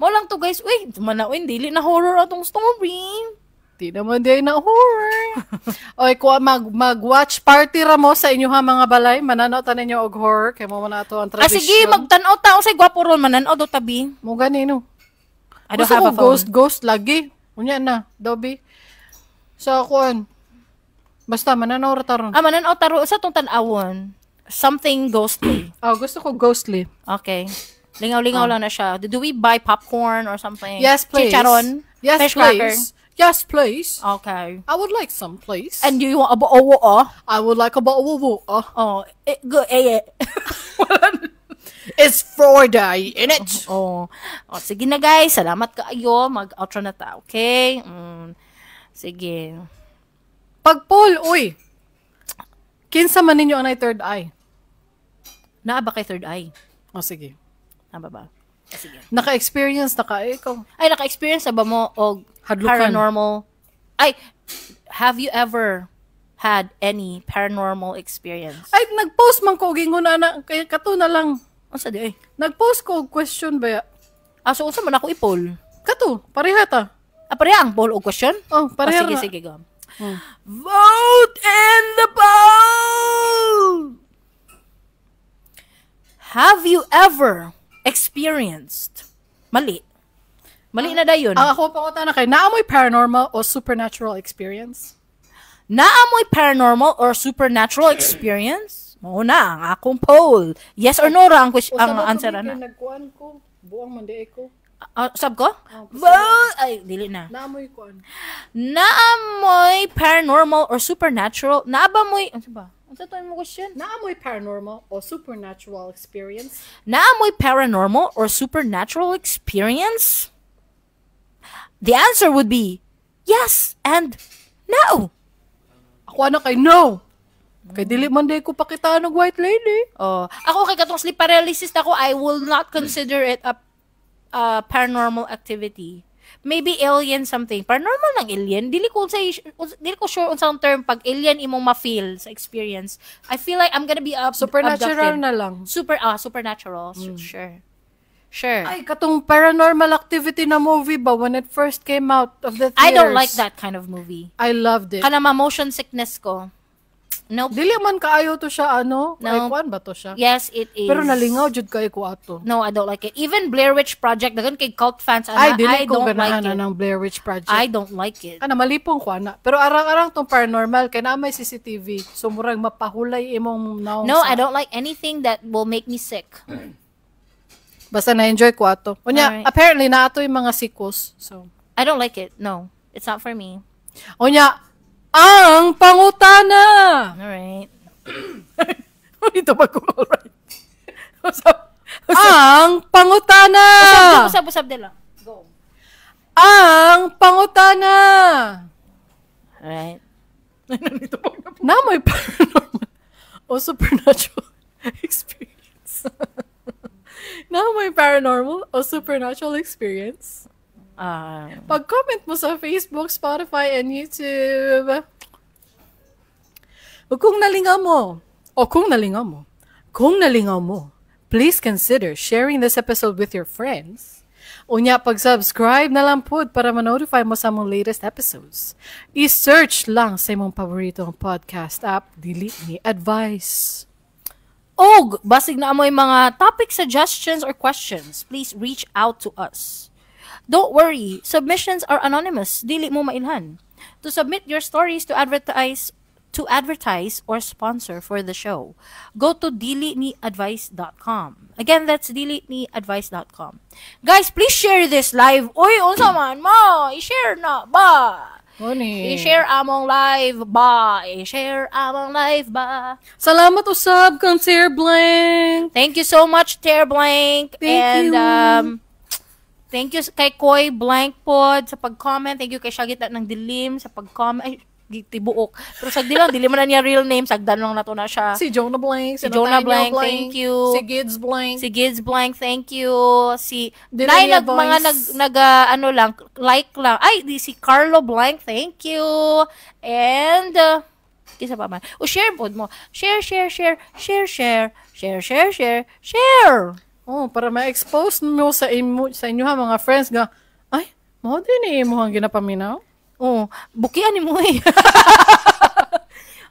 Speaker 1: Mo lang to guys, dili na horror atong story.
Speaker 2: Di naman di na horror. Oy, kuha mag-watch party ra mo sa inyo ha mga balay. Mananaw ta ninyo og horror kay mo na ato ang tradisyon.
Speaker 1: Sige, magtan-aw ta usay gwapo ron mananaw do tabi.
Speaker 2: Mo ganino.
Speaker 1: I don't have a phone.
Speaker 2: Ghost lagi. Unya na, Dobby. Sa kuan. Basta mananaw ra ta ron.
Speaker 1: Mananaw ta ron sa tong tan-awon. Something ghostly.
Speaker 2: Gusto ko ghostly.
Speaker 1: Okay. Lingaw-lingaw lang na siya. Do we buy popcorn or something?
Speaker 2: Yes, please.
Speaker 1: Chicharon?
Speaker 2: Yes,
Speaker 1: fish
Speaker 2: please.
Speaker 1: Cracker?
Speaker 2: Yes, please.
Speaker 1: Okay.
Speaker 2: I would like some, please.
Speaker 1: And do you want a boowo?
Speaker 2: I would like a boowo.
Speaker 1: Good.
Speaker 2: It's Friday, innit?
Speaker 1: Sige na guys. Salamat kaayo. Mag-outro na ta, okay? Sige.
Speaker 2: Pag-poll, uy. Kinsa man ninyo ang third eye?
Speaker 1: Naa ba kay third eye?
Speaker 2: Sige.
Speaker 1: Naa ba? Sige.
Speaker 2: Naka-experience na ka, ikaw.
Speaker 1: Ay, naka-experience na ba mo og paranormal? Have you ever had any paranormal experience?
Speaker 2: Ay, nag-post man ko, gingon na, kaya kato na lang.
Speaker 1: Unsa di
Speaker 2: Nag-post ko, question ba ya?
Speaker 1: So unsa man ako i-poll?
Speaker 2: Kato, pareha ta.
Speaker 1: Pareha ang poll o question?
Speaker 2: Pareha
Speaker 1: sige, go. Vote in the poll! Have you ever experienced? Mali na dayon.
Speaker 2: Ako pa ko na kay naamoy paranormal o supernatural experience?
Speaker 1: Naamoy paranormal or supernatural experience? Na ang akong poll. Yes or no ra ang answer na.
Speaker 2: Nagkuan ko, buang mandi ko.
Speaker 1: Sab ko? Ay, dili na.
Speaker 2: Naamoy kuan.
Speaker 1: Naamoy paranormal or supernatural? Naabamoy, ano ba? Ano to yung question?
Speaker 2: Naamoy paranormal o supernatural experience?
Speaker 1: Naamoy paranormal or supernatural experience? The answer would be yes and no.
Speaker 2: Ako ano kay no. Kay dili man day ko pakita ng white lady.
Speaker 1: Ako kay katong sleep paralysis ako, I will not consider it a paranormal activity. Maybe alien something. Paranormal ng alien. Dili ko sure unsang term pag alien imong ma-feel sa experience. I feel like I'm gonna be
Speaker 2: supernatural
Speaker 1: abducted.
Speaker 2: na lang.
Speaker 1: Supernatural. Sure. Sure.
Speaker 2: Ay, katong Paranormal Activity na movie ba when it first came out of the theaters?
Speaker 1: I don't like that kind of movie.
Speaker 2: I loved it.
Speaker 1: Kana motion sickness ko. Nope.
Speaker 2: Dili man kaayo to siya, ano?
Speaker 1: No.
Speaker 2: Ay, kuan ba to siya?
Speaker 1: Yes, it is.
Speaker 2: Pero nalingaw jud kay ko ato.
Speaker 1: No, I don't like it. Even Blair Witch Project, dagan kay cult fans,
Speaker 2: Ay, dili
Speaker 1: I
Speaker 2: ko
Speaker 1: don't like
Speaker 2: ganahan
Speaker 1: it.
Speaker 2: ng Blair Witch Project.
Speaker 1: I don't like it.
Speaker 2: Kana malipong ko ana. Pero arang-arang tong paranormal kay na may CCTV. So murag mapahulay imong naong
Speaker 1: No,
Speaker 2: sa-
Speaker 1: I don't like anything that will make me sick.
Speaker 2: Basta na-enjoy ko ato. Unya,
Speaker 1: Alright.
Speaker 2: apparently na ato yung mga sequels. So,
Speaker 1: I don't like it. No, it's not for me.
Speaker 2: unya, ang pangutana.
Speaker 1: Alright.
Speaker 2: Ito ba ko alright? Ang pangutana.
Speaker 1: Usab nila. Go.
Speaker 2: Ang pangutana.
Speaker 1: Alright.
Speaker 2: Na may paranormal o supernatural experience. Na may paranormal o supernatural experience. Pag-comment mo sa Facebook, Spotify, and YouTube. O kung nalingaw mo, please consider sharing this episode with your friends. Unya, pag-subscribe na lang po para ma-notify mo sa mong latest episodes. I-search lang sa imong paboritong podcast app, Dili Ni Advice.
Speaker 1: Og, basig na amoy mga topic suggestions or questions, please reach out to us. Don't worry, submissions are anonymous. Dili mo mailhan. To submit your stories to advertise or sponsor for the show, go to diliniadvice.com. Again, that's diliniadvice.com. Guys, please share this live. Uy, unsa man mo? I-share na ba? I-share among live ba? I-share among live ba?
Speaker 2: Salamat usab kang Sir Blank.
Speaker 1: Thank you so much, Ter Blank.
Speaker 2: Thank you.
Speaker 1: Thank you kay Koy Blank Pod sa pag-comment. Thank you kay Shagita ng Dilim sa pag-comment. Ay, tibuok. Pero sagdi lang, dili man na niya real name. Sagdan lang na to na siya.
Speaker 2: Si Jonah Blank.
Speaker 1: Si Jonah Blank, thank you.
Speaker 2: Si Gids Blank.
Speaker 1: Si Gids Blank, thank you. Si
Speaker 2: Dili
Speaker 1: Nay
Speaker 2: niya
Speaker 1: mga
Speaker 2: voice.
Speaker 1: ano lang, like lang. Ay, di si Carlo Blank, thank you. And kisa pa man. O share pod mo. Share.
Speaker 2: Oh, para ma-expose mo sa inyo ha, mga friends nga, ay, mo din eh, mo ang ginapaminaw.
Speaker 1: Oh, bukian ni mo eh.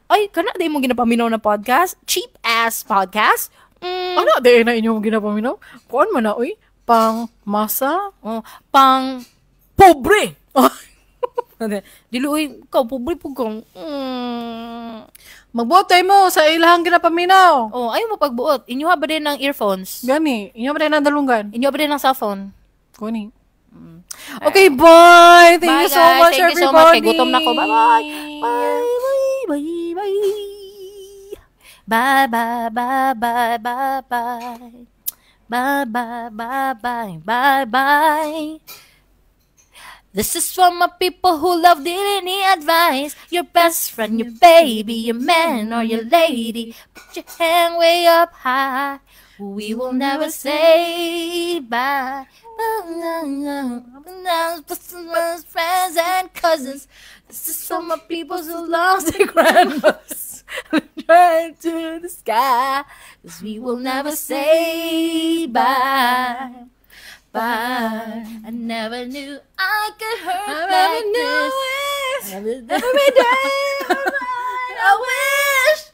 Speaker 1: Ay, kana di mo ginapaminaw na podcast? Cheap ass podcast?
Speaker 2: Ano, di na inyong ginapaminaw? Kuan man na, uy, pang masa?
Speaker 1: Oh, pang pobre. Dili uy, ikaw pobre po kang.
Speaker 2: Magbuot tayo mo sa ilahang ginapaminaw.
Speaker 1: Oh, ayaw mo pagbuot. Inyo ba din ng earphones?
Speaker 2: Gani, inyo ba rin ang dalunggan?
Speaker 1: Inyo ba din ng cellphone?
Speaker 2: Kuni. Okay, bye! Thank you so
Speaker 1: guys.
Speaker 2: much,
Speaker 1: Thank you so
Speaker 2: everybody!
Speaker 1: much. Kay gutom na ko. Bye-bye. Bye. Bye. This is for my people who love Dilini Advice. Your best friend, your baby, your man or your lady. Put your hand way up high. We will never say bye. Friends and cousins. This is for my people who lost their grandmas. Trying to the sky. 'Cause we will never say bye. Bye. I never knew I could hurt like this. Every day. I wish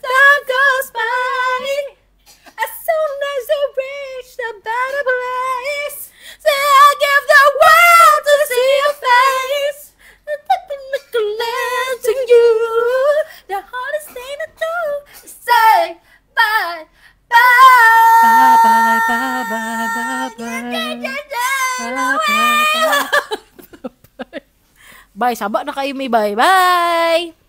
Speaker 1: time goes by. As soon as I reach the better place, say I give the world to see your face. Look to you. The hardest thing to do is say bye. Bye, sabak na kayo may bye. Bye!